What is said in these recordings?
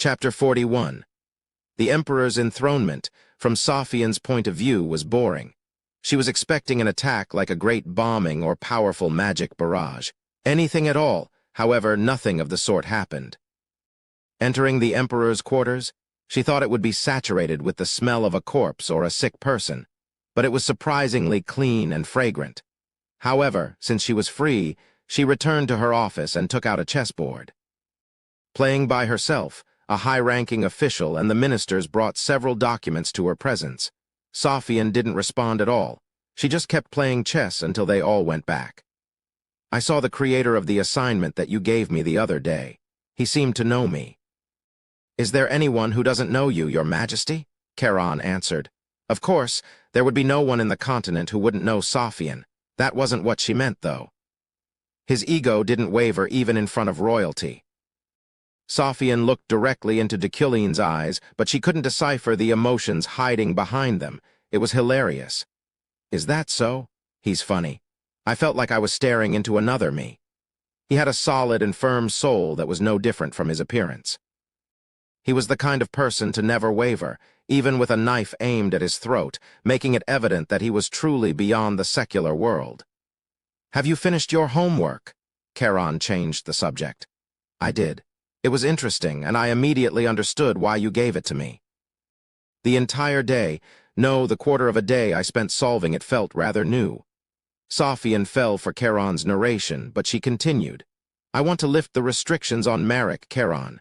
Chapter 41. The Emperor's enthronement, from Sophian's point of view, was boring. She was expecting an attack like a great bombing or powerful magic barrage. Anything at all, however, nothing of the sort happened. Entering the Emperor's quarters, she thought it would be saturated with the smell of a corpse or a sick person, but it was surprisingly clean and fragrant. However, since she was free, she returned to her office and took out a chessboard. Playing by herself, a high-ranking official and the ministers brought several documents to her presence. Sophian didn't respond at all. She just kept playing chess until they all went back. I saw the creator of the assignment that you gave me the other day. He seemed to know me. Is there anyone who doesn't know you, Your Majesty? Charon answered. Of course, there would be no one in the continent who wouldn't know Sophian. That wasn't what she meant, though. His ego didn't waver even in front of royalty. Sophian looked directly into Deculine's eyes, but she couldn't decipher the emotions hiding behind them. It was hilarious. Is that so? He's funny. I felt like I was staring into another me. He had a solid and firm soul that was no different from his appearance. He was the kind of person to never waver, even with a knife aimed at his throat, making it evident that he was truly beyond the secular world. Have you finished your homework? Charon changed the subject. I did. It was interesting, and I immediately understood why you gave it to me. The entire day, no, the quarter of a day I spent solving it felt rather new. Sophian fell for Charon's narration, but she continued. I want to lift the restrictions on Marek, Charon.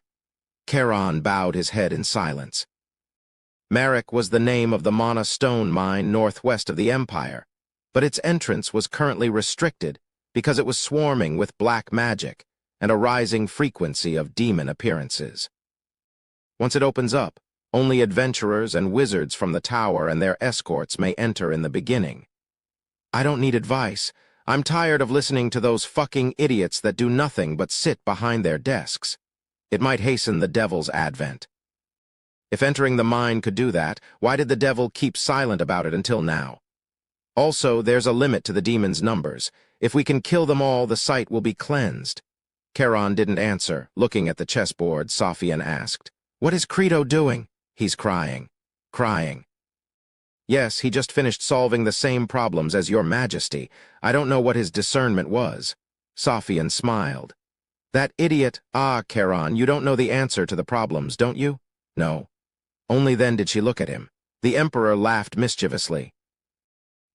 Charon bowed his head in silence. Marek was the name of the Mana stone mine northwest of the Empire, but its entrance was currently restricted because it was swarming with black magic and a rising frequency of demon appearances. Once it opens up, only adventurers and wizards from the tower and their escorts may enter in the beginning. I don't need advice. I'm tired of listening to those fucking idiots that do nothing but sit behind their desks. It might hasten the devil's advent. If entering the mine could do that, why did the devil keep silent about it until now? Also, there's a limit to the demons' numbers. If we can kill them all, the site will be cleansed. Charon didn't answer. Looking at the chessboard, Sophian asked, What is Credo doing? He's crying. Crying. Yes, he just finished solving the same problems as Your Majesty. I don't know what his discernment was. Sophian smiled. That idiot, Charon, you don't know the answer to the problems, don't you? No. Only then did she look at him. The Emperor laughed mischievously.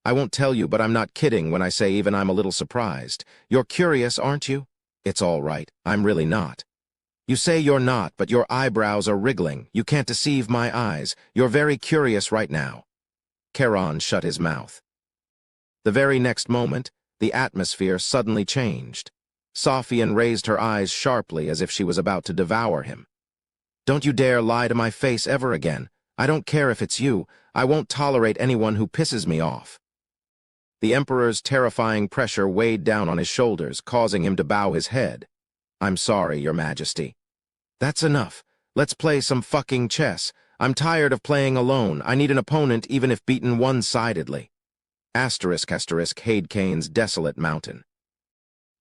I won't tell you, but I'm not kidding when I say even I'm a little surprised. You're curious, aren't you? It's all right. I'm really not. You say you're not, but your eyebrows are wriggling. You can't deceive my eyes. You're very curious right now. Charon shut his mouth. The very next moment, the atmosphere suddenly changed. Sophian raised her eyes sharply as if she was about to devour him. Don't you dare lie to my face ever again. I don't care if it's you. I won't tolerate anyone who pisses me off. The Emperor's terrifying pressure weighed down on his shoulders, causing him to bow his head. I'm sorry, Your Majesty. That's enough. Let's play some fucking chess. I'm tired of playing alone. I need an opponent even if beaten one-sidedly. Hadecane's desolate mountain.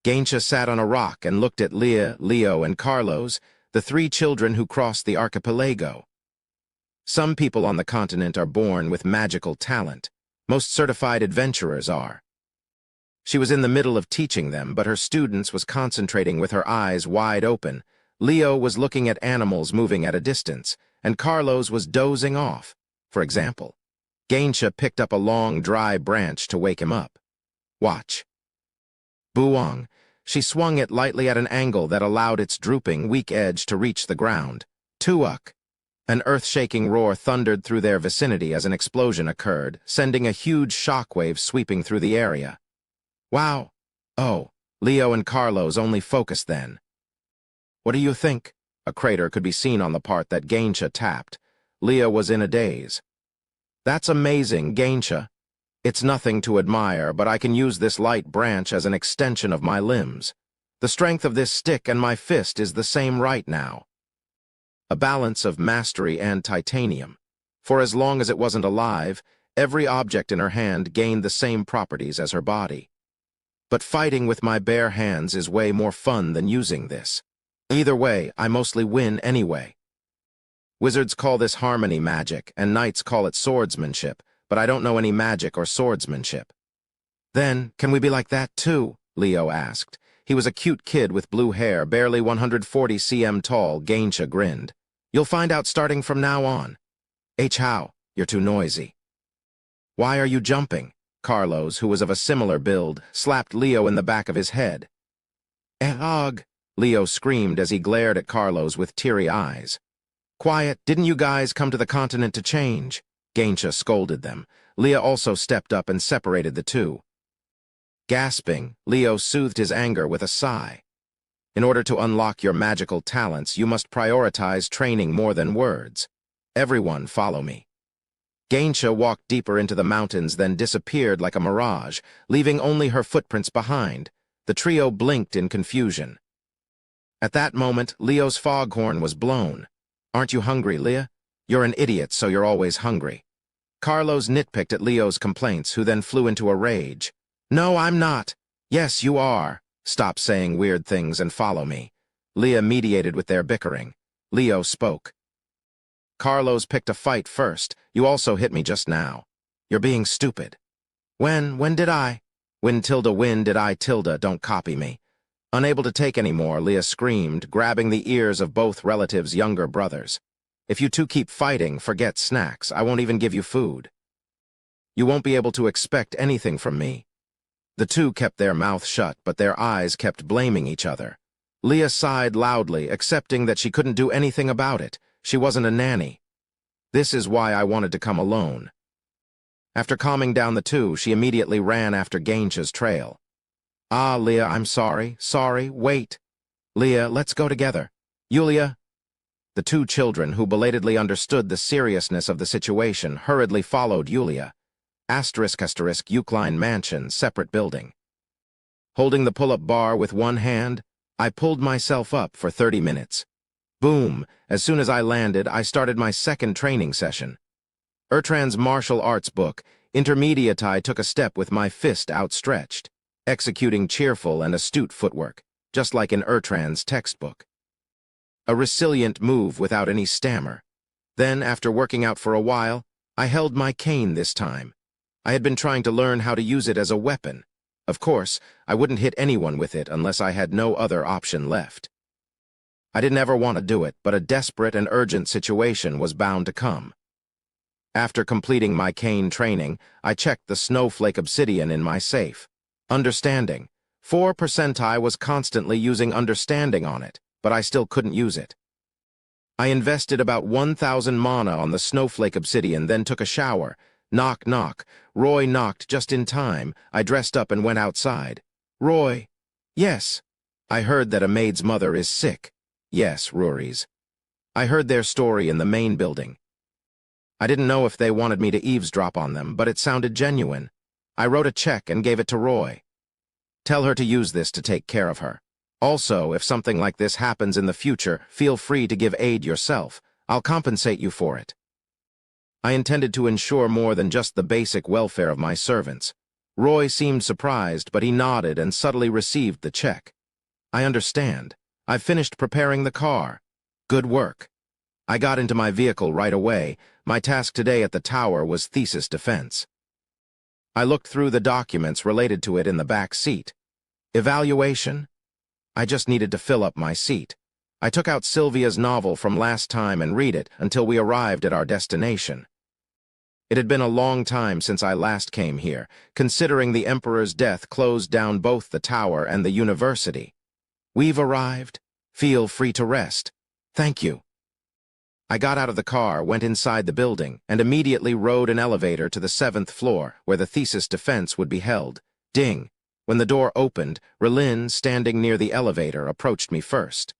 Gaincha sat on a rock and looked at Leah, Leo, and Carlos, the three children who crossed the archipelago. Some people on the continent are born with magical talent. Most certified adventurers are. She was in the middle of teaching them, but her students was concentrating with her eyes wide open. Leo was looking at animals moving at a distance, and Carlos was dozing off. For example, Gaincha picked up a long, dry branch to wake him up. Watch. Buong. She swung it lightly at an angle that allowed its drooping, weak edge to reach the ground. Tuuk. An earth-shaking roar thundered through their vicinity as an explosion occurred, sending a huge shockwave sweeping through the area. Wow. Oh, Leo and Carlos only focused then. What do you think? A crater could be seen on the part that Gaincha tapped. Leo was in a daze. That's amazing, Gaincha. It's nothing to admire, but I can use this light branch as an extension of my limbs. The strength of this stick and my fist is the same right now. A balance of mastery and titanium. For as long as it wasn't alive, every object in her hand gained the same properties as her body. But fighting with my bare hands is way more fun than using this. Either way, I mostly win anyway. Wizards call this harmony magic, and knights call it swordsmanship, but I don't know any magic or swordsmanship. Then, can we be like that too? Leo asked. He was a cute kid with blue hair, barely 140 cm tall. Ainz grinned. You'll find out starting from now on. How? You're too noisy. Why are you jumping? Carlos, who was of a similar build, slapped Leo in the back of his head. Ugh! Leo screamed as he glared at Carlos with teary eyes. Quiet, didn't you guys come to the continent to change? Ainz scolded them. Leo also stepped up and separated the two. Gasping, Leo soothed his anger with a sigh. In order to unlock your magical talents, you must prioritize training more than words. Everyone follow me. Ainz walked deeper into the mountains, then disappeared like a mirage, leaving only her footprints behind. The trio blinked in confusion. At that moment, Leo's foghorn was blown. Aren't you hungry, Leo? You're an idiot, so you're always hungry. Carlos nitpicked at Leo's complaints, who then flew into a rage. No, I'm not. Yes, you are. Stop saying weird things and follow me. Leo mediated with their bickering. Leo spoke. Carlos picked a fight first. You also hit me just now. You're being stupid. When did I? When did I? Don't copy me. Unable to take any more, Leo screamed, grabbing the ears of both relatives' younger brothers. If you two keep fighting, forget snacks. I won't even give you food. You won't be able to expect anything from me. The two kept their mouth shut, but their eyes kept blaming each other. Leo sighed loudly, accepting that she couldn't do anything about it. She wasn't a nanny. This is why I wanted to come alone. After calming down the two, she immediately ran after Ainz's trail. Leo, I'm sorry. Wait. Leo, let's go together. Yulia. The two children, who belatedly understood the seriousness of the situation, hurriedly followed Yulia. Eucline Mansion, separate building. Holding the pull-up bar with one hand, I pulled myself up for 30 minutes. Boom! As soon as I landed, I started my second training session. Ertran's martial arts book, Intermediate. I took a step with my fist outstretched, executing cheerful and astute footwork, just like in Ertran's textbook. A resilient move without any stammer. Then, after working out for a while, I held my cane this time. I had been trying to learn how to use it as a weapon. Of course, I wouldn't hit anyone with it unless I had no other option left. I didn't ever want to do it, but a desperate and urgent situation was bound to come. After completing my cane training, I checked the snowflake obsidian in my safe. Understanding. 4% I was constantly using understanding on it, but I still couldn't use it. I invested about 1,000 mana on the snowflake obsidian, then took a shower. Knock, knock. Roy knocked just in time. I dressed up and went outside. Roy. Yes. I heard that a maid's mother is sick. Yes, Rory's. I heard their story in the main building. I didn't know if they wanted me to eavesdrop on them, but it sounded genuine. I wrote a check and gave it to Roy. Tell her to use this to take care of her. Also, if something like this happens in the future, feel free to give aid yourself. I'll compensate you for it. I intended to ensure more than just the basic welfare of my servants. Roy seemed surprised, but he nodded and subtly received the check. I understand. I've finished preparing the car. Good work. I got into my vehicle right away. My task today at the tower was thesis defense. I looked through the documents related to it in the back seat. Evaluation? I just needed to fill up my seat. I took out Sylvia's novel from last time and read it until we arrived at our destination. It had been a long time since I last came here, considering the Emperor's death closed down both the tower and the university. We've arrived. Feel free to rest. Thank you. I got out of the car, went inside the building, and immediately rode an elevator to the 7th floor, where the thesis defense would be held. Ding! When the door opened, Relin, standing near the elevator, approached me first.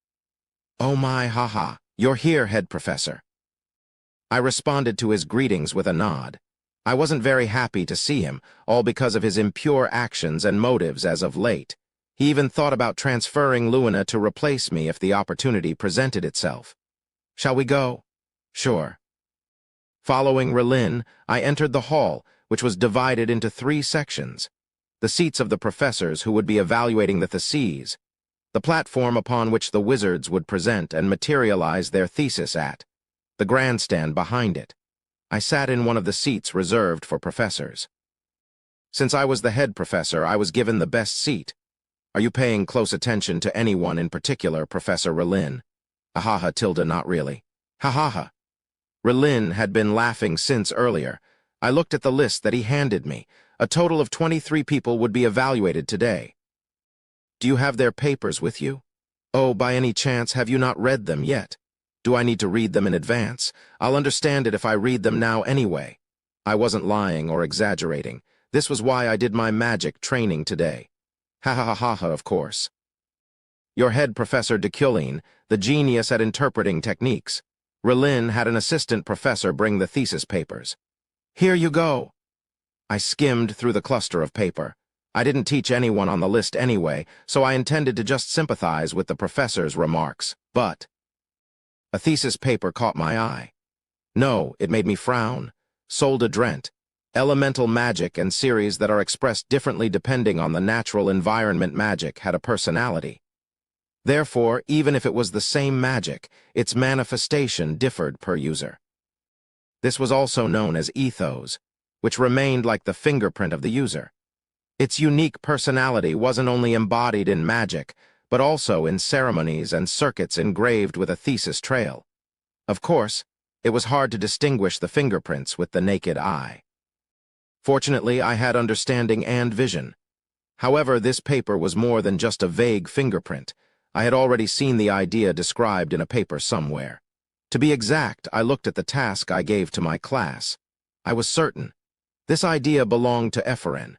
Oh my, haha, you're here, head professor. I responded to his greetings with a nod. I wasn't very happy to see him, all because of his impure actions and motives as of late. He even thought about transferring Luina to replace me if the opportunity presented itself. Shall we go? Sure. Following Relin, I entered the hall, which was divided into 3 sections. The seats of the professors who would be evaluating the theses, the platform upon which the wizards would present and materialize their thesis at, the grandstand behind it. I sat in one of the seats reserved for professors. Since I was the head professor, I was given the best seat. Are you paying close attention to anyone in particular, Professor Relin? Ahaha, tilde, not really. Ha ha ha. Relin had been laughing since earlier. I looked at the list that he handed me. A total of 23 people would be evaluated today. Do you have their papers with you? Oh, by any chance, have you not read them yet? Do I need to read them in advance? I'll understand it if I read them now anyway. I wasn't lying or exaggerating. This was why I did my magic training today. Ha ha ha ha ha, of course. Your head Professor de Culleen, the genius at interpreting techniques. Relin had an assistant professor bring the thesis papers. Here you go. I skimmed through the cluster of paper. I didn't teach anyone on the list anyway, so I intended to just sympathize with the professor's remarks. But a thesis paper caught my eye. No, it made me frown. Sol de Drent. Elemental magic and series that are expressed differently depending on the natural environment magic had a personality. Therefore, even if it was the same magic, its manifestation differed per user. This was also known as ethos, which remained like the fingerprint of the user. Its unique personality wasn't only embodied in magic, but also in ceremonies and circuits engraved with a thesis trail. Of course, it was hard to distinguish the fingerprints with the naked eye. Fortunately, I had understanding and vision. However, this paper was more than just a vague fingerprint. I had already seen the idea described in a paper somewhere. To be exact, I looked at the task I gave to my class. I was certain. This idea belonged to Epheren.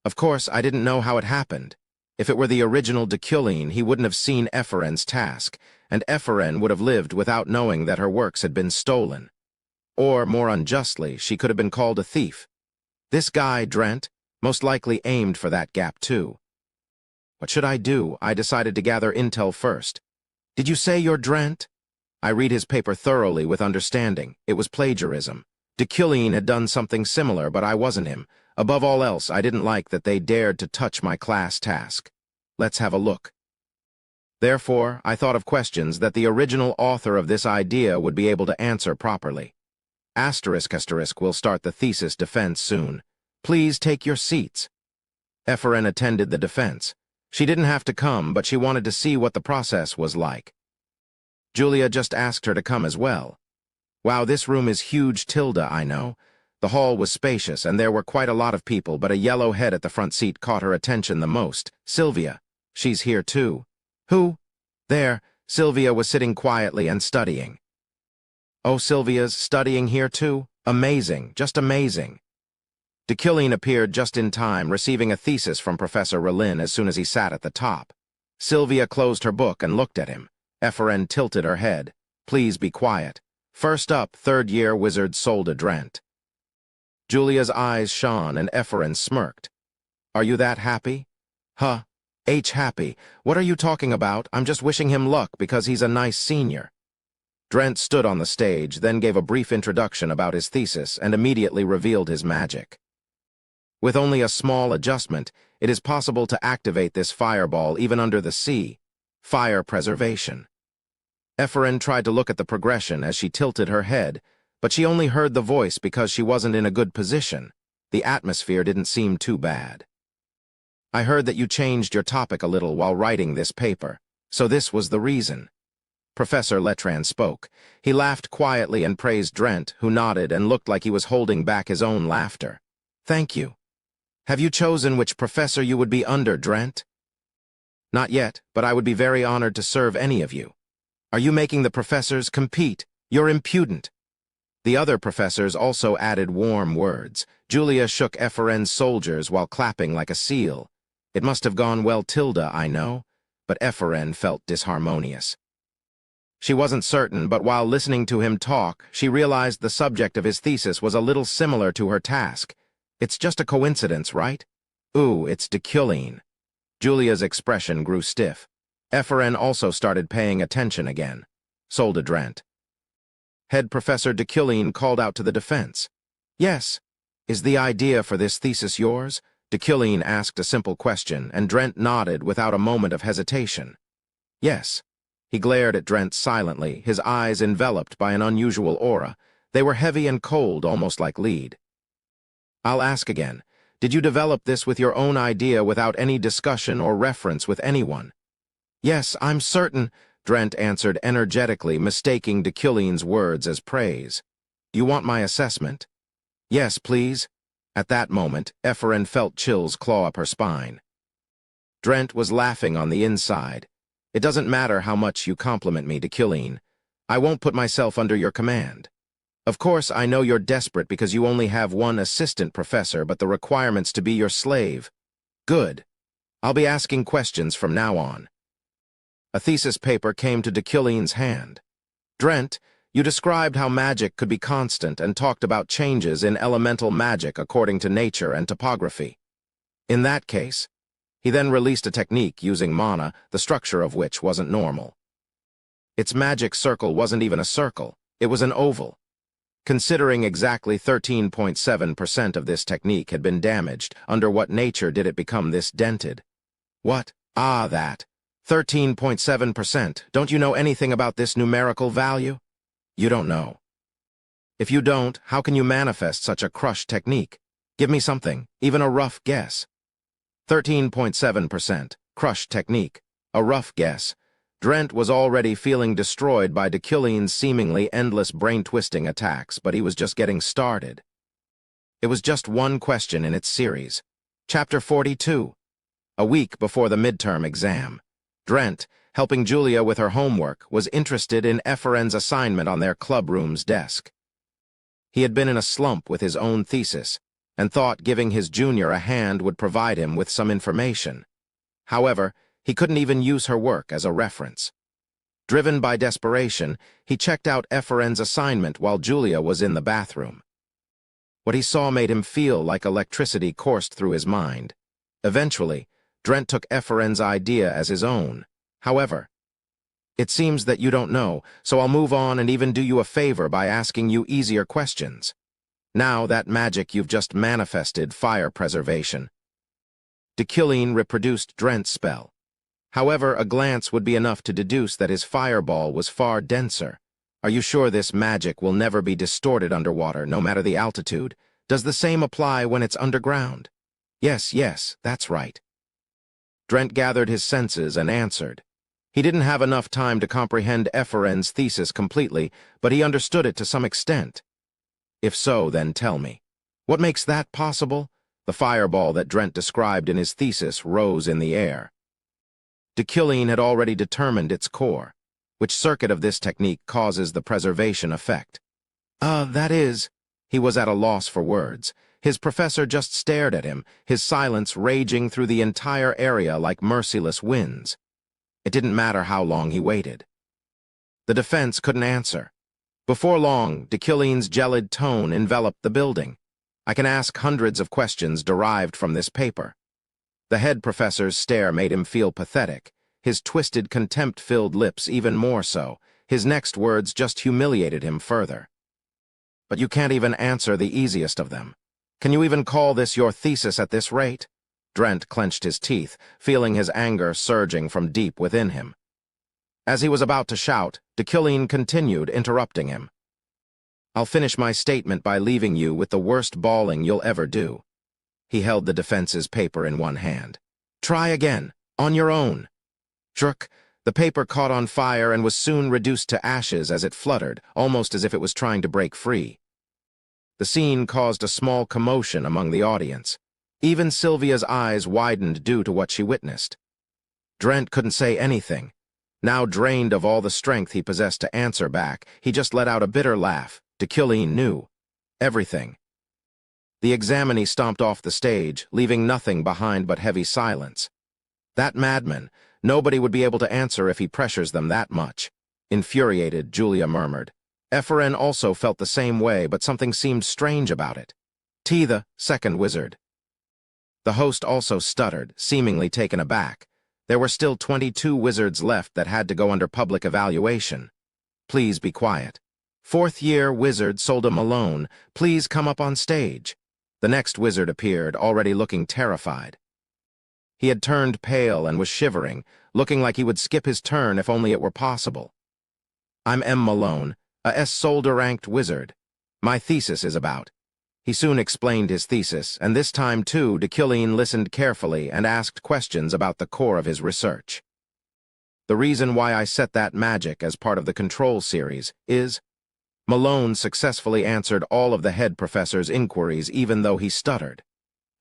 Of course, I didn't know how it happened. If it were the original de Culleen, he wouldn't have seen Epheren's task, and Epheren would have lived without knowing that her works had been stolen. Or, more unjustly, she could have been called a thief. This guy, Drent, most likely aimed for that gap too. What should I do? I decided to gather intel first. Did you say you're Drent? I read his paper thoroughly with understanding. It was plagiarism. De Culleen had done something similar, but I wasn't him. Above all else, I didn't like that they dared to touch my class task. Let's have a look. Therefore, I thought of questions that the original author of this idea would be able to answer properly. Asterisk will start the thesis defense soon. Please take your seats. Epheren attended the defense. She didn't have to come, but she wanted to see what the process was like. Julia just asked her to come as well. Wow, this room is huge, tilde, I know. The hall was spacious, and there were quite a lot of people, but a yellow head at the front seat caught her attention the most. Sylvia. She's here too. Who? There, Sylvia was sitting quietly and studying. Oh, Sylvia's studying here too? Amazing, just amazing. De Culleen appeared just in time, receiving a thesis from Professor Relin as soon as he sat at the top. Sylvia closed her book and looked at him. Epheren tilted her head. Please be quiet. First up, third-year wizard Sol de Drent. Julia's eyes shone and Epheren smirked. Are you that happy? Huh? Happy. What are you talking about? I'm just wishing him luck because he's a nice senior. Drent stood on the stage, then gave a brief introduction about his thesis and immediately revealed his magic. With only a small adjustment, it is possible to activate this fireball even under the sea. Fire preservation. Epheren tried to look at the progression as she tilted her head, but she only heard the voice because she wasn't in a good position. The atmosphere didn't seem too bad. I heard that you changed your topic a little while writing this paper, so this was the reason. Professor Letran spoke. He laughed quietly and praised Drent, who nodded and looked like he was holding back his own laughter. Thank you. Have you chosen which professor you would be under, Drent? Not yet, but I would be very honored to serve any of you. Are you making the professors compete? You're impudent. The other professors also added warm words. Julia shook Epheren's soldiers while clapping like a seal. It must have gone well, tilde, I know, but Epheren felt disharmonious. She wasn't certain, but while listening to him talk, she realized the subject of his thesis was a little similar to her task. It's just a coincidence, right? Ooh, it's de Culleen. Julia's expression grew stiff. Epheren also started paying attention again. Sol de Drent. Head Professor de Culleen called out to the defense. Yes. Is the idea for this thesis yours? De Culleen asked a simple question, and Drent nodded without a moment of hesitation. Yes. He glared at Drent silently, his eyes enveloped by an unusual aura. They were heavy and cold, almost like lead. "I'll ask again. Did you develop this with your own idea without any discussion or reference with anyone?" "Yes, I'm certain," Drent answered energetically, mistaking D'Killion's words as praise. "You want my assessment?" "Yes, please." At that moment, Ephraim felt chills claw up her spine. Drent was laughing on the inside. "It doesn't matter how much you compliment me, D'Killion. I won't put myself under your command. Of course, I know you're desperate because you only have one assistant professor, but the requirement's to be your slave. Good. I'll be asking questions from now on." A thesis paper came to D'Killion's hand. "Drent, you described how magic could be constant and talked about changes in elemental magic according to nature and topography. In that case," he then released a technique using mana, the structure of which wasn't normal. Its magic circle wasn't even a circle, it was an oval. Considering exactly 13.7% of this technique had been damaged, under what nature did it become this dented? What? Ah, that. 13.7%. Don't you know anything about this numerical value? You don't know. If you don't, how can you manifest such a crush technique? Give me something, even a rough guess. 13.7%. Crush technique. A rough guess. Drent was already feeling destroyed by D'Killion's seemingly endless brain-twisting attacks, but he was just getting started. It was just one question in its series. Chapter 42. A week before the midterm exam, Drent, helping Julia with her homework, was interested in Ephraim's assignment on their clubroom's desk. He had been in a slump with his own thesis, and thought giving his junior a hand would provide him with some information. However, he couldn't even use her work as a reference. Driven by desperation, he checked out Ephraim's assignment while Julia was in the bathroom. What he saw made him feel like electricity coursed through his mind. Eventually, Drent took Ephraim's idea as his own. However, "It seems that you don't know, so I'll move on and even do you a favor by asking you easier questions. Now that magic you've just manifested, fire preservation." D'Killion reproduced Drent's spell. However, a glance would be enough to deduce that his fireball was far denser. "Are you sure this magic will never be distorted underwater, no matter the altitude? Does the same apply when it's underground?" Yes, that's right." Drent gathered his senses and answered. He didn't have enough time to comprehend Ephraim's thesis completely, but he understood it to some extent. "If so, then tell me. What makes that possible?" The fireball that Drent described in his thesis rose in the air. D'Killion had already determined its core. Which circuit of this technique causes the preservation effect? That is..." He was at a loss for words. His professor just stared at him, his silence raging through the entire area like merciless winds. It didn't matter how long he waited. The defense couldn't answer. Before long, D'Killion's gelid tone enveloped the building. "I can ask hundreds of questions derived from this paper." The head professor's stare made him feel pathetic, his twisted, contempt-filled lips even more so. His next words just humiliated him further. "But you can't even answer the easiest of them. Can you even call this your thesis at this rate?" Drent clenched his teeth, feeling his anger surging from deep within him. As he was about to shout, D'Killion continued, interrupting him. "I'll finish my statement by leaving you with the worst bawling you'll ever do." He held the defense's paper in one hand. "Try again, on your own." Shruk, the paper caught on fire and was soon reduced to ashes as it fluttered, almost as if it was trying to break free. The scene caused a small commotion among the audience. Even Sylvia's eyes widened due to what she witnessed. Drent couldn't say anything. Now drained of all the strength he possessed to answer back, he just let out a bitter laugh. D'Killion knew. Everything. The examinee stomped off the stage, leaving nothing behind but heavy silence. That madman, nobody would be able to answer if he pressures them that much. Infuriated, Julia murmured. Ephraim also felt the same way, but something seemed strange about it. "T, the second wizard." The host also stuttered, seemingly taken aback. There were still 22 wizards left that had to go under public evaluation. "Please be quiet." "Fourth-year wizard Solda Malone, please come up on stage." The next wizard appeared, already looking terrified. He had turned pale and was shivering, looking like he would skip his turn if only it were possible. "I'm M. Malone, a Solder-ranked wizard. My thesis is about—" He soon explained his thesis, and this time, too, D'Quilin listened carefully and asked questions about the core of his research. "The reason why I set that magic as part of the control series is—" Malone successfully answered all of the head professor's inquiries even though he stuttered.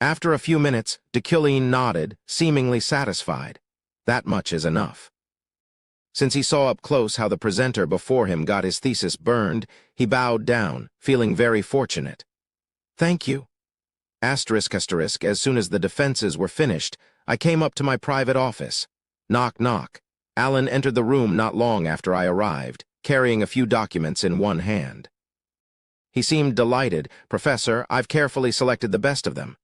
After a few minutes, D'Quilin nodded, seemingly satisfied. That much is enough. Since he saw up close how the presenter before him got his thesis burned, he bowed down, feeling very fortunate. "Thank you." As soon as the defenses were finished, I came up to my private office. Knock, knock. Alan entered the room not long after I arrived, carrying a few documents in one hand. He seemed delighted. "Professor, I've carefully selected the best of them."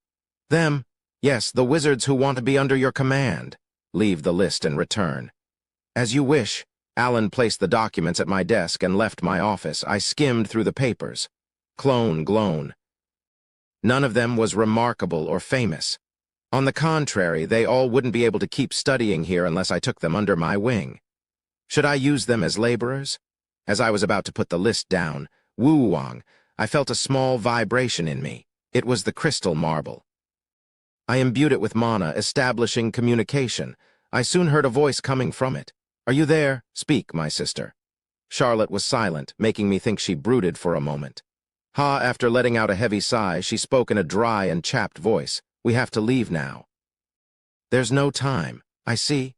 "Them? Yes, the wizards who want to be under your command. Leave the list and return." "As you wish." Alan placed the documents at my desk and left my office. I skimmed through the papers. Clone, gloan. None of them was remarkable or famous. On the contrary, they all wouldn't be able to keep studying here unless I took them under my wing. Should I use them as laborers? As I was about to put the list down, woo-wong, I felt a small vibration in me. It was the crystal marble. I imbued it with mana, establishing communication. I soon heard a voice coming from it. "Are you there? Speak, my sister." Charlotte was silent, making me think she brooded for a moment. After letting out a heavy sigh, she spoke in a dry and chapped voice. "We have to leave now." "There's no time. I see."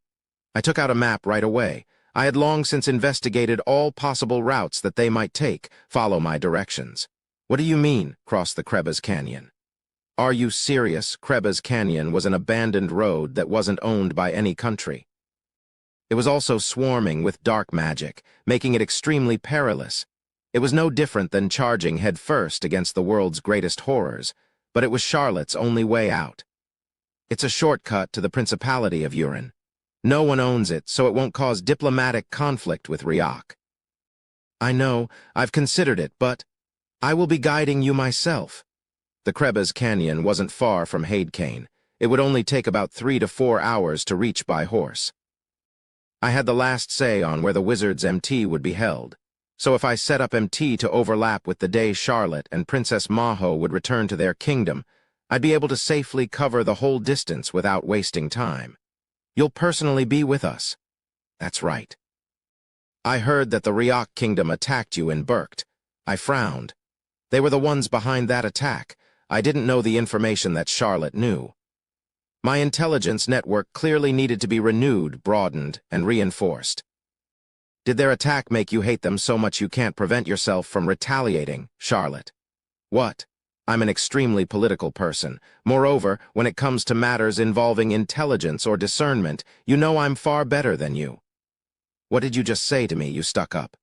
I took out a map right away. I had long since investigated all possible routes that they might take. "Follow my directions." "What do you mean, cross the Kreba's Canyon?" "Are you serious?" Kreba's Canyon was an abandoned road that wasn't owned by any country. It was also swarming with dark magic, making it extremely perilous. It was no different than charging headfirst against the world's greatest horrors, but it was Charlotte's only way out. "It's a shortcut to the Principality of Urin. No one owns it, so it won't cause diplomatic conflict with Riak." "I know, I've considered it, but I will be guiding you myself." The Kreba's Canyon wasn't far from Hadekane. It would only take about 3 to 4 hours to reach by horse. I had the last say on where the wizard's MT would be held, so if I set up MT to overlap with the day Charlotte and Princess Maho would return to their kingdom, I'd be able to safely cover the whole distance without wasting time. "You'll personally be with us." "That's right." "I heard that the Riak kingdom attacked you in Burkt." I frowned. They were the ones behind that attack. I didn't know the information that Charlotte knew. My intelligence network clearly needed to be renewed, broadened, and reinforced. "Did their attack make you hate them so much you can't prevent yourself from retaliating, Charlotte?" "What? I'm an extremely political person. Moreover, when it comes to matters involving intelligence or discernment, you know I'm far better than you." "What did you just say to me, you stuck-up?"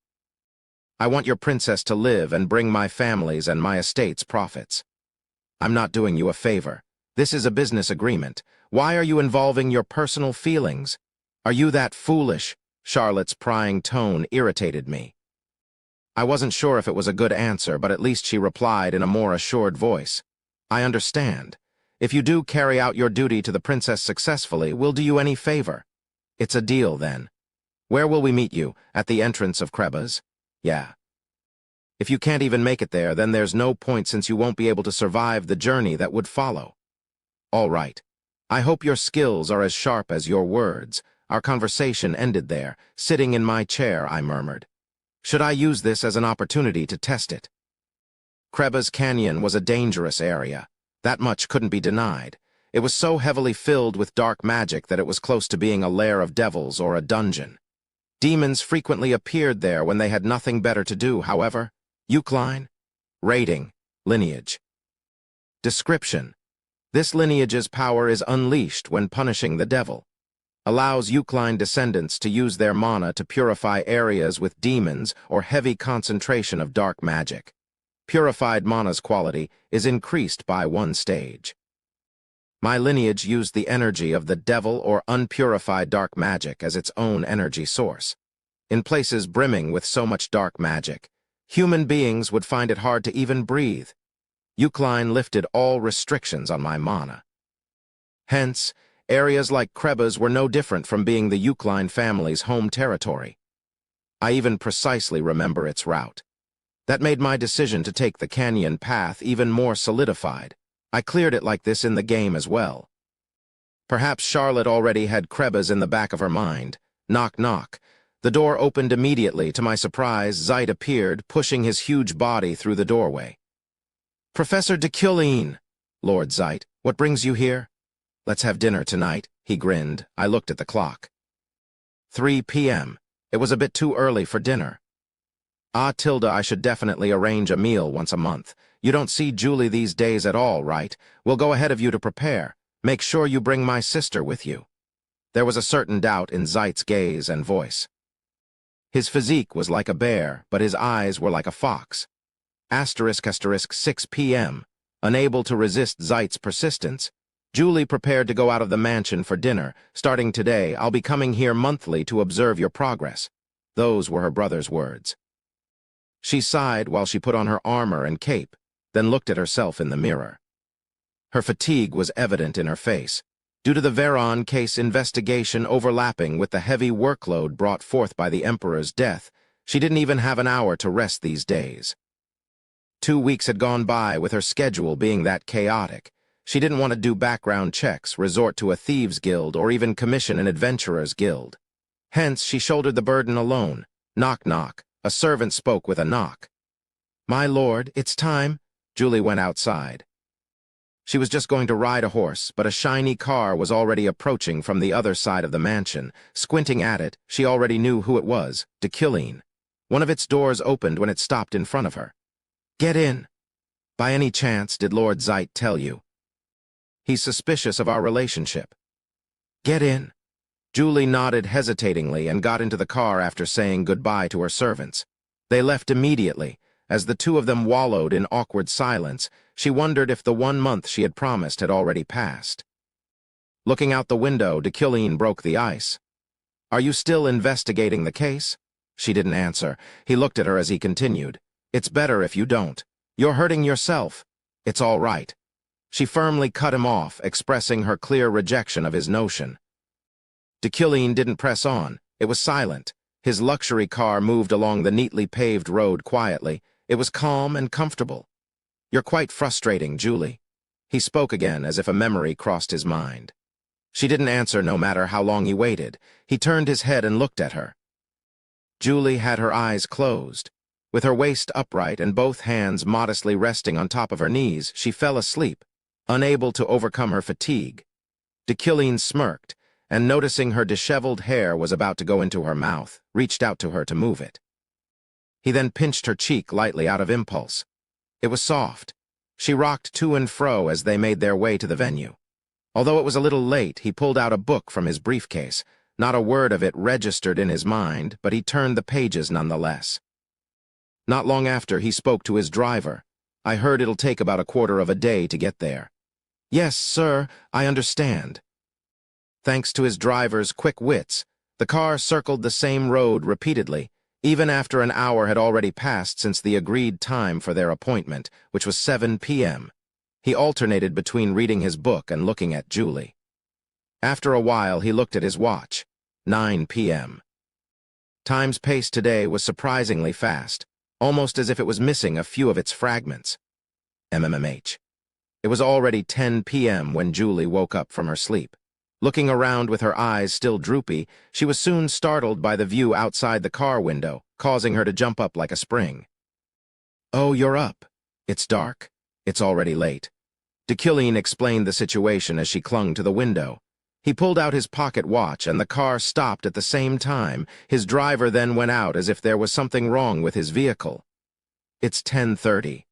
"I want your princess to live and bring my family's and my estate's profits." "I'm not doing you a favor. This is a business agreement. Why are you involving your personal feelings? Are you that foolish?" Charlotte's prying tone irritated me. I wasn't sure if it was a good answer, but at least she replied in a more assured voice. "I understand. If you do carry out your duty to the princess successfully, we'll do you any favor. It's a deal, then. Where will we meet you? At the entrance of Kreba's?" "Yeah." "If you can't even make it there, then there's no point since you won't be able to survive the journey that would follow." "All right. I hope your skills are as sharp as your words." Our conversation ended there. Sitting in my chair, I murmured, "Should I use this as an opportunity to test it?" Kreba's Canyon was a dangerous area. That much couldn't be denied. It was so heavily filled with dark magic that it was close to being a lair of devils or a dungeon. Demons frequently appeared there when they had nothing better to do, however. Eucline? Rating. Lineage. Description. This lineage's power is unleashed when punishing the devil. Allows Eucline descendants to use their mana to purify areas with demons or heavy concentration of dark magic. Purified mana's quality is increased by 1 stage. My lineage used the energy of the devil or unpurified dark magic as its own energy source. In places brimming with so much dark magic, human beings would find it hard to even breathe. Eucline lifted all restrictions on my mana. Hence, Areas like Kreba's were no different from being the Eucline family's home territory. I even precisely remember its route. That made my decision to take the canyon path even more solidified. I cleared it like this in the game as well. Perhaps Charlotte already had Kreba's in the back of her mind. Knock, knock. The door opened immediately. To my surprise, Zeit appeared, pushing his huge body through the doorway. "Professor de Killeen!" "Lord Zeit, what brings you here?" "Let's have dinner tonight," he grinned. I looked at the clock. 3 p.m. It was a bit too early for dinner. Tilda, I should definitely arrange a meal once a month. You don't see Julie these days at all, right? We'll go ahead of you to prepare. Make sure you bring my sister with you. There was a certain doubt in Zeit's gaze and voice. His physique was like a bear, but his eyes were like a fox. Asterisk 6 p.m. Unable to resist Zeit's persistence, Julie prepared to go out of the mansion for dinner. "Starting today, I'll be coming here monthly to observe your progress." Those were her brother's words. She sighed while she put on her armor and cape, then looked at herself in the mirror. Her fatigue was evident in her face, due to the Veron case investigation overlapping with the heavy workload brought forth by the Emperor's death. She didn't even have an hour to rest these days. 2 weeks had gone by with her schedule being that chaotic. She didn't want to do background checks, resort to a thieves' guild, or even commission an adventurers' guild. Hence, she shouldered the burden alone. Knock, knock. A servant spoke with a knock. "My lord, it's time." Julie went outside. She was just going to ride a horse, but a shiny car was already approaching from the other side of the mansion. Squinting at it, she already knew who it was, de Killeen. One of its doors opened when it stopped in front of her. "Get in." "By any chance, did Lord Zeit tell you?" "He's suspicious of our relationship." "Get in." Julie nodded hesitatingly and got into the car after saying goodbye to her servants. They left immediately. As the two of them wallowed in awkward silence, she wondered if the 1 month she had promised had already passed. Looking out the window, de Killeen broke the ice. "Are you still investigating the case?" She didn't answer. He looked at her as he continued. "It's better if you don't. You're hurting yourself." "It's all right." She firmly cut him off, expressing her clear rejection of his notion. De Killeen didn't press on. It was silent. His luxury car moved along the neatly paved road quietly. It was calm and comfortable. "You're quite frustrating, Julie." He spoke again as if a memory crossed his mind. She didn't answer no matter how long he waited. He turned his head and looked at her. Julie had her eyes closed. With her waist upright and both hands modestly resting on top of her knees, she fell asleep, unable to overcome her fatigue. De Killeen smirked, and noticing her disheveled hair was about to go into her mouth, reached out to her to move it. He then pinched her cheek lightly out of impulse. It was soft. She rocked to and fro as they made their way to the venue. Although it was a little late, he pulled out a book from his briefcase. Not a word of it registered in his mind, but he turned the pages nonetheless. Not long after, he spoke to his driver. "I heard it'll take about a quarter of a day to get there." "Yes, sir, I understand." Thanks to his driver's quick wits, the car circled the same road repeatedly, even after an hour had already passed since the agreed time for their appointment, which was 7 p.m. He alternated between reading his book and looking at Julie. After a while, he looked at his watch. 9 p.m. Time's pace today was surprisingly fast, almost as if it was missing a few of its fragments. MMH. It was already 10 p.m. when Julie woke up from her sleep. Looking around with her eyes still droopy, she was soon startled by the view outside the car window, causing her to jump up like a spring. "Oh, you're up. It's dark. It's already late." De Killeen explained the situation as she clung to the window. He pulled out his pocket watch, and the car stopped at the same time. His driver then went out as if there was something wrong with his vehicle. "It's 10:30.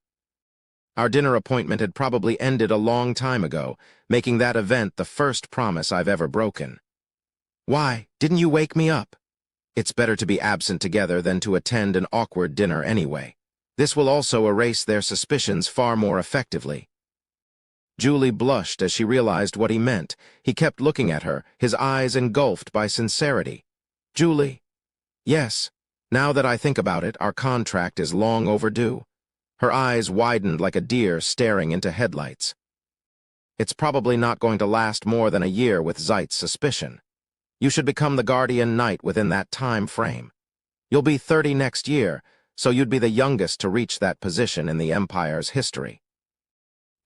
Our dinner appointment had probably ended a long time ago, making that event the first promise I've ever broken. "Why, didn't you wake me up?" "It's better to be absent together than to attend an awkward dinner anyway. This will also erase their suspicions far more effectively." Julie blushed as she realized what he meant. He kept looking at her, his eyes engulfed by sincerity. "Julie." "Yes. Now that I think about it, our contract is long overdue." Her eyes widened like a deer staring into headlights. It's probably not going to last more than a year with Zeit's suspicion. You should become the guardian knight within that time frame. You'll be 30 next year, so you'd be the youngest to reach that position in the Empire's history.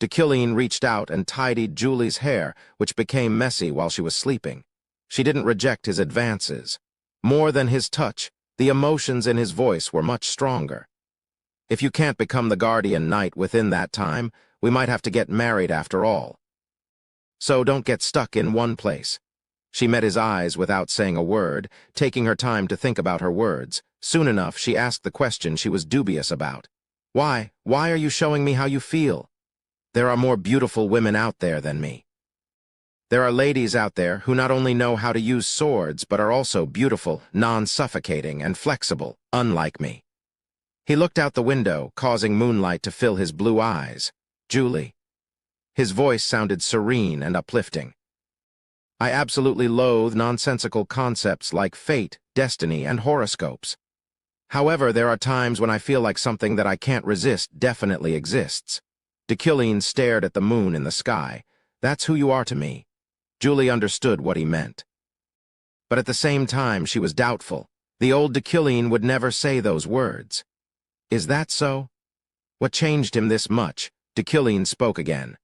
D'Quilin reached out and tidied Julie's hair, which became messy while she was sleeping. She didn't reject his advances. More than his touch, the emotions in his voice were much stronger. If you can't become the guardian knight within that time, we might have to get married after all. So don't get stuck in one place. She met his eyes without saying a word, taking her time to think about her words. Soon enough, she asked the question she was dubious about. Why are you showing me how you feel? There are more beautiful women out there than me. There are ladies out there who not only know how to use swords, but are also beautiful, non-suffocating, and flexible, unlike me. He looked out the window, causing moonlight to fill his blue eyes. Julie. His voice sounded serene and uplifting. I absolutely loathe nonsensical concepts like fate, destiny, and horoscopes. However, there are times when I feel like something that I can't resist definitely exists. D'Quilin stared at the moon in the sky. That's who you are to me. Julie understood what he meant. But at the same time, she was doubtful. The old D'Quilin would never say those words. Is that so? What changed him this much? D'Quilin spoke again.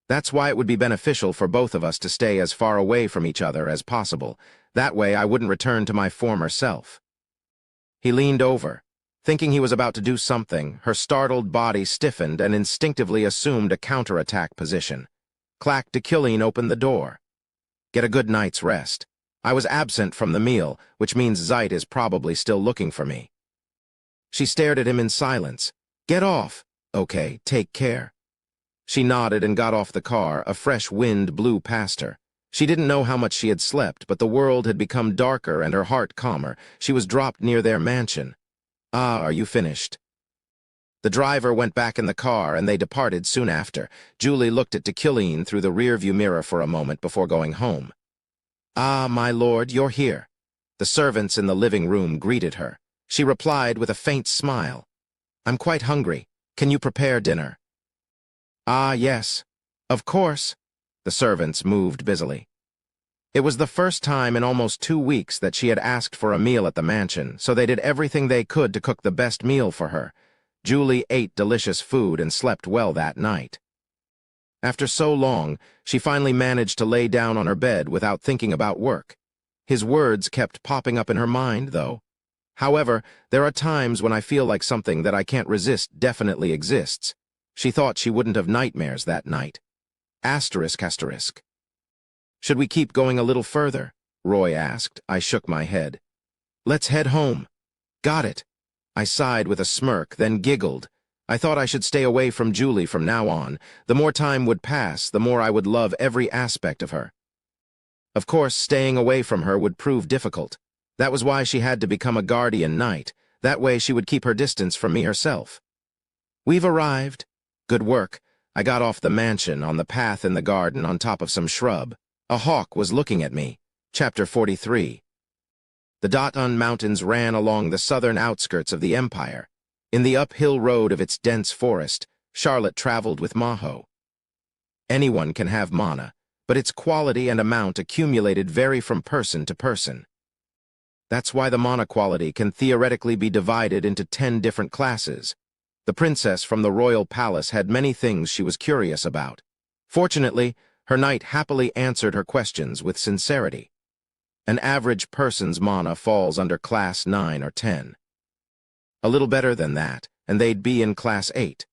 That's why it would be beneficial for both of us to stay as far away from each other as possible. That way I wouldn't return to my former self. He leaned over. Thinking he was about to do something, her startled body stiffened and instinctively assumed a counterattack position. Clack, D'Quilin opened the door. Get a good night's rest. I was absent from the meal, which means Zeit is probably still looking for me. She stared at him in silence. Get off. Okay, take care. She nodded and got off the car. A fresh wind blew past her. She didn't know how much she had slept, but the world had become darker and her heart calmer. She was dropped near their mansion. Ah, are you finished? The driver went back in the car, and they departed soon after. Julie looked at D'Quilin through the rearview mirror for a moment before going home. Ah, my lord, you're here. The servants in the living room greeted her. She replied with a faint smile. I'm quite hungry. Can you prepare dinner? Ah, yes. Of course. The servants moved busily. It was the first time in almost 2 weeks that she had asked for a meal at the mansion, so they did everything they could to cook the best meal for her. Julie ate delicious food and slept well that night. After so long, she finally managed to lay down on her bed without thinking about work. His words kept popping up in her mind, though. However, there are times when I feel like something that I can't resist definitely exists. She thought she wouldn't have nightmares that night. Asterisk, asterisk. Should we keep going a little further? Roy asked. I shook my head. Let's head home. Got it. I sighed with a smirk, then giggled. I thought I should stay away from Julie from now on. The more time would pass, the more I would love every aspect of her. Of course, staying away from her would prove difficult. That was why she had to become a guardian knight. That way she would keep her distance from me herself. We've arrived. Good work. I got off the mansion on the path in the garden on top of some shrub. A hawk was looking at me. Chapter 43. The Dotun Mountains ran along the southern outskirts of the Empire. In the uphill road of its dense forest, Charlotte traveled with Maho. Anyone can have mana, but its quality and amount accumulated vary from person to person. That's why the mana quality can theoretically be divided into 10 different classes. The princess from the royal palace had many things she was curious about. Fortunately, her knight happily answered her questions with sincerity. An average person's mana falls under class 9 or 10. A little better than that, and they'd be in class 8.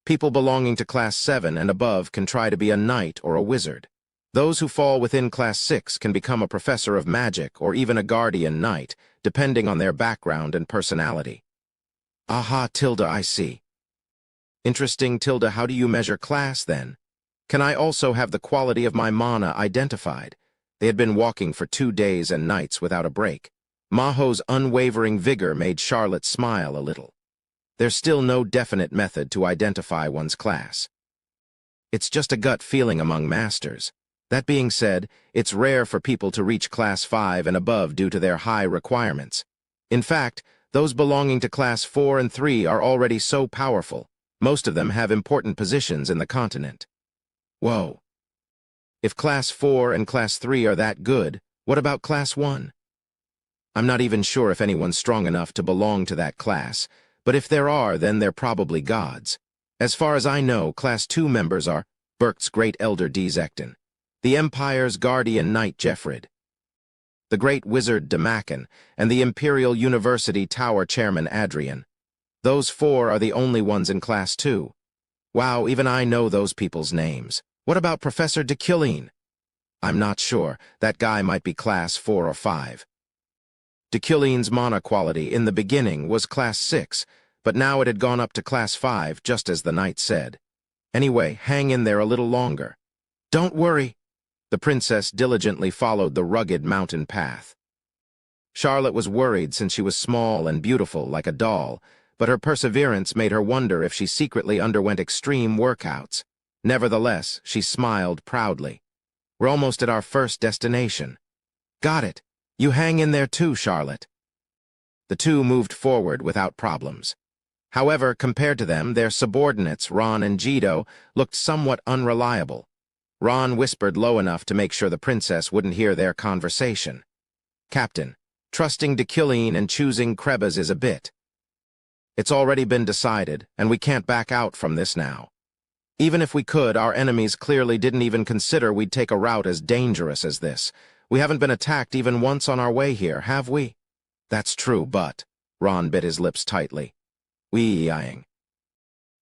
People belonging to class 7 and above can try to be a knight or a wizard. Those who fall within class 6 can become a professor of magic or even a guardian knight, depending on their background and personality. Aha, Tilda, I see. Interesting, Tilda. How do you measure class, then? Can I also have the quality of my mana identified? They had been walking for 2 days and nights without a break. Maho's unwavering vigor made Charlotte smile a little. There's still no definite method to identify one's class. It's just a gut feeling among masters. That being said, it's rare for people to reach class 5 and above due to their high requirements. In fact, those belonging to class 4 and 3 are already so powerful. Most of them have important positions in the continent. Whoa. If Class 4 and Class 3 are that good, what about Class 1? I'm not even sure if anyone's strong enough to belong to that class, but if there are, then they're probably gods. As far as I know, Class 2 members are Berkt's Great Elder Dzekton, the Empire's Guardian Knight Jeffrid, the Great Wizard Demakin, and the Imperial University Tower Chairman Adrian. Those 4 are the only ones in Class 2. Wow, even I know those people's names. What about Professor de Killeen? I'm not sure. That guy might be Class 4 or 5. De Killeen's mana quality in the beginning was Class 6, but now it had gone up to Class 5, just as the knight said. Anyway, hang in there a little longer. Don't worry. The princess diligently followed the rugged mountain path. Charlotte was worried since she was small and beautiful like a doll, but her perseverance made her wonder if she secretly underwent extreme workouts. Nevertheless, she smiled proudly. We're almost at our first destination. Got it. You hang in there too, Charlotte. The two moved forward without problems. However, compared to them, their subordinates, Ron and Jito, looked somewhat unreliable. Ron whispered low enough to make sure the princess wouldn't hear their conversation. Captain, trusting de Killeen and choosing Krebas is a bit. It's already been decided, and we can't back out from this now. Even if we could, our enemies clearly didn't even consider we'd take a route as dangerous as this. We haven't been attacked even once on our way here, have we? That's true, but... Ron bit his lips tightly. Wee-eyeing.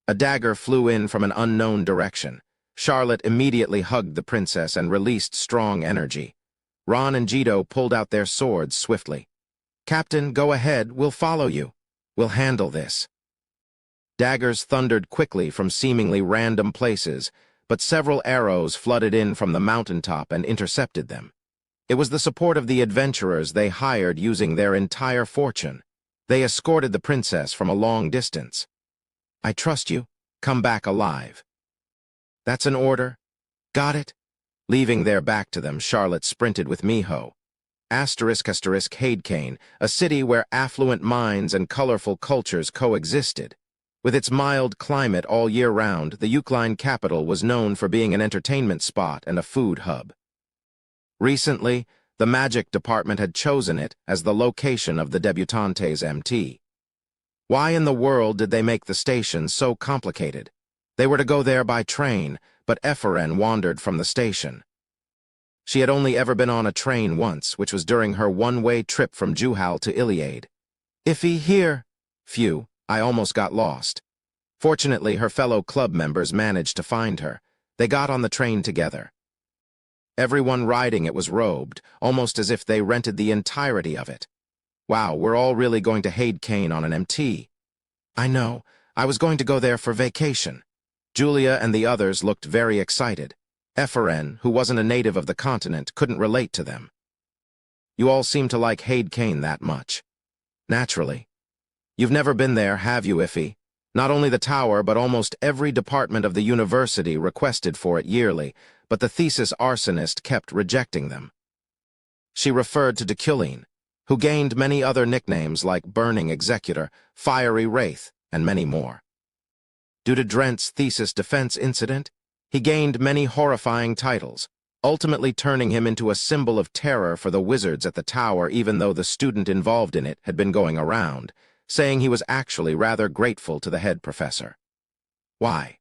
A dagger flew in from an unknown direction. Charlotte immediately hugged the princess and released strong energy. Ron and Jito pulled out their swords swiftly. Captain, go ahead, we'll follow you. We'll handle this. Daggers thundered quickly from seemingly random places, but several arrows flooded in from the mountaintop and intercepted them. It was the support of the adventurers they hired using their entire fortune. They escorted the princess from a long distance. I trust you. Come back alive. That's an order. Got it? Leaving their back to them, Charlotte sprinted with Miho. Hadekane, a city where affluent minds and colorful cultures coexisted. With its mild climate all year round, the Eucline capital was known for being an entertainment spot and a food hub. Recently, the magic department had chosen it as the location of the Debutantes MT. Why in the world did they make the station so complicated? They were to go there by train, but Epheren wandered from the station. She had only ever been on a train once, which was during her one-way trip from Juhal to Iliade. Iffy, here. Phew, I almost got lost. Fortunately, her fellow club members managed to find her. They got on the train together. Everyone riding it was robed, almost as if they rented the entirety of it. Wow, we're all really going to Hadekane on an MT. I know, I was going to go there for vacation. Julia and the others looked very excited. Epheren, who wasn't a native of the continent, couldn't relate to them. You all seem to like Hadekane that much. Naturally. You've never been there, have you, Iffy? Not only the tower, but almost every department of the university requested for it yearly, but the thesis arsonist kept rejecting them. She referred to de Killeen, who gained many other nicknames like Burning Executor, Fiery Wraith, and many more. Due to Drent's thesis defense incident, he gained many horrifying titles, ultimately turning him into a symbol of terror for the wizards at the tower, even though the student involved in it had been going around, saying he was actually rather grateful to the head professor. Why?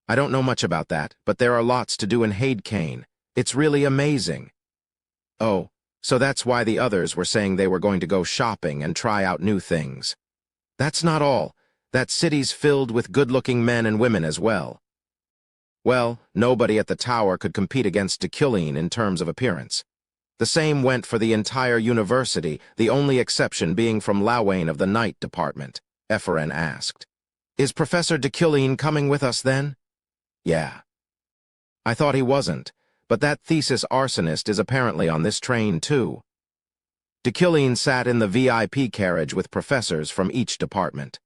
I don't know much about that, but there are lots to do in Hadekane. It's really amazing. Oh, so that's why the others were saying they were going to go shopping and try out new things. That's not all. That city's filled with good-looking men and women as well. Well, nobody at the tower could compete against de Killeen in terms of appearance. The same went for the entire university, the only exception being from Lawain of the Night Department, Epheren asked. Is Professor de Killeen coming with us then? Yeah. I thought he wasn't, but that thesis arsonist is apparently on this train too. De Killeen sat in the VIP carriage with professors from each department.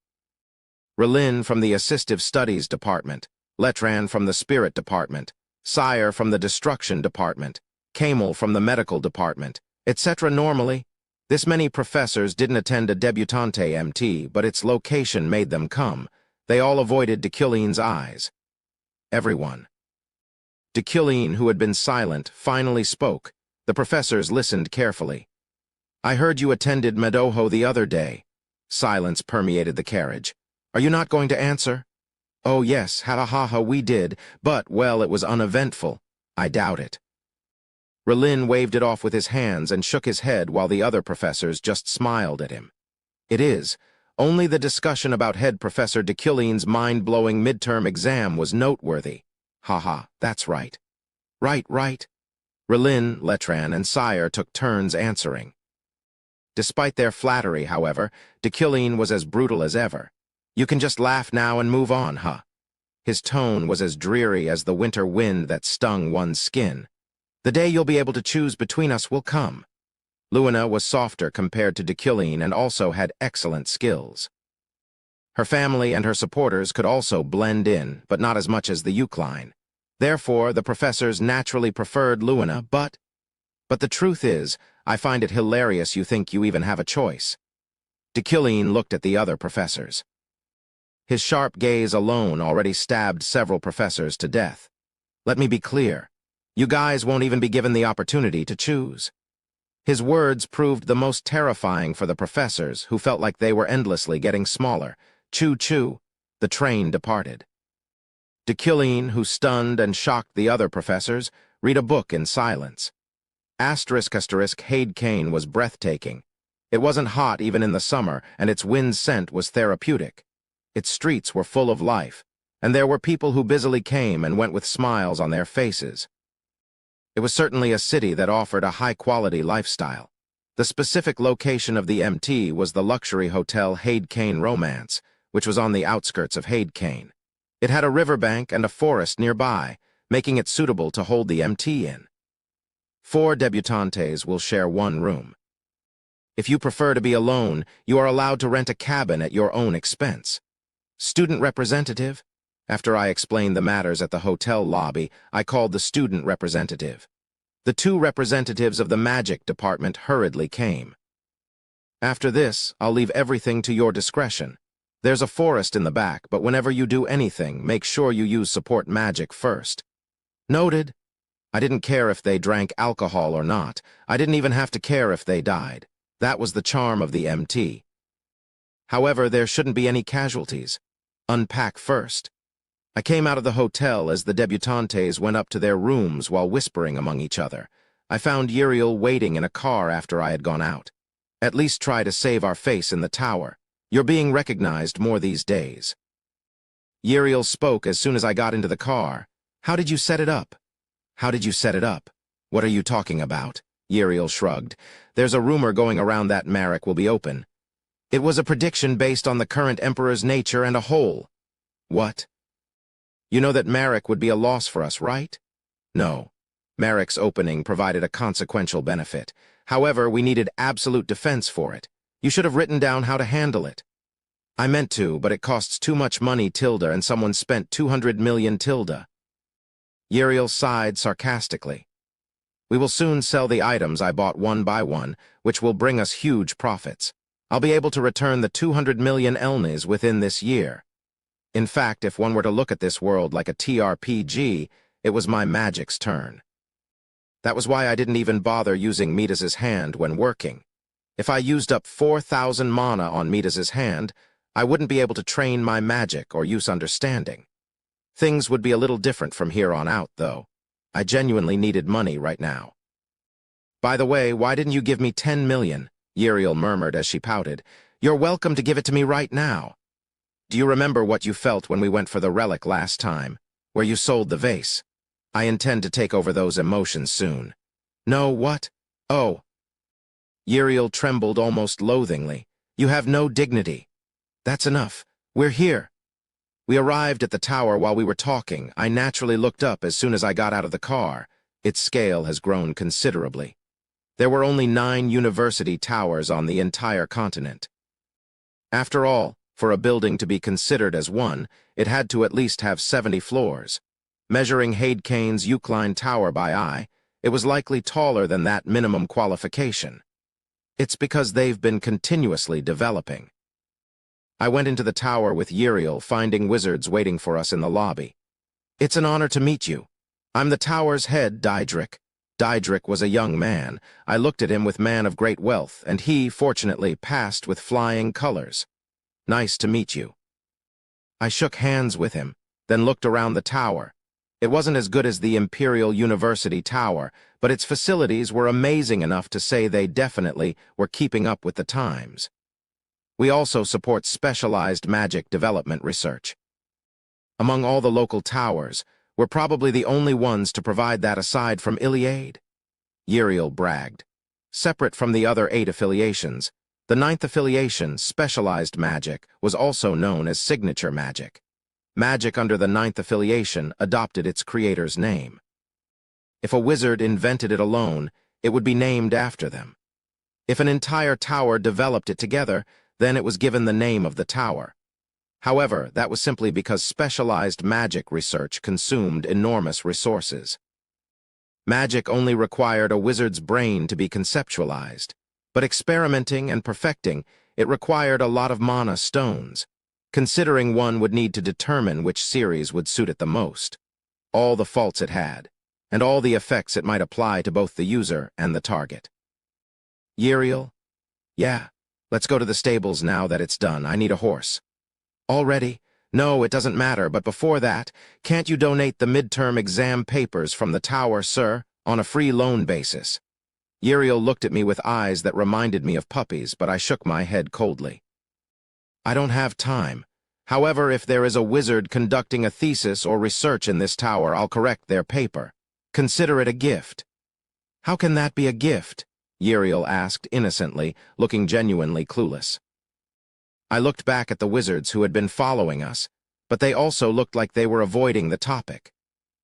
Relin from the Assistive Studies Department, Letran from the Spirit Department, Sire from the Destruction Department, Kamel from the Medical Department, etc. Normally, this many professors didn't attend a debutante MT, but its location made them come. They all avoided de Killeen's eyes. Everyone. Deucalion, who had been silent, finally spoke. The professors listened carefully. "I heard you attended Medoho the other day." Silence permeated the carriage. "Are you not going to answer?" "Oh yes, ha, we did, but, well, it was uneventful." "I doubt it." Relin waved it off with his hands and shook his head while the other professors just smiled at him. "It is. Only the discussion about head Professor Deucalion's mind-blowing midterm exam was noteworthy." "Ha, that's right." Right. Relin, Letran, and Sire took turns answering. Despite their flattery, however, Deucalion was as brutal as ever. "You can just laugh now and move on, huh?" His tone was as dreary as the winter wind that stung one's skin. "The day you'll be able to choose between us will come." Luina was softer compared to Deucalion and also had excellent skills. Her family and her supporters could also blend in, but not as much as the Eucline. Therefore, the professors naturally preferred Luina, but the truth is, I find it hilarious you think you even have a choice. Deucalion looked at the other professors. His sharp gaze alone already stabbed several professors to death. "Let me be clear. You guys won't even be given the opportunity to choose." His words proved the most terrifying for the professors, who felt like they were endlessly getting smaller. Choo-choo, the train departed. Deucalion, who stunned and shocked the other professors, read a book in silence. Haid Cane was breathtaking. It wasn't hot even in the summer, and its wind scent was therapeutic. Its streets were full of life, and there were people who busily came and went with smiles on their faces. It was certainly a city that offered a high-quality lifestyle. The specific location of the MT was the luxury hotel Haid Cane Romance, which was on the outskirts of Haid Cane. It had a riverbank and a forest nearby, making it suitable to hold the MT in. 4 debutantes will share one room. If you prefer to be alone, you are allowed to rent a cabin at your own expense. Student representative? After I explained the matters at the hotel lobby, I called the student representative. The 2 representatives of the magic department hurriedly came. "After this, I'll leave everything to your discretion. There's a forest in the back, but whenever you do anything, make sure you use support magic first." "Noted." I didn't care if they drank alcohol or not. I didn't even have to care if they died. That was the charm of the MT. However, there shouldn't be any casualties. Unpack first. I came out of the hotel as the debutantes went up to their rooms while whispering among each other. I found Uriel waiting in a car after I had gone out. "At least try to save our face in the tower. You're being recognized more these days." Uriel spoke as soon as I got into the car. "How did you set it up?" "How did you set it up? What are you talking about?" Uriel shrugged. "There's a rumor going around that Marek will be open. It was a prediction based on the current Emperor's nature and a hole." "What?" "You know that Marek would be a loss for us, right?" "No. Marek's opening provided a consequential benefit. However, we needed absolute defense for it. You should have written down how to handle it." "I meant to, but it costs too much money, Tilda, and someone spent 200 million Tilda." Uriel sighed sarcastically. "We will soon sell the items I bought one by one, which will bring us huge profits. I'll be able to return the 200 million Elnes within this year. In fact, if one were to look at this world like a TRPG, it was my magic's turn. That was why I didn't even bother using Midas's hand when working. If I used up 4,000 mana on Midas's hand, I wouldn't be able to train my magic or use understanding. Things would be a little different from here on out, though. I genuinely needed money right now." "By the way, why didn't you give me 10 million? Uriel murmured as she pouted. "You're welcome to give it to me right now. Do you remember what you felt when we went for the relic last time, where you sold the vase? I intend to take over those emotions soon." "No, what? Oh." Uriel trembled almost loathingly. "You have no dignity." "That's enough. We're here." We arrived at the tower while we were talking. I naturally looked up as soon as I got out of the car. Its scale has grown considerably. There were only 9 university towers on the entire continent. After all, for a building to be considered as one, it had to at least have 70 floors. Measuring Haid Cane's Eucline Tower by eye, it was likely taller than that minimum qualification. It's because they've been continuously developing. I went into the tower with Uriel, finding wizards waiting for us in the lobby. "It's an honor to meet you." I'm the tower's head, Diedrich. Diedrich was a young man. I looked at him with man of great wealth, and he, fortunately, passed with flying colors. Nice to meet you. I shook hands with him, then looked around the tower. It wasn't as good as the Imperial University Tower, but its facilities were amazing enough to say they definitely were keeping up with the times. We also support specialized magic development research. Among all the local towers, we're probably the only ones to provide that aside from Iliade. Uriel bragged. Separate from the other 8 affiliations, the 9th affiliation, specialized magic, was also known as signature magic. Magic under the 9th affiliation adopted its creator's name. If a wizard invented it alone, it would be named after them. If an entire tower developed it together, then it was given the name of the tower. However, that was simply because specialized magic research consumed enormous resources. Magic only required a wizard's brain to be conceptualized, but experimenting and perfecting, it required a lot of mana stones, considering one would need to determine which series would suit it the most, all the faults it had, and all the effects it might apply to both the user and the target. Uriel? Yeah, let's go to the stables now that it's done. I need a horse. Already? No, it doesn't matter, but before that, can't you donate the midterm exam papers from the tower, sir, on a free loan basis? Uriel looked at me with eyes that reminded me of puppies, but I shook my head coldly. I don't have time. However, if there is a wizard conducting a thesis or research in this tower, I'll correct their paper. Consider it a gift. How can that be a gift? Uriel asked innocently, looking genuinely clueless. I looked back at the wizards who had been following us, but they also looked like they were avoiding the topic.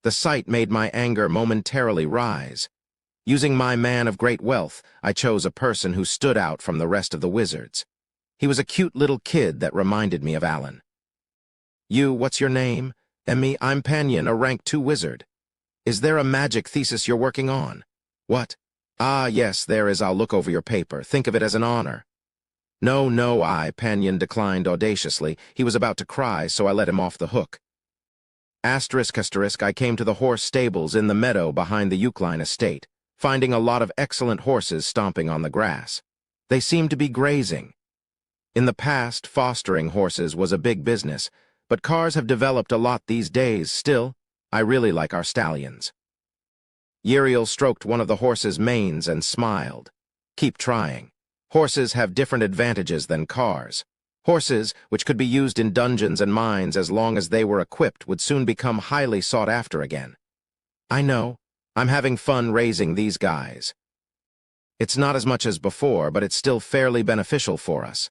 The sight made my anger momentarily rise. Using my man of great wealth, I chose a person who stood out from the rest of the wizards. He was a cute little kid that reminded me of Alan. What's your name? Emmy, I'm Panyan, a rank 2 wizard. Is there a magic thesis you're working on? What? Ah, yes, there is. I'll look over your paper. Think of it as an honor. No, Panyan declined audaciously. He was about to cry, so I let him off the hook. Asterisk, I came to the horse stables in the meadow behind the Eucline estate, finding a lot of excellent horses stomping on the grass. They seemed to be grazing. In the past, fostering horses was a big business, but cars have developed a lot these days. Still, I really like our stallions. Uriel stroked one of the horse's manes and smiled. Keep trying. Horses have different advantages than cars. Horses, which could be used in dungeons and mines as long as they were equipped, would soon become highly sought after again. I know. I'm having fun raising these guys. It's not as much as before, but it's still fairly beneficial for us.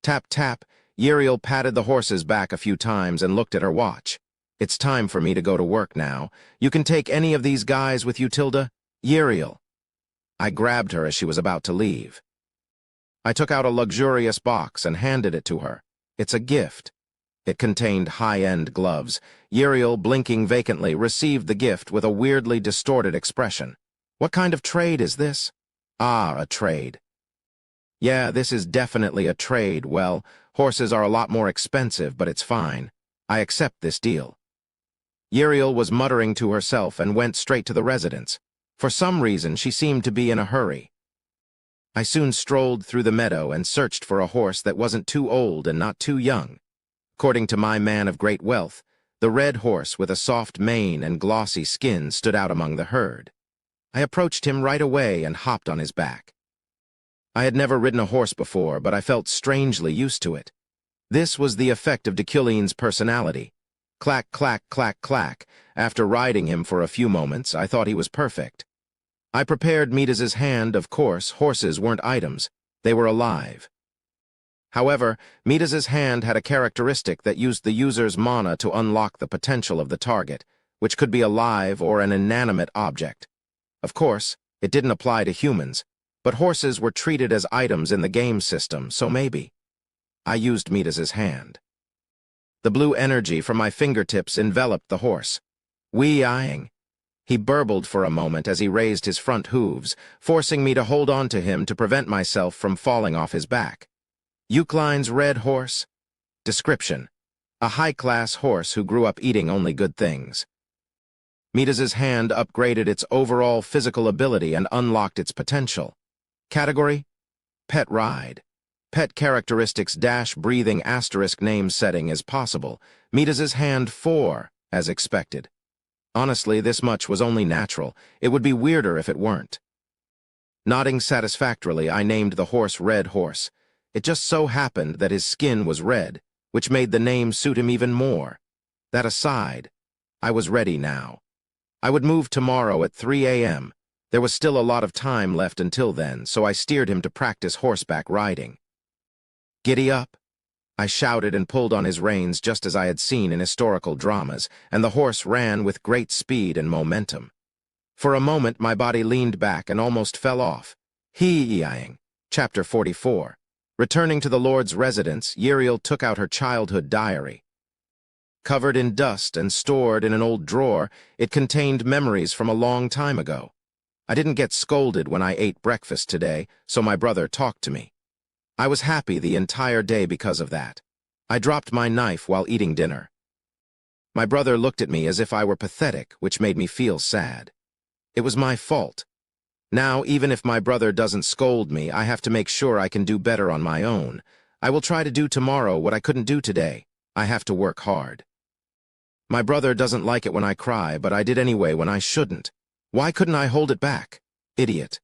Tap, tap. Uriel patted the horse's back a few times and looked at her watch. It's time for me to go to work now. You can take any of these guys with you, Tilda? Uriel. I grabbed her as she was about to leave. I took out a luxurious box and handed it to her. It's a gift. It contained high-end gloves. Uriel, blinking vacantly, received the gift with a weirdly distorted expression. What kind of trade is this? Ah, a trade. Yeah, this is definitely a trade. Well, horses are a lot more expensive, but it's fine. I accept this deal. Uriel was muttering to herself and went straight to the residence. For some reason, she seemed to be in a hurry. I soon strolled through the meadow and searched for a horse that wasn't too old and not too young. According to my man of great wealth, the red horse with a soft mane and glossy skin stood out among the herd. I approached him right away and hopped on his back. I had never ridden a horse before, but I felt strangely used to it. This was the effect of Deculine's personality. Clack, clack, clack, clack. After riding him for a few moments, I thought he was perfect. I prepared Midas's hand. Of course, horses weren't items. They were alive. However, Midas's hand had a characteristic that used the user's mana to unlock the potential of the target, which could be alive or an inanimate object. Of course, it didn't apply to humans, but horses were treated as items in the game system, so maybe. I used Midas's hand. The blue energy from my fingertips enveloped the horse. Wee-eyeing. He burbled for a moment as he raised his front hooves, forcing me to hold on to him to prevent myself from falling off his back. Eucline's red horse? Description: a high-class horse who grew up eating only good things. Midas's hand upgraded its overall physical ability and unlocked its potential. Category: Pet Ride. Pet characteristics -breathing * name setting is possible. Midas's hand 4, as expected. Honestly, this much was only natural. It would be weirder if it weren't. Nodding satisfactorily, I named the horse Red Horse. It just so happened that his skin was red, which made the name suit him even more. That aside, I was ready now. I would move tomorrow at 3 a.m. There was still a lot of time left until then, so I steered him to practice horseback riding. "Giddy up!" I shouted and pulled on his reins just as I had seen in historical dramas, and the horse ran with great speed and momentum. For a moment, my body leaned back and almost fell off. Hee-eeing. Chapter 44. Returning to the Lord's residence, Uriel took out her childhood diary. Covered in dust and stored in an old drawer, it contained memories from a long time ago. I didn't get scolded when I ate breakfast today, so my brother talked to me. I was happy the entire day because of that. I dropped my knife while eating dinner. My brother looked at me as if I were pathetic, which made me feel sad. It was my fault. Now, even if my brother doesn't scold me, I have to make sure I can do better on my own. I will try to do tomorrow what I couldn't do today. I have to work hard. My brother doesn't like it when I cry, but I did anyway when I shouldn't. Why couldn't I hold it back? Idiot.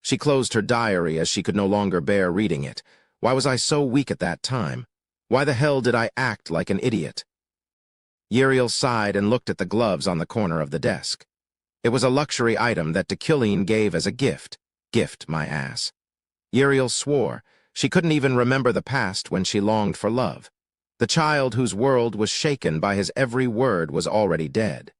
She closed her diary as she could no longer bear reading it. Why was I so weak at that time? Why the hell did I act like an idiot? Uriel sighed and looked at the gloves on the corner of the desk. It was a luxury item that Dekilleen gave as a gift. Gift, my ass. Uriel swore. She couldn't even remember the past when she longed for love. The child whose world was shaken by his every word was already dead.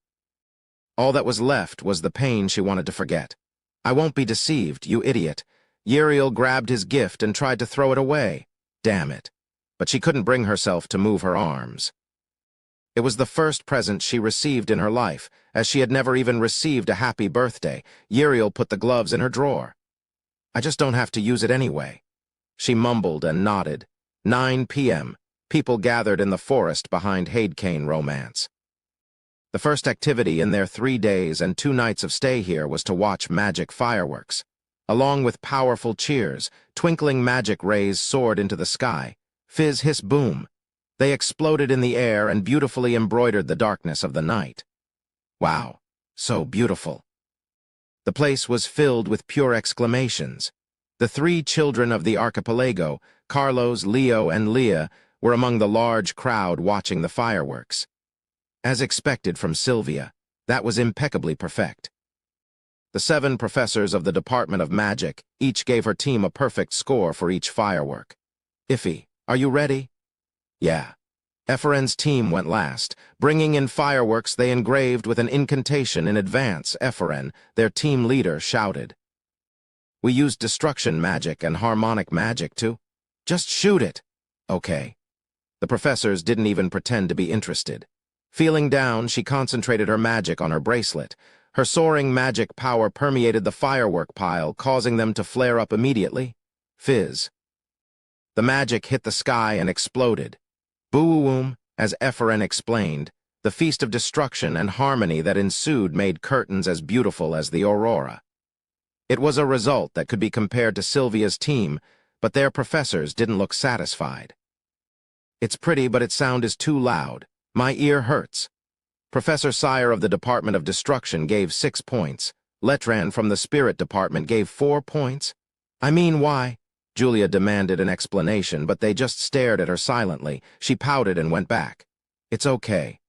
All that was left was the pain she wanted to forget. I won't be deceived, you idiot. Uriel grabbed his gift and tried to throw it away. Damn it. But she couldn't bring herself to move her arms. It was the first present she received in her life, as she had never even received a happy birthday. Uriel put the gloves in her drawer. I just don't have to use it anyway. She mumbled and nodded. 9 p.m. People gathered in the forest behind Hadecane Romance. The first activity in their 3 days and 2 nights of stay here was to watch magic fireworks. Along with powerful cheers, twinkling magic rays soared into the sky. Fizz, hiss, boom. They exploded in the air and beautifully embroidered the darkness of the night. Wow, so beautiful. The place was filled with pure exclamations. The 3 children of the archipelago, Carlos, Leo, and Leah, were among the large crowd watching the fireworks. As expected from Sylvia, that was impeccably perfect. The 7 professors of the Department of Magic each gave her team a perfect score for each firework. Iffy, are you ready? Yeah. Ephraim's team went last. Bringing in fireworks they engraved with an incantation in advance, Ephraim, their team leader, shouted. We used destruction magic and harmonic magic too. Just shoot it. Okay. The professors didn't even pretend to be interested. Feeling down, she concentrated her magic on her bracelet. Her soaring magic power permeated the firework pile, causing them to flare up immediately. Fizz. The magic hit the sky and exploded. Boo-oom, as Ephraim explained, the feast of destruction and harmony that ensued made curtains as beautiful as the aurora. It was a result that could be compared to Sylvia's team, but their professors didn't look satisfied. It's pretty, but its sound is too loud. My ear hurts. Professor Sire of the Department of Destruction gave 6 points. Letran from the Spirit Department gave 4 points. I mean, why? Julia demanded an explanation, but they just stared at her silently. She pouted and went back. It's okay.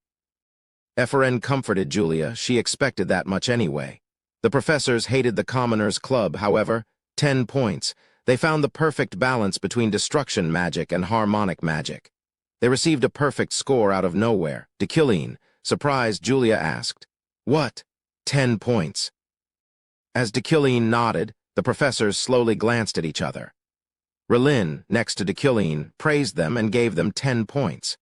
Ephraim comforted Julia. She expected that much anyway. The professors hated the Commoners Club, however. 10 points. They found the perfect balance between destruction magic and harmonic magic. They received a perfect score out of nowhere. Dekilleen, surprised, Julia asked, What? 10 points. As Dekilleen nodded, the professors slowly glanced at each other. Relin, next to Dekilleen, praised them and gave them 10 points.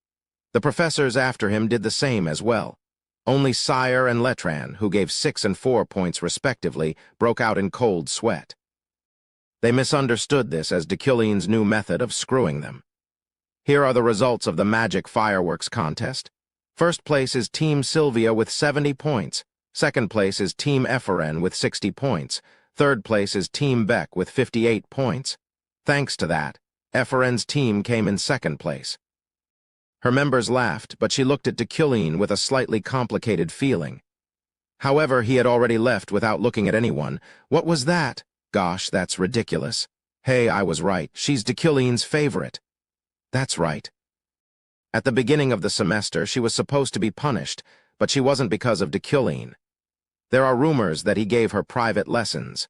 The professors after him did the same as well. Only Sire and Letran, who gave 6 and 4 points respectively, broke out in cold sweat. They misunderstood this as Dekilleen's new method of screwing them. Here are the results of the Magic Fireworks contest. First place is Team Sylvia with 70 points. Second place is Team Eferen with 60 points. Third place is Team Beck with 58 points. Thanks to that, Eferen's team came in second place. Her members laughed, but she looked at Dequillin with a slightly complicated feeling. However, he had already left without looking at anyone. What was that? Gosh, that's ridiculous. Hey, I was right. She's Dequillin's favorite. That's right. At the beginning of the semester, she was supposed to be punished, but she wasn't because of Dequillin. There are rumors that he gave her private lessons.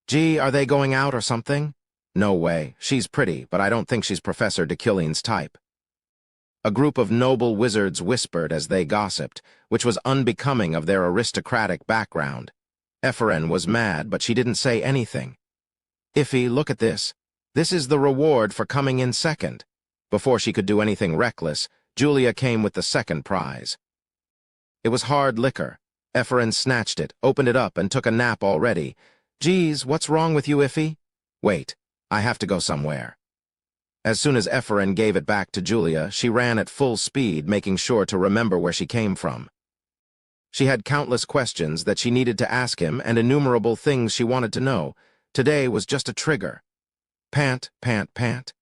Gee, are they going out or something? No way. She's pretty, but I don't think she's Professor Dequillin's type. A group of noble wizards whispered as they gossiped, which was unbecoming of their aristocratic background. Eferen was mad, but she didn't say anything. Iffy, look at this. This is the reward for coming in second. Before she could do anything reckless, Julia came with the second prize. It was hard liquor. Eferen snatched it, opened it up, and took a nap already. Geez, what's wrong with you, Iffy? Wait, I have to go somewhere. As soon as Eferen gave it back to Julia, she ran at full speed, making sure to remember where she came from. She had countless questions that she needed to ask him and innumerable things she wanted to know. Today was just a trigger. Pant, pant, pant.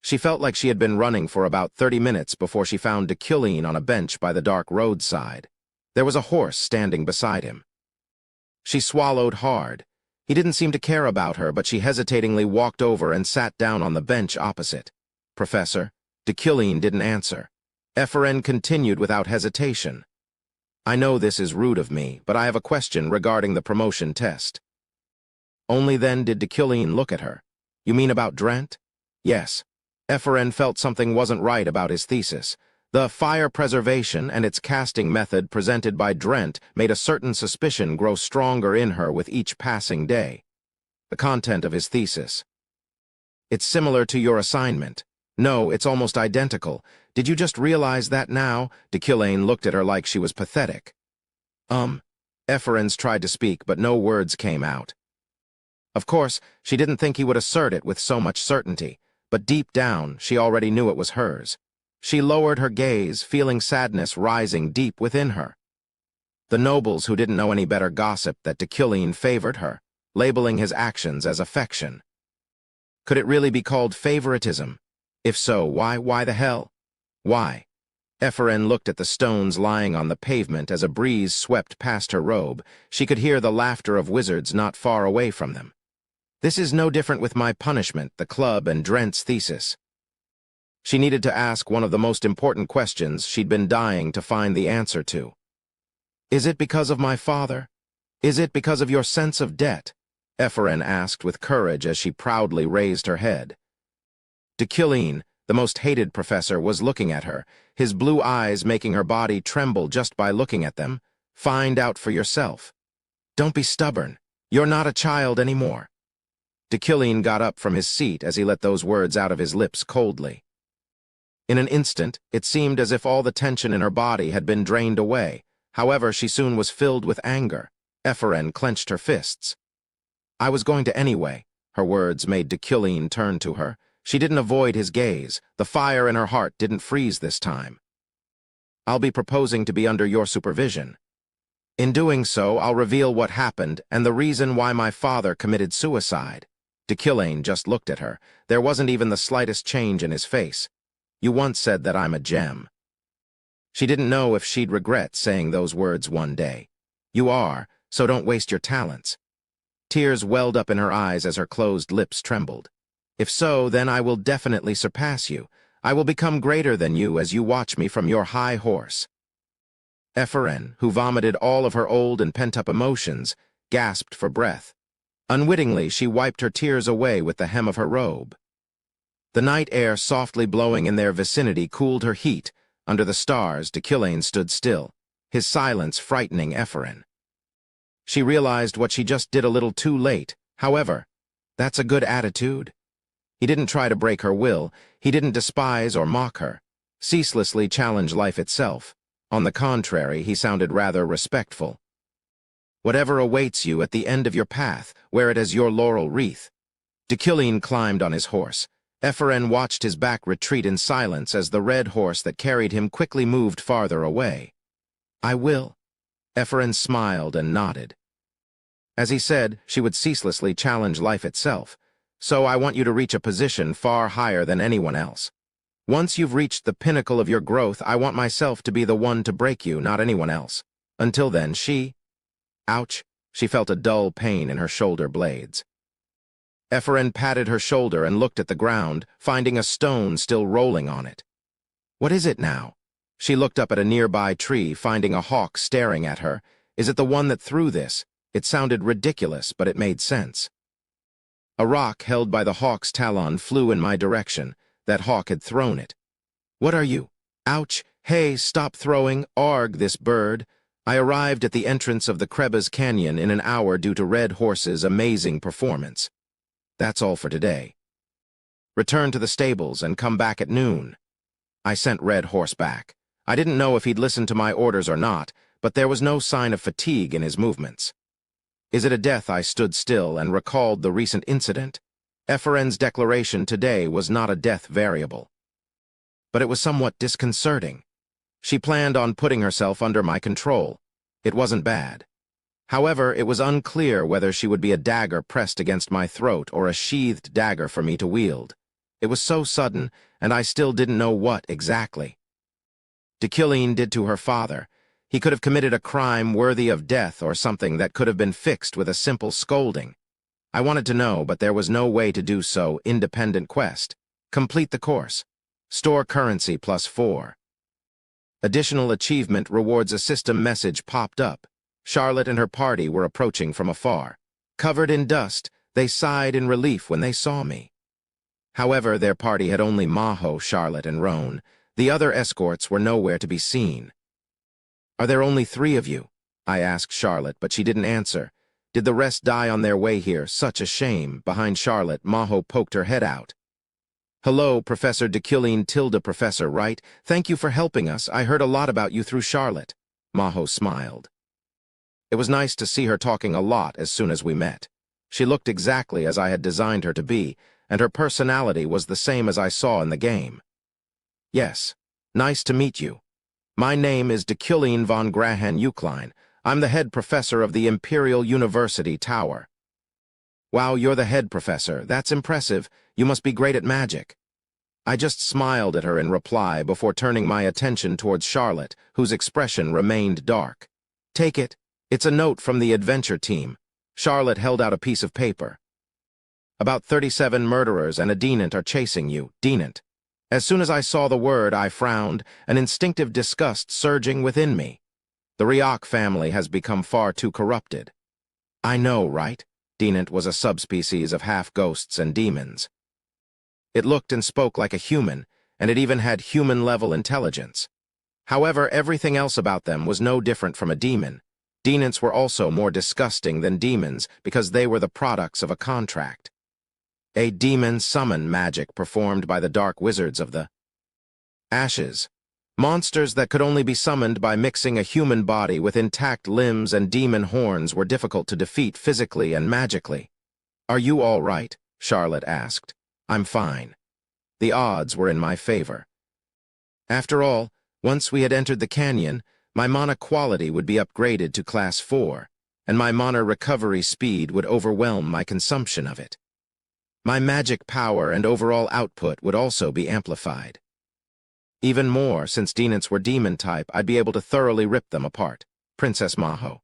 She felt like she had been running for about 30 minutes before she found Dequillin on a bench by the dark roadside. There was a horse standing beside him. She swallowed hard. He didn't seem to care about her, but she hesitatingly walked over and sat down on the bench opposite. Professor, Dequillin didn't answer. Eferen continued without hesitation. I know this is rude of me, but I have a question regarding the promotion test. Only then did Dequillin look at her. You mean about Drent? Yes. Eferen felt something wasn't right about his thesis. The fire preservation and its casting method presented by Drent made a certain suspicion grow stronger in her with each passing day. The content of his thesis. It's similar to your assignment. No, it's almost identical. Did you just realize that now? Dequillin looked at her like she was pathetic. Eferens tried to speak, but no words came out. Of course, she didn't think he would assert it with so much certainty, but deep down, she already knew it was hers. She lowered her gaze, feeling sadness rising deep within her. The nobles who didn't know any better gossiped that Dequillin favored her, labeling his actions as affection. Could it really be called favoritism? If so, why the hell? Why? Eferen looked at the stones lying on the pavement as a breeze swept past her robe. She could hear the laughter of wizards not far away from them. This is no different with my punishment, the club, and Drent's thesis. She needed to ask one of the most important questions she'd been dying to find the answer to. Is it because of my father? Is it because of your sense of debt? Eferen asked with courage as she proudly raised her head. Dequillin, the most hated professor, was looking at her, his blue eyes making her body tremble just by looking at them. Find out for yourself. Don't be stubborn. You're not a child anymore. Dequillin got up from his seat as he let those words out of his lips coldly. In an instant, it seemed as if all the tension in her body had been drained away. However, she soon was filled with anger. Eferen clenched her fists. I was going to anyway. Her words made Dequillin turn to her. She didn't avoid his gaze. The fire in her heart didn't freeze this time. I'll be proposing to be under your supervision. In doing so, I'll reveal what happened and the reason why my father committed suicide. Dequillin just looked at her. There wasn't even the slightest change in his face. You once said that I'm a gem. She didn't know if she'd regret saying those words one day. You are, so don't waste your talents. Tears welled up in her eyes as her closed lips trembled. If so, then I will definitely surpass you. I will become greater than you as you watch me from your high horse. Eferen, who vomited all of her old and pent-up emotions, gasped for breath. Unwittingly, she wiped her tears away with the hem of her robe. The night air softly blowing in their vicinity cooled her heat. Under the stars, Dequillin stood still, his silence frightening Eferen. She realized what she just did a little too late. However, that's a good attitude. He didn't try to break her will. He didn't despise or mock her, ceaselessly challenge life itself. On the contrary, he sounded rather respectful. Whatever awaits you at the end of your path, wear it as your laurel wreath. Dequillin climbed on his horse. Eferen watched his back retreat in silence as the red horse that carried him quickly moved farther away. I will. Efferin smiled and nodded. As he said, she would ceaselessly challenge life itself, so I want you to reach a position far higher than anyone else. Once you've reached the pinnacle of your growth, I want myself to be the one to break you, not anyone else. Until then, Ouch, she felt a dull pain in her shoulder blades. Efferin patted her shoulder and looked at the ground, finding a stone still rolling on it. What is it now? She looked up at a nearby tree, finding a hawk staring at her. Is it the one that threw this? It sounded ridiculous, but it made sense. A rock held by the hawk's talon flew in my direction. That hawk had thrown it. What are you? Ouch! Hey, stop throwing! Arg, this bird! I arrived at the entrance of the Krebs Canyon in an hour due to Red Horse's amazing performance. That's all for today. Return to the stables and come back at noon. I sent Red Horse back. I didn't know if he'd listened to my orders or not, but there was no sign of fatigue in his movements. Is it a death? I stood still and recalled the recent incident. Efferin's declaration today was not a death variable. But it was somewhat disconcerting. She planned on putting herself under my control. It wasn't bad. However, it was unclear whether she would be a dagger pressed against my throat or a sheathed dagger for me to wield. It was so sudden, and I still didn't know what exactly. Dikilin did to her father. He could have committed a crime worthy of death or something that could have been fixed with a simple scolding. I wanted to know, but there was no way to do so. Independent quest. Complete the course. Store currency +4. Additional achievement rewards. A system message popped up. Charlotte and her party were approaching from afar. Covered in dust, they sighed in relief when they saw me. However, their party had only Maho, Charlotte, and Roan. The other escorts were nowhere to be seen. Are there only 3 of you? I asked Charlotte, but she didn't answer. Did the rest die on their way here? Such a shame. Behind Charlotte, Maho poked her head out. Hello, Professor Dikilin, Professor, right? Thank you for helping us. I heard a lot about you through Charlotte. Maho smiled. It was nice to see her talking a lot as soon as we met. She looked exactly as I had designed her to be, and her personality was the same as I saw in the game. Yes, nice to meet you. My name is Dikilin von Grahan Uklein. I'm the head professor of the Imperial University Tower. Wow, you're the head professor. That's impressive. You must be great at magic. I just smiled at her in reply before turning my attention towards Charlotte, whose expression remained dark. Take it. It's a note from the adventure team. Charlotte held out a piece of paper. About 37 murderers and a deviant are chasing you. Deviant. As soon as I saw the word, I frowned, an instinctive disgust surging within me. The Ryok family has become far too corrupted. I know, right? Deviant was a subspecies of half-ghosts and demons. It looked and spoke like a human, and it even had human-level intelligence. However, everything else about them was no different from a demon. Deviants were also more disgusting than demons because they were the products of a contract. A demon summon magic performed by the dark wizards of the Ashes. Monsters that could only be summoned by mixing a human body with intact limbs and demon horns were difficult to defeat physically and magically. Are you all right? Charlotte asked. I'm fine. The odds were in my favor. After all, once we had entered the canyon, my mana quality would be upgraded to Class 4, and my mana recovery speed would overwhelm my consumption of it. My magic power and overall output would also be amplified. Even more, since deviants were demon type, I'd be able to thoroughly rip them apart. Princess Maho.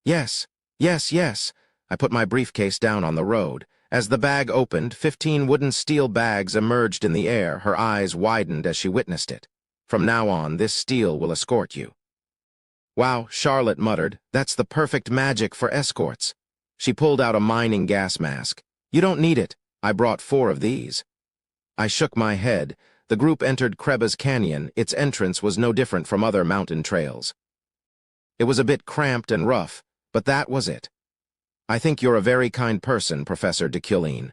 Yes, yes, yes. I put my briefcase down on the road. As the bag opened, 15 wooden steel bags emerged in the air. Her eyes widened as she witnessed it. From now on, this steel will escort you. Wow, Charlotte muttered. That's the perfect magic for escorts. She pulled out a mining gas mask. You don't need it. I brought 4 of these. I shook my head. The group entered Krebs Canyon. Its entrance was no different from other mountain trails. It was a bit cramped and rough, but that was it. I think you're a very kind person, Professor Dikilin.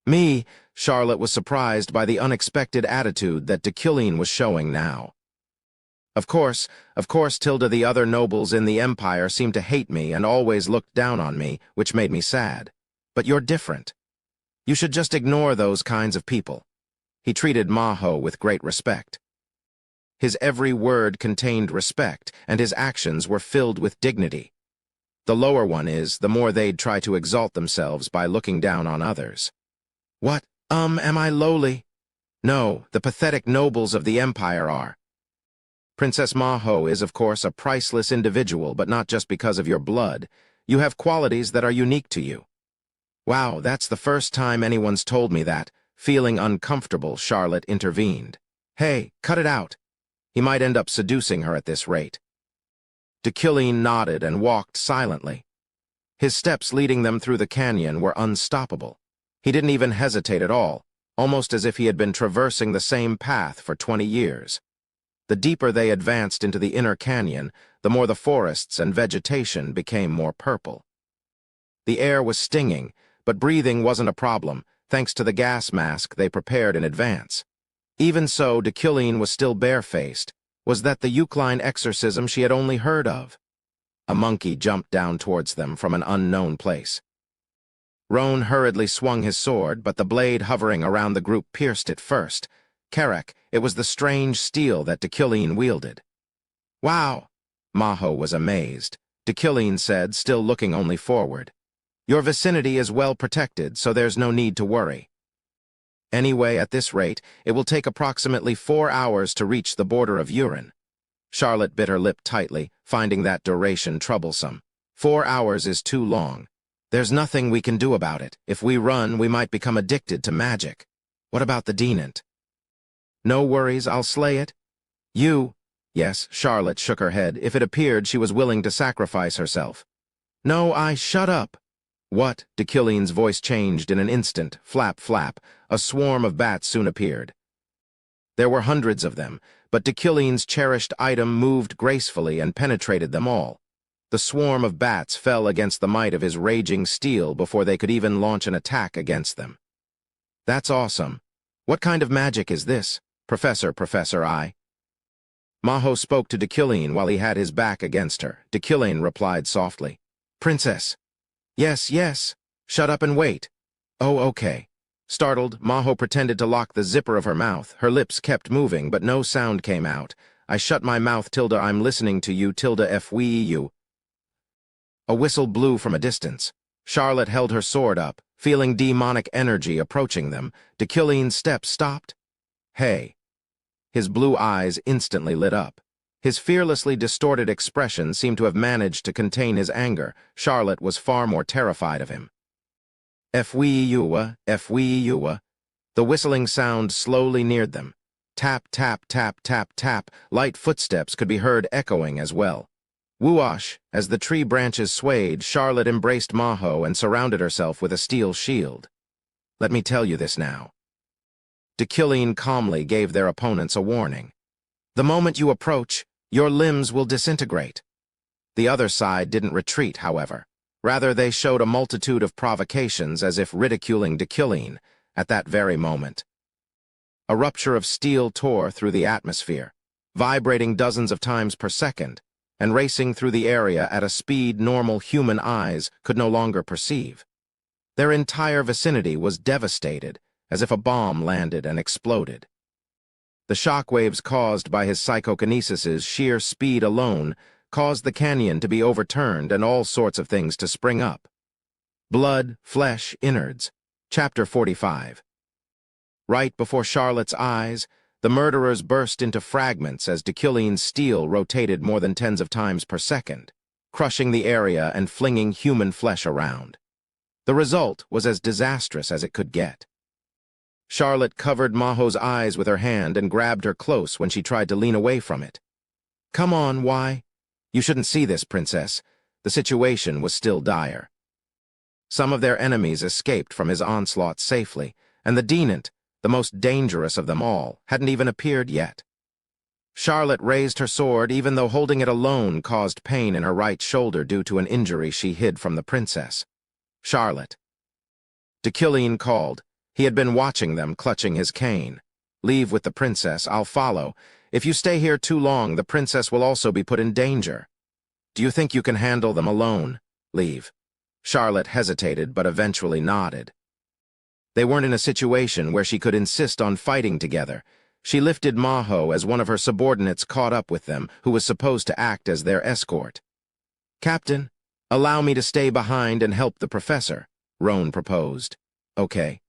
Me? Charlotte was surprised by the unexpected attitude that Dikilin was showing now. Of course, the other nobles in the Empire seemed to hate me and always looked down on me, which made me sad. But you're different. You should just ignore those kinds of people. He treated Maho with great respect. His every word contained respect, and his actions were filled with dignity. The lower one is, the more they'd try to exalt themselves by looking down on others. What, am I lowly? No, the pathetic nobles of the empire are. Princess Maho is, of course, a priceless individual, but not just because of your blood. You have qualities that are unique to you. Wow, that's the first time anyone's told me that. Feeling uncomfortable, Charlotte intervened. Hey, cut it out. He might end up seducing her at this rate. D'Killeen nodded and walked silently. His steps leading them through the canyon were unstoppable. He didn't even hesitate at all, almost as if he had been traversing the same path for 20 years. The deeper they advanced into the inner canyon, the more the forests and vegetation became more purple. The air was stinging, but breathing wasn't a problem, thanks to the gas mask they prepared in advance. Even so, D'Killeen was still barefaced. Was that the Eucline exorcism she had only heard of? A monkey jumped down towards them from an unknown place. Roan hurriedly swung his sword, but the blade hovering around the group pierced it first. Carrack, it was the strange steel that D'Killeen wielded. Wow! Maho was amazed. D'Killeen said, still looking only forward. Your vicinity is well protected, so there's no need to worry. Anyway, at this rate, it will take approximately 4 hours to reach the border of Urin. Charlotte bit her lip tightly, finding that duration troublesome. 4 hours is too long. There's nothing we can do about it. If we run, we might become addicted to magic. What about the Denant? No worries, I'll slay it. You? Yes, Charlotte shook her head. If it appeared she was willing to sacrifice herself. No, shut up. What? D'Killeen's voice changed in an instant. Flap, flap. A swarm of bats soon appeared. There were hundreds of them, but D'Killeen's cherished item moved gracefully and penetrated them all. The swarm of bats fell against the might of his raging steel before they could even launch an attack against them. That's awesome. What kind of magic is this? Professor, I. Maho spoke to D'Killeen while he had his back against her. D'Killeen replied softly. Princess. Yes. Shut up and wait. Oh, okay. Startled, Maho pretended to lock the zipper of her mouth. Her lips kept moving, but no sound came out. I shut my mouth, Tilda. I'm listening to you, Tilda. You. A whistle blew from a distance. Charlotte held her sword up, feeling demonic energy approaching them. D'Killeen's steps stopped. Hey. His blue eyes instantly lit up. His fearlessly distorted expression seemed to have managed to contain his anger. Charlotte was far more terrified of him. The whistling sound slowly neared them. Tap, tap, tap, tap, tap. Light footsteps could be heard echoing as well. Whoosh! As the tree branches swayed, Charlotte embraced Maho and surrounded herself with a steel shield. Let me tell you this now. D'Killeen calmly gave their opponents a warning. The moment you approach, your limbs will disintegrate. The other side didn't retreat, however. Rather, they showed a multitude of provocations as if ridiculing D'Killeen at that very moment. A rupture of steel tore through the atmosphere, vibrating dozens of times per second, and racing through the area at a speed normal human eyes could no longer perceive. Their entire vicinity was devastated, as if a bomb landed and exploded. The shockwaves caused by his psychokinesis's sheer speed alone caused the canyon to be overturned and all sorts of things to spring up. Blood, flesh, innards. Chapter 45. Right before Charlotte's eyes, the murderers burst into fragments as D'Killeen's steel rotated more than tens of times per second, crushing the area and flinging human flesh around. The result was as disastrous as it could get. Charlotte covered Maho's eyes with her hand and grabbed her close when she tried to lean away from it. Come on, why? You shouldn't see this, Princess. The situation was still dire. Some of their enemies escaped from his onslaught safely, and the Denant, the most dangerous of them all, hadn't even appeared yet. Charlotte raised her sword even though holding it alone caused pain in her right shoulder due to an injury she hid from the princess. Charlotte. D'Killeen called. He had been watching them, clutching his cane. Leave with the princess, I'll follow. If you stay here too long, the princess will also be put in danger. Do you think you can handle them alone? Leave. Charlotte hesitated, but eventually nodded. They weren't in a situation where she could insist on fighting together. She lifted Maho as one of her subordinates caught up with them, who was supposed to act as their escort. "Captain, allow me to stay behind and help the professor," Roan proposed. "Okay."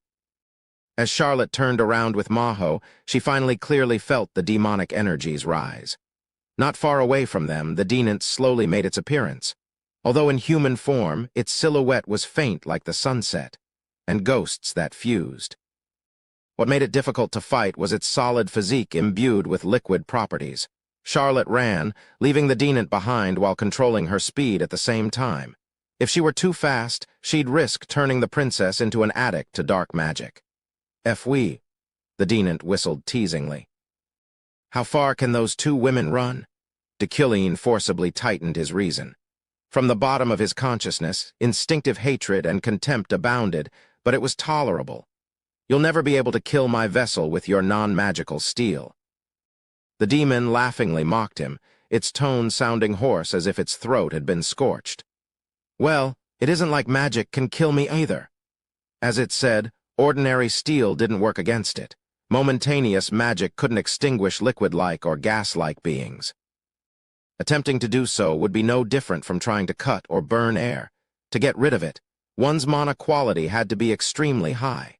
As Charlotte turned around with Maho, she finally clearly felt the demonic energies rise. Not far away from them, the Dinant slowly made its appearance. Although in human form, its silhouette was faint like the sunset, and ghosts that fused. What made it difficult to fight was its solid physique imbued with liquid properties. Charlotte ran, leaving the Dinant behind while controlling her speed at the same time. If she were too fast, she'd risk turning the princess into an addict to dark magic. "Oui," the Dinant whistled teasingly. "How far can those two women run?" D'Quilin forcibly tightened his reason. From the bottom of his consciousness, instinctive hatred and contempt abounded, but it was tolerable. "You'll never be able to kill my vessel with your non-magical steel." The demon laughingly mocked him, its tone sounding hoarse as if its throat had been scorched. "Well, it isn't like magic can kill me either." As it said, ordinary steel didn't work against it. Momentaneous magic couldn't extinguish liquid-like or gas-like beings. Attempting to do so would be no different from trying to cut or burn air. To get rid of it, one's mana quality had to be extremely high.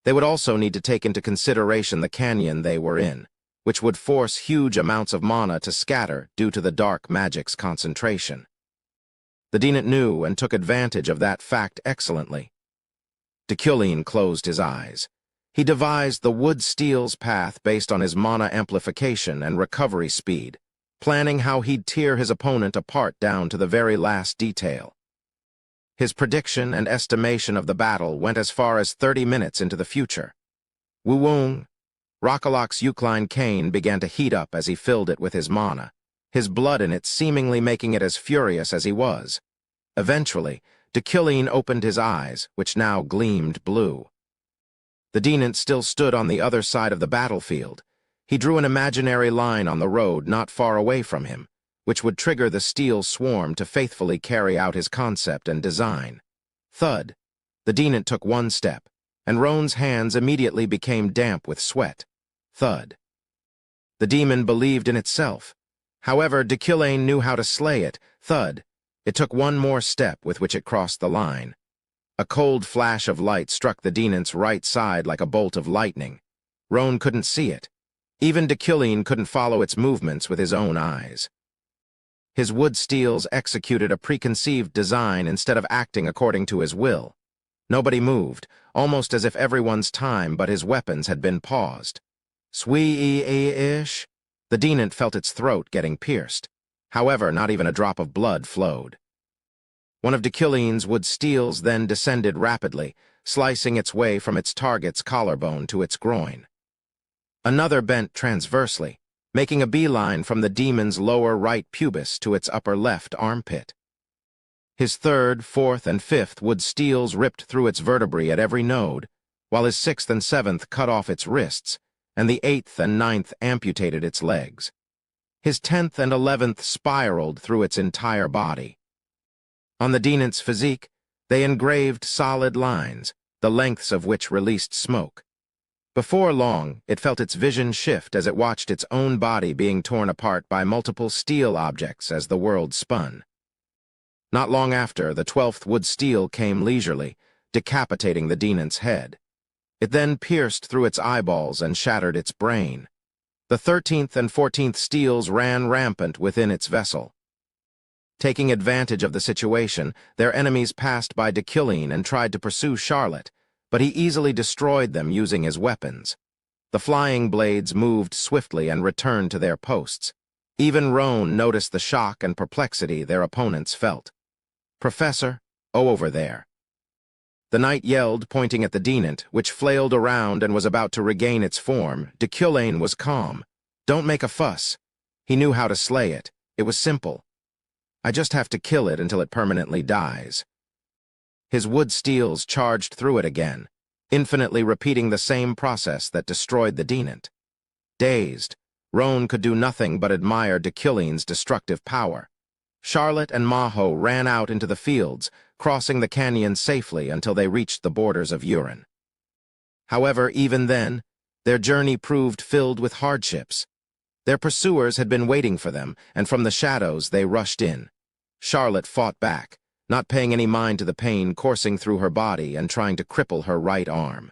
They would also need to take into consideration the canyon they were in, which would force huge amounts of mana to scatter due to the dark magic's concentration. The Dinant knew and took advantage of that fact excellently. D'Quilin closed his eyes. He devised the wood-steel's path based on his mana amplification and recovery speed, planning how he'd tear his opponent apart down to the very last detail. His prediction and estimation of the battle went as far as 30 minutes into the future. Wu-woong! Rockaloc's Eucline cane began to heat up as he filled it with his mana, his blood in it seemingly making it as furious as he was. Eventually, D'Quilin opened his eyes, which now gleamed blue. The Dinant still stood on the other side of the battlefield. He drew an imaginary line on the road not far away from him, which would trigger the steel swarm to faithfully carry out his concept and design. Thud! The Dinant took one step, and Roan's hands immediately became damp with sweat. Thud! The demon believed in itself. However, D'Quilin knew how to slay it. Thud! It took one more step with which it crossed the line. A cold flash of light struck the Dinant's right side like a bolt of lightning. Roan couldn't see it. Even D'Quilin couldn't follow its movements with his own eyes. His wood steels executed a preconceived design instead of acting according to his will. Nobody moved, almost as if everyone's time but his weapons had been paused. Swee-ish! The Dinant felt its throat getting pierced. However, not even a drop of blood flowed. One of D'Quilin's wood steels then descended rapidly, slicing its way from its target's collarbone to its groin. Another bent transversely, making a beeline from the demon's lower right pubis to its upper left armpit. His third, fourth, and fifth wood steels ripped through its vertebrae at every node, while his sixth and seventh cut off its wrists, and the eighth and ninth amputated its legs. His 10th and 11th spiraled through its entire body. On the Dinant's physique, they engraved solid lines, the lengths of which released smoke. Before long, it felt its vision shift as it watched its own body being torn apart by multiple steel objects as the world spun. Not long after, the 12th wood steel came leisurely, decapitating the Dinant's head. It then pierced through its eyeballs and shattered its brain. The 13th and 14th steels ran rampant within its vessel. Taking advantage of the situation, their enemies passed by D'Quilin and tried to pursue Charlotte, but he easily destroyed them using his weapons. The flying blades moved swiftly and returned to their posts. Even Roan noticed the shock and perplexity their opponents felt. "Professor, over there." The knight yelled, pointing at the Dinant, which flailed around and was about to regain its form. D'Quilin was calm. "Don't make a fuss." He knew how to slay it. It was simple. "I just have to kill it until it permanently dies." His wood steels charged through it again, infinitely repeating the same process that destroyed the Dinant. Dazed, Roan could do nothing but admire D'Quilin's destructive power. Charlotte and Maho ran out into the fields, crossing the canyon safely until they reached the borders of Urin. However, even then, Their journey proved filled with hardships. Their pursuers had been waiting for them, and from the shadows they rushed in. Charlotte fought back, not paying any mind to the pain coursing through her body and trying to cripple her right arm.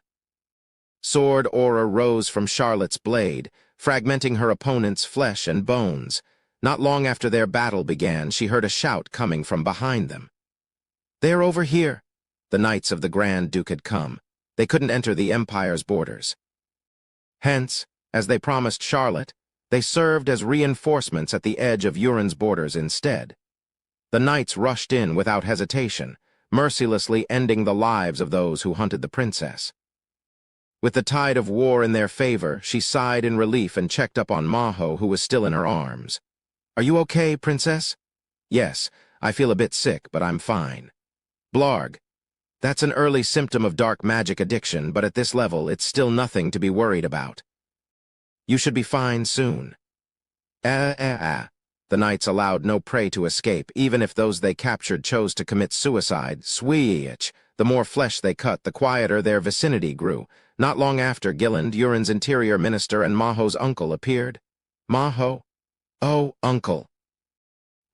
Sword aura rose from Charlotte's blade, fragmenting her opponent's flesh and bones. Not long after their battle began, she heard a shout coming from behind them. "They are over here!" The knights of the Grand Duke had come. They couldn't enter the Empire's borders. Hence, as they promised Charlotte, they served as reinforcements at the edge of Urin's borders instead. The knights rushed in without hesitation, mercilessly ending the lives of those who hunted the princess. With the tide of war in their favor, she sighed in relief and checked up on Maho, who was still in her arms. "Are you okay, princess?" "Yes, I feel a bit sick, but I'm fine." "Blarg. That's an early symptom of dark magic addiction, but at this level, it's still nothing to be worried about. You should be fine soon." The knights allowed no prey to escape, even if those they captured chose to commit suicide. Sweeich. The more flesh they cut, the quieter their vicinity grew. Not long after, Gilland, Urin's interior minister and Maho's uncle, appeared. "Maho? Oh, uncle."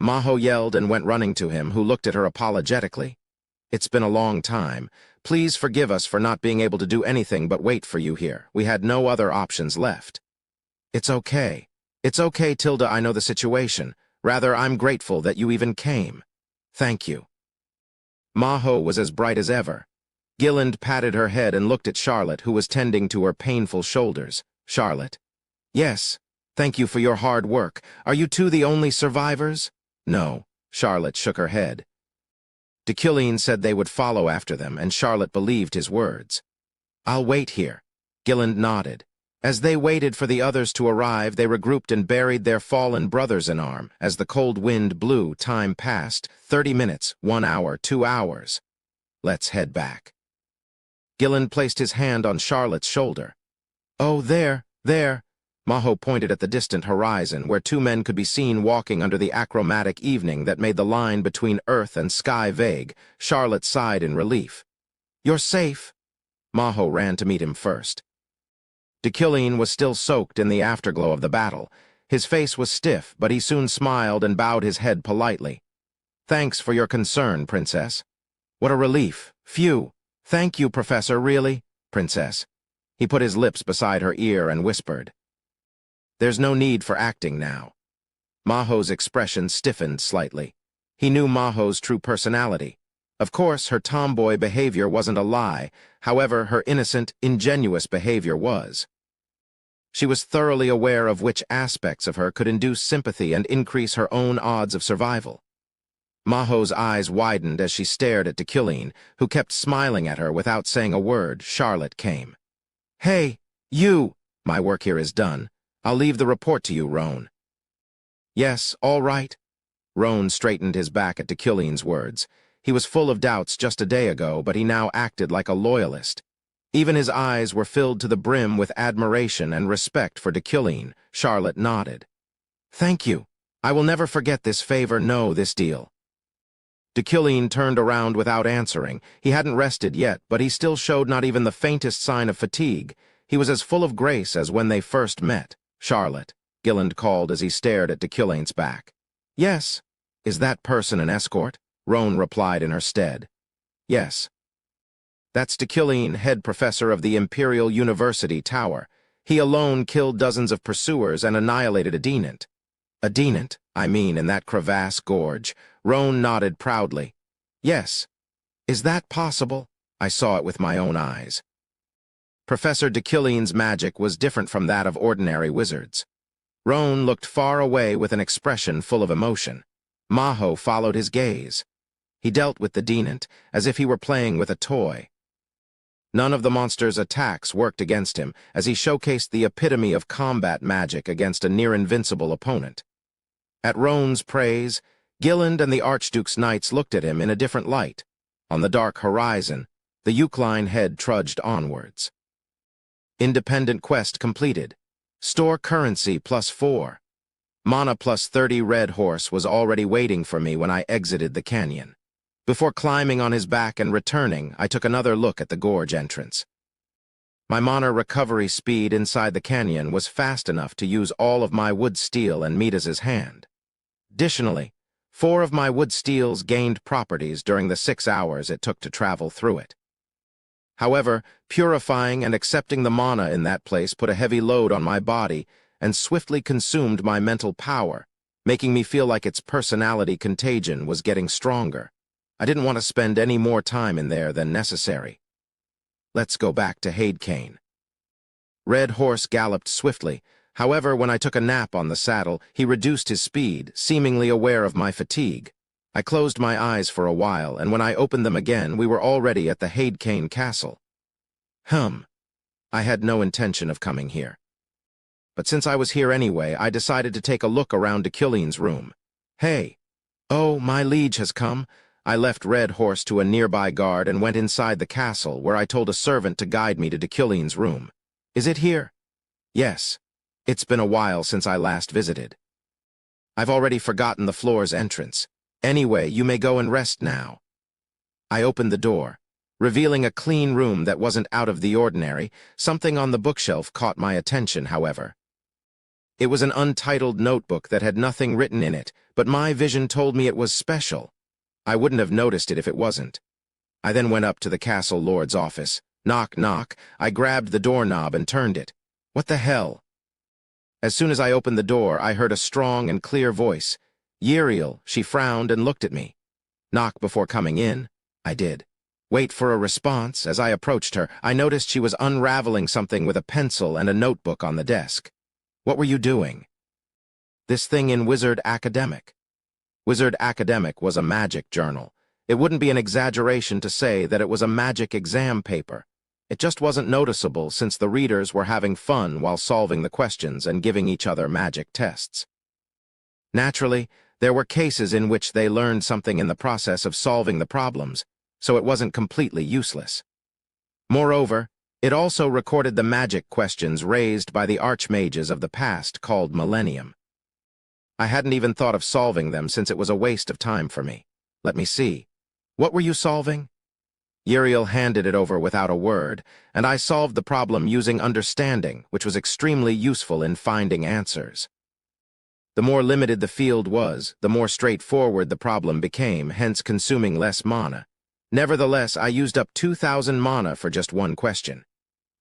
Maho yelled and went running to him, who looked at her apologetically. "It's been a long time. Please forgive us for not being able to do anything but wait for you here. We had no other options left." "It's okay. It's okay, Tilda, I know the situation. Rather, I'm grateful that you even came. Thank you." Maho was as bright as ever. Gilland patted her head and looked at Charlotte, who was tending to her painful shoulders. "Charlotte." "Yes. Thank you for your hard work. Are you two the only survivors?" "No." Charlotte shook her head. D'Quillin said they would follow after them, and Charlotte believed his words. "I'll wait here." Gilland nodded. As they waited for the others to arrive, they regrouped and buried their fallen brothers in arm. As the cold wind blew, time passed. 30 minutes, 1 hour, 2 hours. "Let's head back." Gilland placed his hand on Charlotte's shoulder. "Oh, there. Maho pointed at the distant horizon, where 2 men could be seen walking under the achromatic evening that made the line between earth and sky vague. Charlotte sighed in relief. "You're safe." Maho ran to meet him first. D'Quillin was still soaked in the afterglow of the battle. His face was stiff, but he soon smiled and bowed his head politely. "Thanks for your concern, Princess." "What a relief. Phew. Thank you, Professor, really, Princess." He put his lips beside her ear and whispered. "There's no need for acting now." Maho's expression stiffened slightly. He knew Maho's true personality. Of course, her tomboy behavior wasn't a lie. However, her innocent, ingenuous behavior was. She was thoroughly aware of which aspects of her could induce sympathy and increase her own odds of survival. Maho's eyes widened as she stared at D'Quillin, who kept smiling at her without saying a word. Charlotte came. "Hey, you! My work here is done. I'll leave the report to you, Roan." "Yes, all right." Roan straightened his back at D'Quillin's words. He was full of doubts just a day ago, but he now acted like a loyalist. Even his eyes were filled to the brim with admiration and respect for D'Quillin. Charlotte nodded. "Thank you. I will never forget this favor, no, this deal." D'Quillin turned around without answering. He hadn't rested yet, but he still showed not even the faintest sign of fatigue. He was as full of grace as when they first met. "Charlotte," Gilland called as he stared at D'Quillin's back. "Yes." "Is that person an escort?" Roan replied in her stead. "Yes." "That's D'Quillin, head professor of the Imperial University Tower. He alone killed dozens of pursuers and annihilated a Denant." "A Denant, I mean, in that crevasse gorge." Roan nodded proudly. "Yes." "Is that possible?" "I saw it with my own eyes." Professor D'Quillin's magic was different from that of ordinary wizards. Roan looked far away with an expression full of emotion. Maho followed his gaze. He dealt with the Denant as if he were playing with a toy. None of the monster's attacks worked against him, as he showcased the epitome of combat magic against a near-invincible opponent. At Roan's praise, Gilland and the Archduke's knights looked at him in a different light. On the dark horizon, the Eucline head trudged onwards. Independent quest completed. Store currency +4. Mana +30 Red Horse was already waiting for me when I exited the canyon. Before climbing on his back and returning, I took another look at the gorge entrance. My mana recovery speed inside the canyon was fast enough to use all of my wood steel and Midas's hand. Additionally, 4 of my wood steels gained properties during the 6 hours it took to travel through it. However, purifying and accepting the mana in that place put a heavy load on my body and swiftly consumed my mental power, making me feel like its personality contagion was getting stronger. I didn't want to spend any more time in there than necessary. Let's go back to Haidcane. Red Horse galloped swiftly. However, when I took a nap on the saddle, he reduced his speed, seemingly aware of my fatigue. I closed my eyes for a while, and when I opened them again, we were already at the Haidcane castle. I had no intention of coming here. But since I was here anyway, I decided to take a look around Achilles' room. Hey! Oh, my liege has come. I left Red Horse to a nearby guard and went inside the castle, where I told a servant to guide me to Achilles' room. Is it here? Yes. It's been a while since I last visited. I've already forgotten the floor's entrance. Anyway, you may go and rest now. I opened the door. Revealing a clean room that wasn't out of the ordinary, something on the bookshelf caught my attention, however. It was an untitled notebook that had nothing written in it, but my vision told me it was special. I wouldn't have noticed it if it wasn't. I then went up to the castle lord's office. Knock, knock. I grabbed the doorknob and turned it. What the hell? As soon as I opened the door, I heard a strong and clear voice. Uriel, she frowned and looked at me. Knock before coming in? I did. Wait for a response. As I approached her, I noticed she was unraveling something with a pencil and a notebook on the desk. What were you doing? This thing in Wizard Academic. Wizard Academic was a magic journal. It wouldn't be an exaggeration to say that it was a magic exam paper. It just wasn't noticeable since the readers were having fun while solving the questions and giving each other magic tests. Naturally, there were cases in which they learned something in the process of solving the problems, so it wasn't completely useless. Moreover, it also recorded the magic questions raised by the archmages of the past called Millennium. I hadn't even thought of solving them since it was a waste of time for me. Let me see. What were you solving? Uriel handed it over without a word, and I solved the problem using understanding, which was extremely useful in finding answers. The more limited the field was, the more straightforward the problem became, hence consuming less mana. Nevertheless, I used up 2,000 mana for just one question.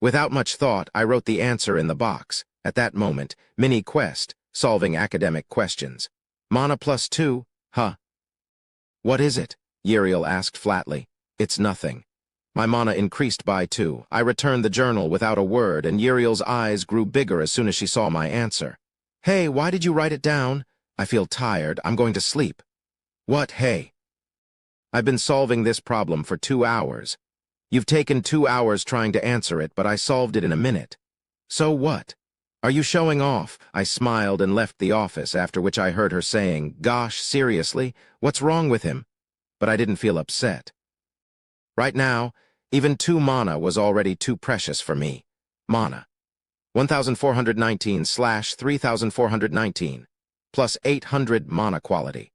Without much thought, I wrote the answer in the box. At that moment, mini quest, solving academic questions. Mana +2, huh? What is it? Uriel asked flatly. It's nothing. My mana increased by 2. I returned the journal without a word, and Uriel's eyes grew bigger as soon as she saw my answer. Hey, why did you write it down? I feel tired. I'm going to sleep. What, hey? I've been solving this problem for 2 hours. You've taken 2 hours trying to answer it, but I solved it in a minute. So what? Are you showing off? I smiled and left the office, after which I heard her saying, Gosh, seriously? What's wrong with him? But I didn't feel upset. Right now, even 2 mana was already too precious for me. Mana. 1,419/3,419, plus 800 mana quality.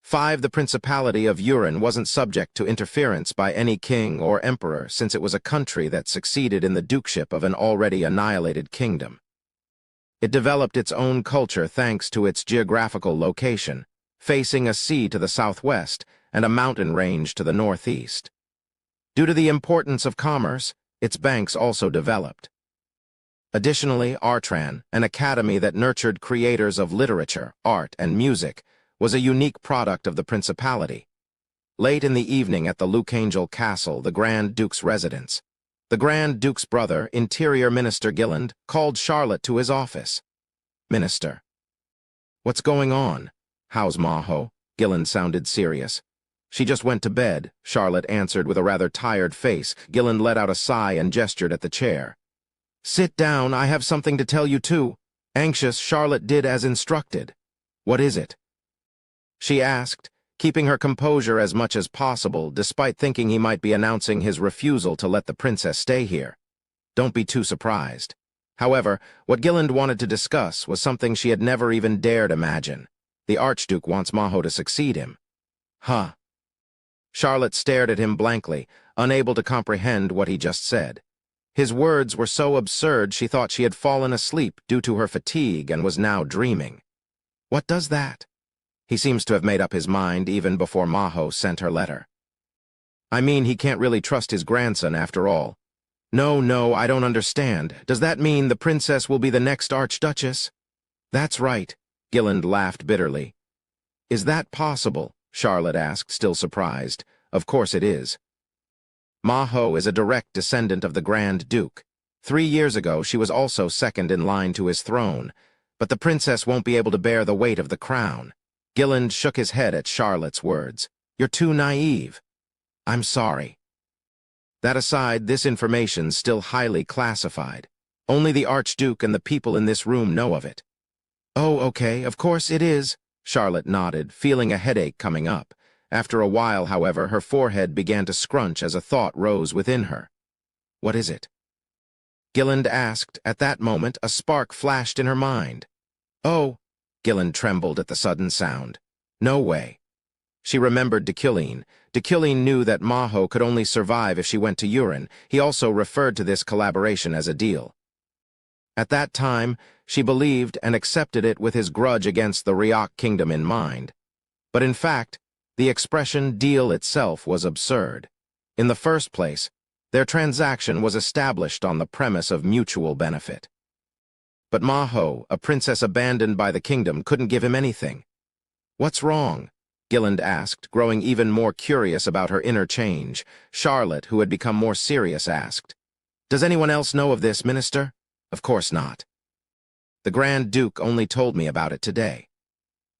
5. The Principality of Urin wasn't subject to interference by any king or emperor since it was a country that succeeded in the dukeship of an already annihilated kingdom. It developed its own culture thanks to its geographical location, facing a sea to the southwest and a mountain range to the northeast. Due to the importance of commerce, its banks also developed. Additionally, Artran, an academy that nurtured creators of literature, art, and music, was a unique product of the Principality. Late in the evening at the Lucangel Castle, the Grand Duke's residence, the Grand Duke's brother, Interior Minister Gilland, called Charlotte to his office. Minister. What's going on? How's Maho? Gilland sounded serious. She just went to bed, Charlotte answered with a rather tired face. Gilland let out a sigh and gestured at the chair. Sit down, I have something to tell you too. Anxious, Charlotte did as instructed. What is it? She asked, keeping her composure as much as possible, despite thinking he might be announcing his refusal to let the princess stay here. Don't be too surprised. However, what Gilland wanted to discuss was something she had never even dared imagine. The Archduke wants Maho to succeed him. Huh? Charlotte stared at him blankly, unable to comprehend what he just said. His words were so absurd she thought she had fallen asleep due to her fatigue and was now dreaming. What does that? He seems to have made up his mind even before Maho sent her letter. I mean, he can't really trust his grandson after all. No, I don't understand. Does that mean the princess will be the next Archduchess? That's right, Gilland laughed bitterly. Is that possible? Charlotte asked, still surprised. Of course it is. Maho is a direct descendant of the Grand Duke. 3 years ago, she was also second in line to his throne, but the princess won't be able to bear the weight of the crown. Gilland shook his head at Charlotte's words. You're too naive. I'm sorry. That aside, this information's still highly classified. Only the Archduke and the people in this room know of it. Oh, okay, of course it is, Charlotte nodded, feeling a headache coming up. After a while, however, her forehead began to scrunch as a thought rose within her. What is it? Gilland asked. At that moment, a spark flashed in her mind. Oh, Gilland trembled at the sudden sound. No way. She remembered Deucalion. Deucalion knew that Maho could only survive if she went to Urin. He also referred to this collaboration as a deal. At that time, she believed and accepted it with his grudge against the Riok kingdom in mind. But in fact, the expression deal itself was absurd. In the first place, their transaction was established on the premise of mutual benefit. But Maho, a princess abandoned by the kingdom, couldn't give him anything. What's wrong? Gilland asked, growing even more curious about her inner change. Charlotte, who had become more serious, asked, Does anyone else know of this, Minister? Of course not. The Grand Duke only told me about it today.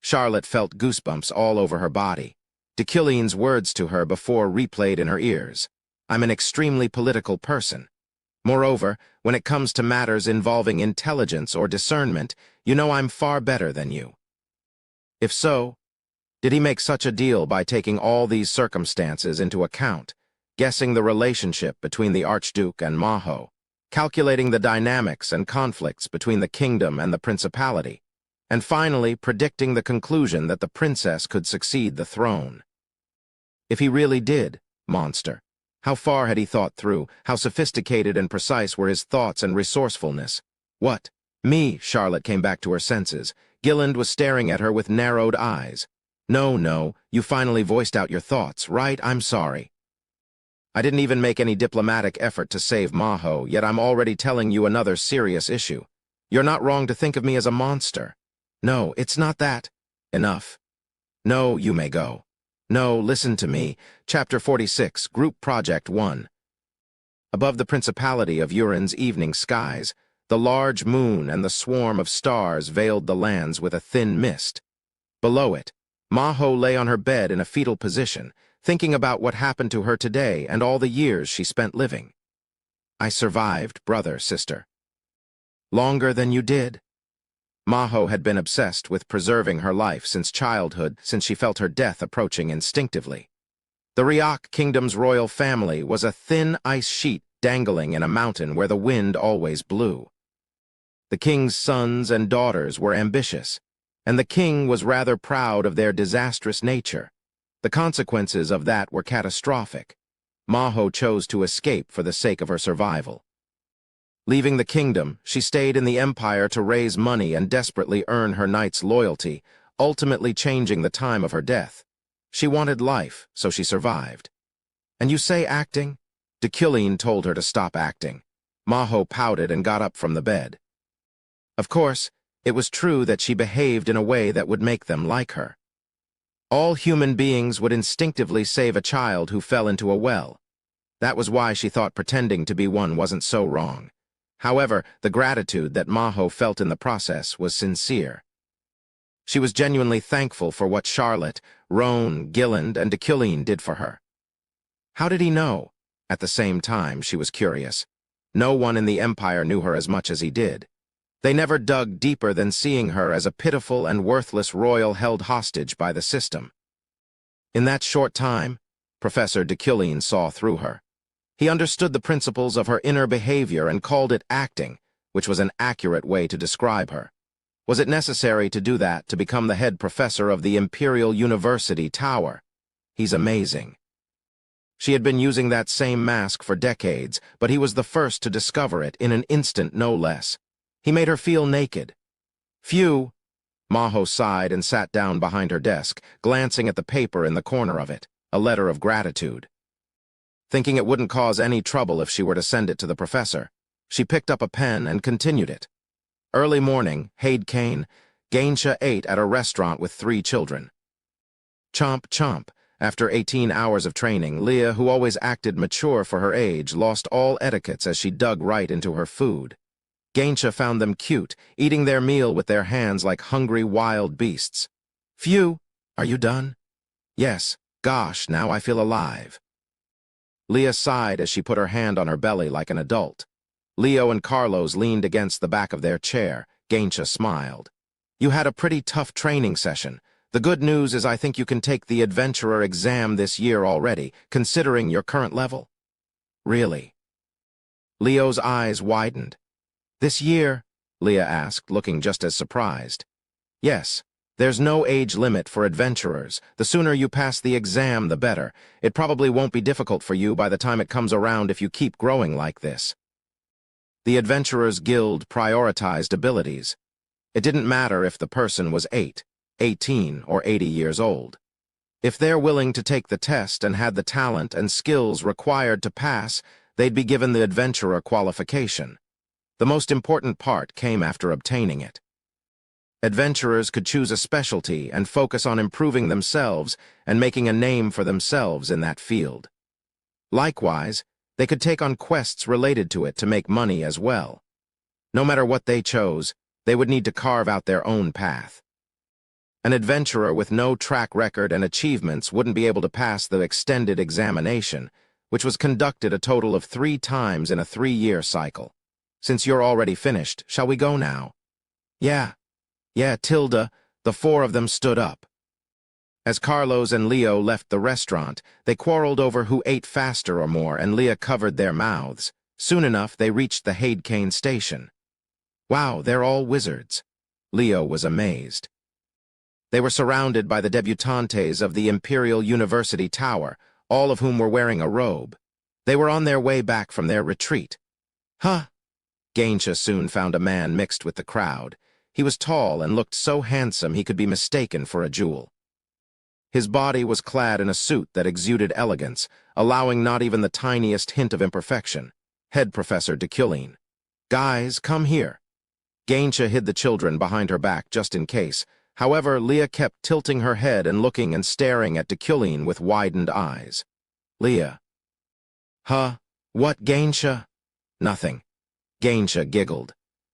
Charlotte felt goosebumps all over her body. Deucalion's words to her before replayed in her ears. I'm an extremely political person. Moreover, when it comes to matters involving intelligence or discernment, you know I'm far better than you. If so, did he make such a deal by taking all these circumstances into account, guessing the relationship between the Archduke and Maho, calculating the dynamics and conflicts between the kingdom and the principality, and finally predicting the conclusion that the princess could succeed the throne? If he really did, monster, how far had he thought through? How sophisticated and precise were his thoughts and resourcefulness? What? Me? Charlotte came back to her senses. Gilland was staring at her with narrowed eyes. No, you finally voiced out your thoughts, right? I'm sorry. I didn't even make any diplomatic effort to save Maho, yet I'm already telling you another serious issue. You're not wrong to think of me as a monster. No, it's not that. Enough. No, you may go. No, listen to me. Chapter 46, Group Project 1. Above the principality of Urin's evening skies, the large moon and the swarm of stars veiled the lands with a thin mist. Below it, Maho lay on her bed in a fetal position, thinking about what happened to her today and all the years she spent living. I survived, brother, sister. Longer than you did. Maho had been obsessed with preserving her life since childhood, since she felt her death approaching instinctively. The Riok kingdom's royal family was a thin ice sheet dangling in a mountain where the wind always blew. The king's sons and daughters were ambitious, and the king was rather proud of their disastrous nature. The consequences of that were catastrophic. Maho chose to escape for the sake of her survival. Leaving the kingdom, she stayed in the empire to raise money and desperately earn her knight's loyalty, ultimately changing the time of her death. She wanted life, so she survived. And you say acting? Deucalion told her to stop acting. Maho pouted and got up from the bed. Of course, it was true that she behaved in a way that would make them like her. All human beings would instinctively save a child who fell into a well. That was why she thought pretending to be one wasn't so wrong. However, the gratitude that Maho felt in the process was sincere. She was genuinely thankful for what Charlotte, Roan, Gilland, and Deucalion did for her. How did he know? At the same time, she was curious. No one in the Empire knew her as much as he did. They never dug deeper than seeing her as a pitiful and worthless royal held hostage by the system. In that short time, Professor Deucalion saw through her. He understood the principles of her inner behavior and called it acting, which was an accurate way to describe her. Was it necessary to do that to become the head professor of the Imperial University Tower? He's amazing. She had been using that same mask for decades, but he was the first to discover it in an instant, no less. He made her feel naked. Phew! Maho sighed and sat down behind her desk, glancing at the paper in the corner of it, a letter of gratitude. Thinking it wouldn't cause any trouble if she were to send it to the professor, she picked up a pen and continued it. Early morning, Haid Kane, Gainsha ate at a restaurant with 3 children. Chomp, chomp. After 18 hours of training, Leah, who always acted mature for her age, lost all etiquettes as she dug right into her food. Gainsha found them cute, eating their meal with their hands like hungry wild beasts. Phew! Are you done? Yes. Gosh, now I feel alive. Leah sighed as she put her hand on her belly like an adult. Leo and Carlos leaned against the back of their chair. Gainsha smiled. You had a pretty tough training session. The good news is I think you can take the adventurer exam this year already, considering your current level. Really? Leo's eyes widened. This year? Leah asked, looking just as surprised. Yes. There's no age limit for adventurers. The sooner you pass the exam, the better. It probably won't be difficult for you by the time it comes around if you keep growing like this. The Adventurers Guild prioritized abilities. It didn't matter if the person was 8, 18, or 80 years old. If they're willing to take the test and had the talent and skills required to pass, they'd be given the adventurer qualification. The most important part came after obtaining it. Adventurers could choose a specialty and focus on improving themselves and making a name for themselves in that field. Likewise, they could take on quests related to it to make money as well. No matter what they chose, they would need to carve out their own path. An adventurer with no track record and achievements wouldn't be able to pass the extended examination, which was conducted a total of 3 times in a 3-year cycle. Since you're already finished, shall we go now? Yeah, Tilda, the 4 of them stood up. As Carlos and Leo left the restaurant, they quarreled over who ate faster or more, and Leah covered their mouths. Soon enough, they reached the Haid Kane station. Wow, they're all wizards. Leo was amazed. They were surrounded by the debutantes of the Imperial University Tower, all of whom were wearing a robe. They were on their way back from their retreat. Huh? Gainsha soon found a man mixed with the crowd. He was tall and looked so handsome he could be mistaken for a jewel. His body was clad in a suit that exuded elegance, allowing not even the tiniest hint of imperfection. Head Professor de Culleen. Guys, come here. Gainsha hid the children behind her back just in case. However, Leah kept tilting her head and looking and staring at de Culleen with widened eyes. Leah. Huh? What, Gainsha? Nothing. Gainsha giggled.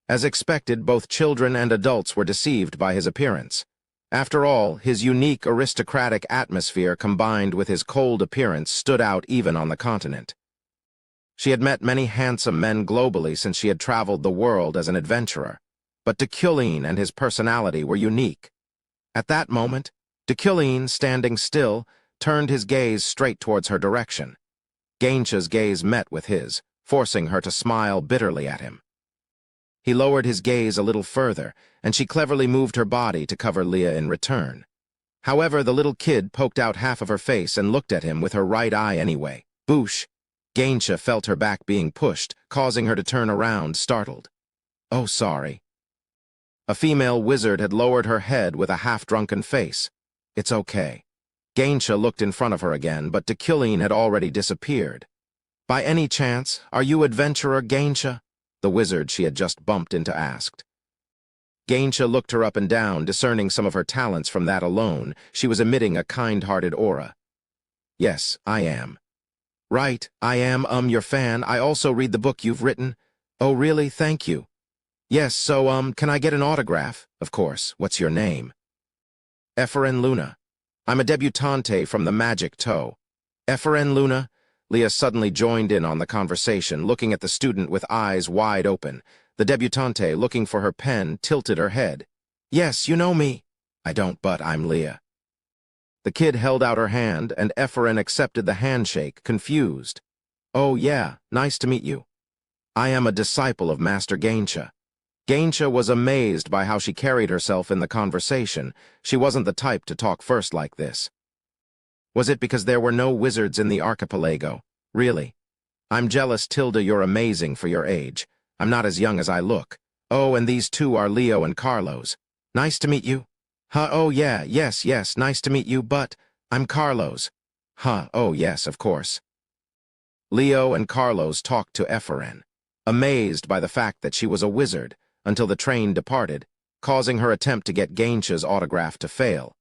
As expected, both children and adults were deceived by his appearance. After all, his unique aristocratic atmosphere combined with his cold appearance stood out even on the continent. She had met many handsome men globally since she had traveled the world as an adventurer, but de Culleen and his personality were unique. At that moment, de Culleen, standing still, turned his gaze straight towards her direction. Gainsha's gaze met with his, forcing her to smile bitterly at him. He lowered his gaze a little further, and she cleverly moved her body to cover Leah in return. However, the little kid poked out half of her face and looked at him with her right eye anyway. Boosh! Gainsha felt her back being pushed, causing her to turn around, startled. Oh, sorry. A female wizard had lowered her head with a half-drunken face. It's okay. Gainsha looked in front of her again, but de Culleen had already disappeared. By any chance, are you adventurer Gainsha? The wizard she had just bumped into asked. Gainsha looked her up and down, discerning some of her talents from that alone. She was emitting a kind-hearted aura. Yes, I am. Right, I am, your fan. I also read the book you've written. Oh, really? Thank you. Yes, so, can I get an autograph? Of course. What's your name? Eferen Luna. I'm a debutante from the Magic Toe. Eferen Luna? Leah suddenly joined in on the conversation, looking at the student with eyes wide open. The debutante, looking for her pen, tilted her head. Yes, you know me. I don't, but I'm Leah. The kid held out her hand, and Eferen accepted the handshake, confused. Oh, yeah, nice to meet you. I am a disciple of Master Gainsha. Gainsha was amazed by how she carried herself in the conversation. She wasn't the type to talk first like this. Was it because there were no wizards in the archipelago? Really? I'm jealous, Tilda, you're amazing for your age. I'm not as young as I look. Oh, and these two are Leo and Carlos. Nice to meet you. Huh, oh yeah, yes, nice to meet you, but I'm Carlos. Huh, oh yes, of course. Leo and Carlos talked to Ephraim, amazed by the fact that she was a wizard, until the train departed, causing her attempt to get Gainsh's autograph to fail.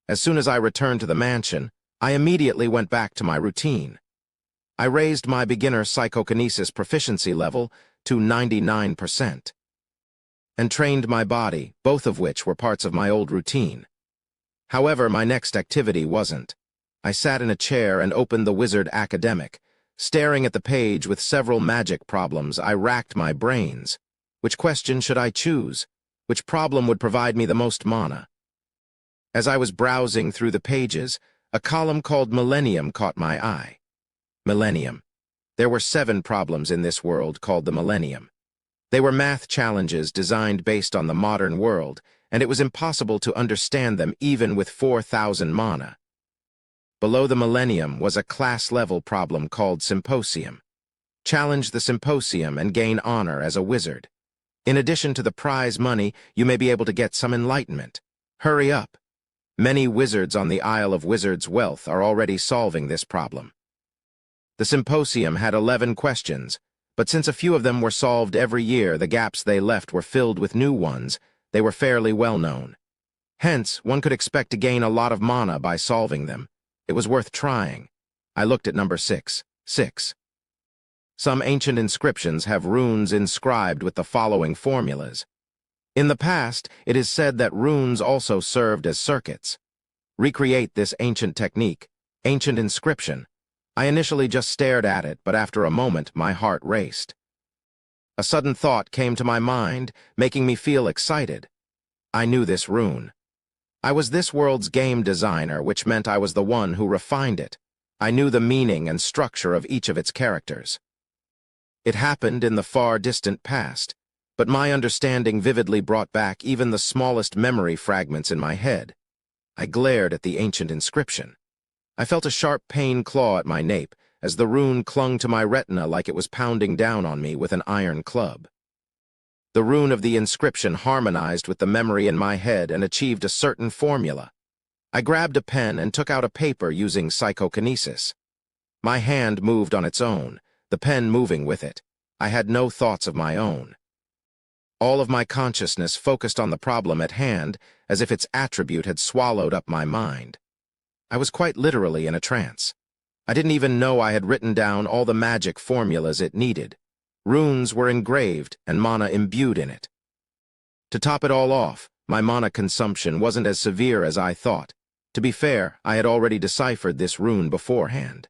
As soon as I returned to the mansion, I immediately went back to my routine. I raised my beginner psychokinesis proficiency level to 99%, and trained my body, both of which were parts of my old routine. However, my next activity wasn't. I sat in a chair and opened the Wizard Academic. Staring at the page with several magic problems, I racked my brains. Which question should I choose? Which problem would provide me the most mana? As I was browsing through the pages, a column called Millennium caught my eye. Millennium. There were 7 problems in this world called the Millennium. They were math challenges designed based on the modern world, and it was impossible to understand them even with 4,000 mana. Below the Millennium was a class-level problem called Symposium. Challenge the Symposium and gain honor as a wizard. In addition to the prize money, you may be able to get some enlightenment. Hurry up. Many wizards on the Isle of Wizards' Wealth are already solving this problem. The Symposium had 11 questions, but since a few of them were solved every year, the gaps they left were filled with new ones. They were fairly well known. Hence, one could expect to gain a lot of mana by solving them. It was worth trying. I looked at number 6. 6. Some ancient inscriptions have runes inscribed with the following formulas. In the past, it is said that runes also served as circuits. Recreate this ancient technique, ancient inscription. I initially just stared at it, but after a moment, my heart raced. A sudden thought came to my mind, making me feel excited. I knew this rune. I was this world's game designer, which meant I was the one who refined it. I knew the meaning and structure of each of its characters. It happened in the far distant past, but my understanding vividly brought back even the smallest memory fragments in my head. I glared at the ancient inscription. I felt a sharp pain claw at my nape as the rune clung to my retina like it was pounding down on me with an iron club. The rune of the inscription harmonized with the memory in my head and achieved a certain formula. I grabbed a pen and took out a paper using psychokinesis. My hand moved on its own, the pen moving with it. I had no thoughts of my own. All of my consciousness focused on the problem at hand, as if its attribute had swallowed up my mind. I was quite literally in a trance. I didn't even know I had written down all the magic formulas it needed. Runes were engraved and mana imbued in it. To top it all off, my mana consumption wasn't as severe as I thought. To be fair, I had already deciphered this rune beforehand.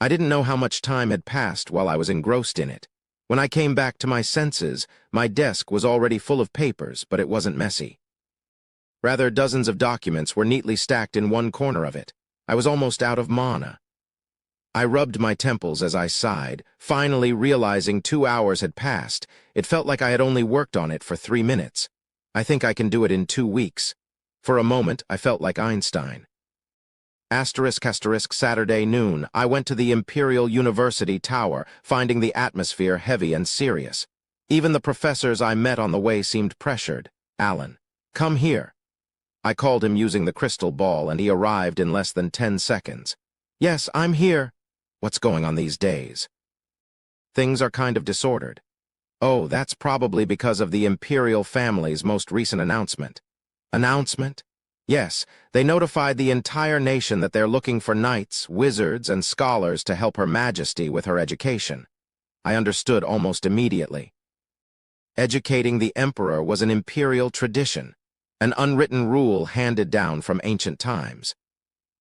I didn't know how much time had passed while I was engrossed in it. When I came back to my senses, my desk was already full of papers, but it wasn't messy. Rather, dozens of documents were neatly stacked in one corner of it. I was almost out of mana. I rubbed my temples as I sighed, finally realizing 2 hours had passed. It felt like I had only worked on it for 3 minutes. I think I can do it in 2 weeks. For a moment, I felt like Einstein. *** Saturday noon, I went to the Imperial University Tower, finding the atmosphere heavy and serious. Even the professors I met on the way seemed pressured. Alan, come here. I called him using the crystal ball, and he arrived in less than 10 seconds. Yes, I'm here. What's going on these days? Things are kind of disordered. Oh, that's probably because of the Imperial family's most recent announcement. Announcement? Yes, they notified the entire nation that they're looking for knights, wizards, and scholars to help Her Majesty with her education. I understood almost immediately. Educating the Emperor was an imperial tradition, an unwritten rule handed down from ancient times.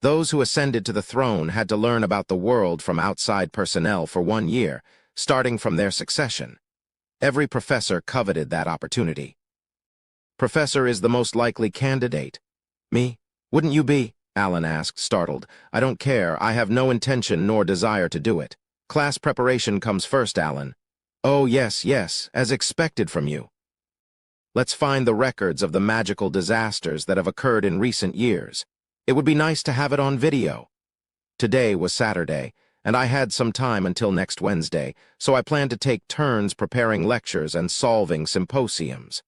Those who ascended to the throne had to learn about the world from outside personnel for 1 year, starting from their succession. Every professor coveted that opportunity. Professor is the most likely candidate. Me? Wouldn't you be? Alan asked, startled. I don't care. I have no intention nor desire to do it. Class preparation comes first, Alan. Oh, yes, as expected from you. Let's find the records of the magical disasters that have occurred in recent years. It would be nice to have it on video. Today was Saturday, and I had some time until next Wednesday, so I planned to take turns preparing lectures and solving symposiums.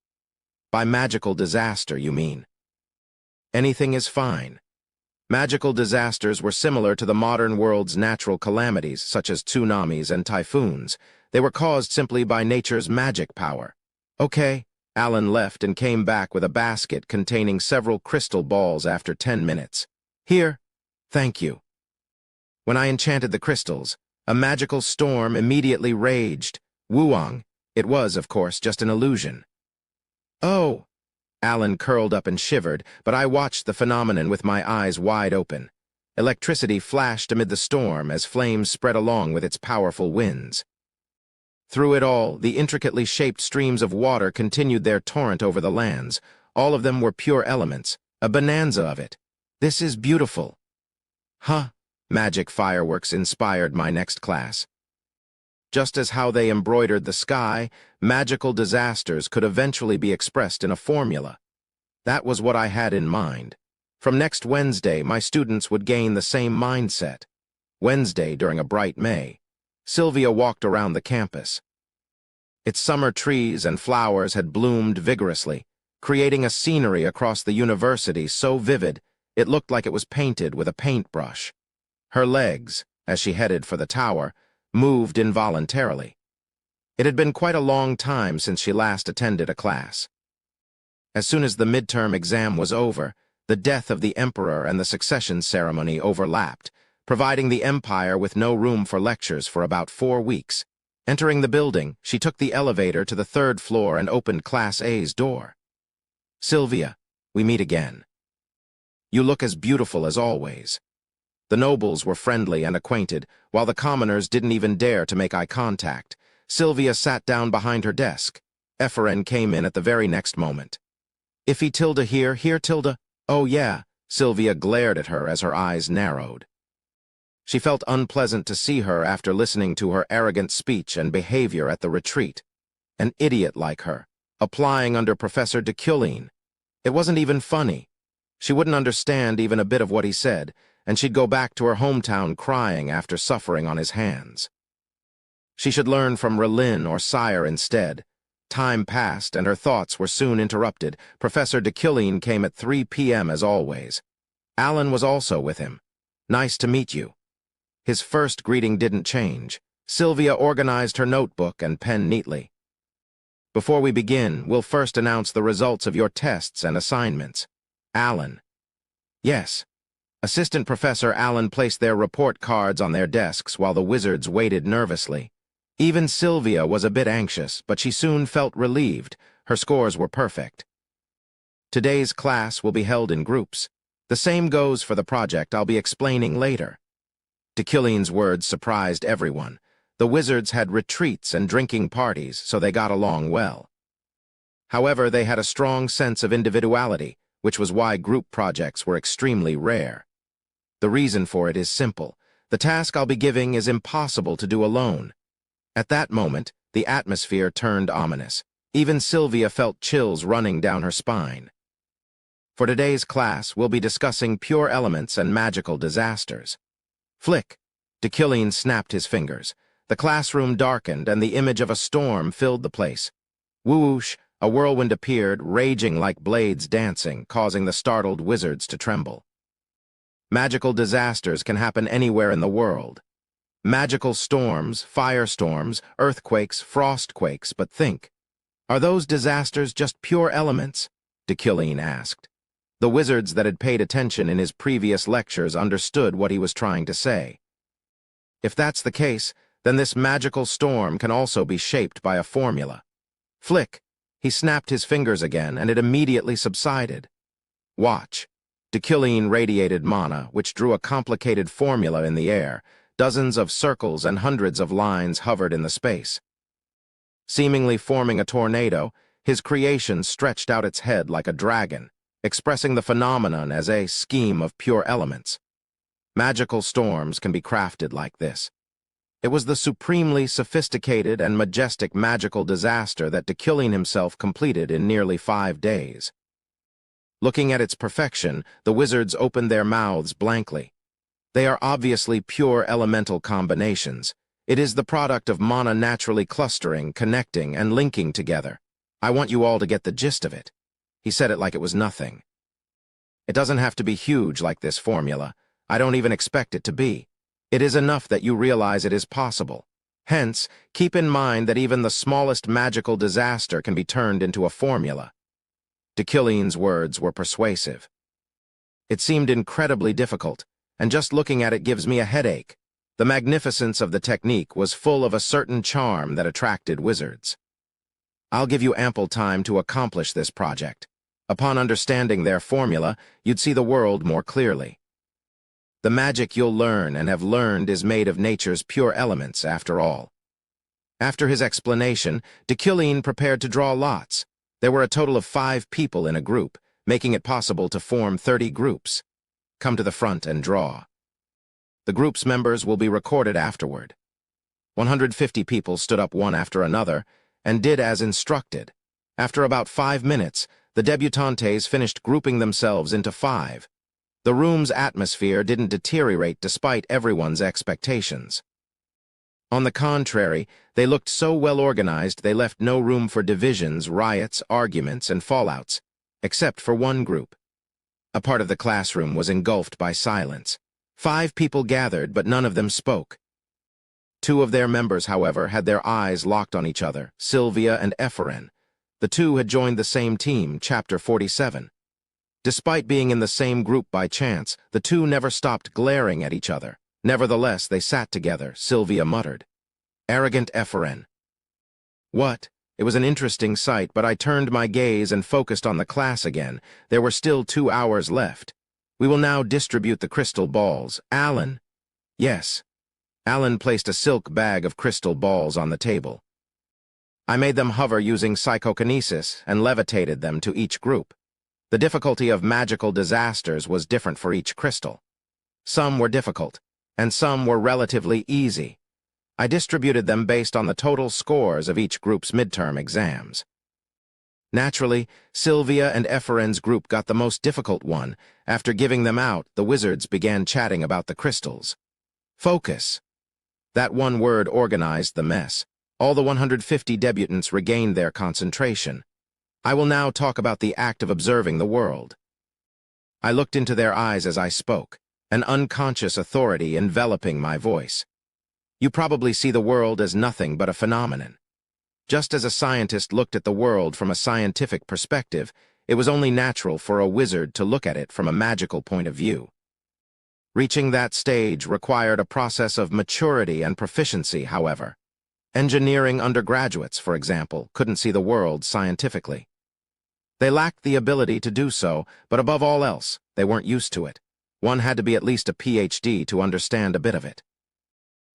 By magical disaster, you mean? Anything is fine. Magical disasters were similar to the modern world's natural calamities, such as tsunamis and typhoons. They were caused simply by nature's magic power. Okay, Alan left and came back with a basket containing several crystal balls after 10 minutes. Here, thank you. When I enchanted the crystals, a magical storm immediately raged. Wuong, it was, of course, just an illusion. Oh! Alan curled up and shivered, but I watched the phenomenon with my eyes wide open. Electricity flashed amid the storm as flames spread along with its powerful winds. Through it all, the intricately shaped streams of water continued their torrent over the lands. All of them were pure elements, a bonanza of it. This is beautiful. Huh? Magic fireworks inspired my next class. Just as how they embroidered the sky, magical disasters could eventually be expressed in a formula. That was what I had in mind. From next Wednesday, my students would gain the same mindset. Wednesday, during a bright May, Sylvia walked around the campus. Its summer trees and flowers had bloomed vigorously, creating a scenery across the university so vivid it looked like it was painted with a paintbrush. Her legs, as she headed for the tower, moved involuntarily. It had been quite a long time since she last attended a class. As soon as the midterm exam was over, the death of the emperor and the succession ceremony overlapped, providing the empire with no room for lectures for about 4 weeks. Entering the building, she took the elevator to the 3rd floor and opened Class A's door. Sylvia, we meet again. You look as beautiful as always. The nobles were friendly and acquainted, while the commoners didn't even dare to make eye contact. Sylvia sat down behind her desk. Ephraim came in at the very next moment. Iffy tilde here tilde? Oh yeah, Sylvia glared at her as her eyes narrowed. She felt unpleasant to see her after listening to her arrogant speech and behavior at the retreat. An idiot like her, applying under Professor de Culleen. It wasn't even funny. She wouldn't understand even a bit of what he said, and she'd go back to her hometown crying after suffering on his hands. She should learn from Relin or Sire instead. Time passed, and her thoughts were soon interrupted. Professor de Culleen came at 3 p.m. as always. Alan was also with him. Nice to meet you. His first greeting didn't change. Sylvia organized her notebook and pen neatly. Before we begin, we'll first announce the results of your tests and assignments. Alan. Yes. Assistant Professor Allen placed their report cards on their desks while the wizards waited nervously. Even Sylvia was a bit anxious, but she soon felt relieved. Her scores were perfect. Today's class will be held in groups. The same goes for the project I'll be explaining later. De Culleen's words surprised everyone. The wizards had retreats and drinking parties, so they got along well. However, they had a strong sense of individuality, which was why group projects were extremely rare. The reason for it is simple. The task I'll be giving is impossible to do alone. At that moment, the atmosphere turned ominous. Even Sylvia felt chills running down her spine. For today's class, we'll be discussing pure elements and magical disasters. Flick! De Culleen snapped his fingers. The classroom darkened, and the image of a storm filled the place. Whoosh! A whirlwind appeared, raging like blades dancing, causing the startled wizards to tremble. Magical disasters can happen anywhere in the world. Magical storms, firestorms, earthquakes, frostquakes, but think. Are those disasters just pure elements? De Culleen asked. The wizards that had paid attention in his previous lectures understood what he was trying to say. If that's the case, then this magical storm can also be shaped by a formula. Flick! He snapped his fingers again, and it immediately subsided. Watch. De Culleen radiated mana, which drew a complicated formula in the air. Dozens of circles and hundreds of lines hovered in the space. Seemingly forming a tornado, his creation stretched out its head like a dragon, expressing the phenomenon as a scheme of pure elements. Magical storms can be crafted like this. It was the supremely sophisticated and majestic magical disaster that de Culleen himself completed in nearly 5 days. Looking at its perfection, the wizards opened their mouths blankly. They are obviously pure elemental combinations. It is the product of mana naturally clustering, connecting, and linking together. I want you all to get the gist of it. He said it like it was nothing. It doesn't have to be huge like this formula. I don't even expect it to be. It is enough that you realize it is possible. Hence, keep in mind that even the smallest magical disaster can be turned into a formula. D'Quilline's words were persuasive. It seemed incredibly difficult, and just looking at it gives me a headache. The magnificence of the technique was full of a certain charm that attracted wizards. I'll give you ample time to accomplish this project. Upon understanding their formula, you'd see the world more clearly. The magic you'll learn and have learned is made of nature's pure elements, after all. After his explanation, D'Quilline prepared to draw lots. There were a total of 5 people in a group, making it possible to form 30 groups. Come to the front and draw. The group's members will be recorded afterward. 150 people stood up one after another and did as instructed. After about 5 minutes, the debutantes finished grouping themselves into 5. The room's atmosphere didn't deteriorate despite everyone's expectations. On the contrary, they looked so well organized they left no room for divisions, riots, arguments, and fallouts, except for one group. A part of the classroom was engulfed by silence. 5 people gathered, but none of them spoke. 2 of their members, however, had their eyes locked on each other, Sylvia and Ephren. The 2 had joined the same team, Chapter 47. Despite being in the same group by chance, the 2 never stopped glaring at each other. Nevertheless, they sat together, Sylvia muttered. Arrogant Ephren. What? It was an interesting sight, but I turned my gaze and focused on the class again. There were still 2 hours left. We will now distribute the crystal balls. Alan. Yes. Alan placed a silk bag of crystal balls on the table. I made them hover using psychokinesis and levitated them to each group. The difficulty of magical disasters was different for each crystal. Some were difficult, and some were relatively easy. I distributed them based on the total scores of each group's midterm exams. Naturally, Sylvia and Ephren's group got the most difficult one. After giving them out, the wizards began chatting about the crystals. Focus. That one word organized the mess. All the 150 debutants regained their concentration. I will now talk about the act of observing the world. I looked into their eyes as I spoke, an unconscious authority enveloping my voice. You probably see the world as nothing but a phenomenon. Just as a scientist looked at the world from a scientific perspective, it was only natural for a wizard to look at it from a magical point of view. Reaching that stage required a process of maturity and proficiency, however. Engineering undergraduates, for example, couldn't see the world scientifically. They lacked the ability to do so, but above all else, they weren't used to it. One had to be at least a PhD to understand a bit of it.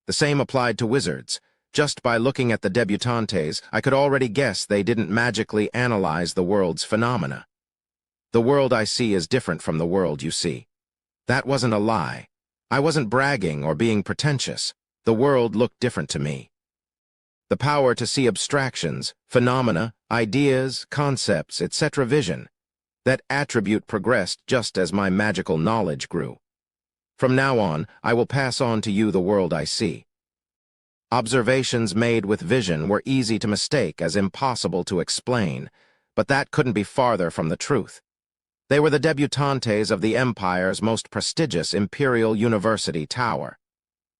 The same applied to wizards. Just by looking at the debutantes, I could already guess they didn't magically analyze the world's phenomena. The world I see is different from the world you see. That wasn't a lie. I wasn't bragging or being pretentious. The world looked different to me. The power to see abstractions, phenomena, ideas, concepts, etc. vision. That attribute progressed just as my magical knowledge grew. From now on, I will pass on to you the world I see. Observations made with vision were easy to mistake as impossible to explain, but that couldn't be farther from the truth. They were the debutantes of the Empire's most prestigious Imperial University tower.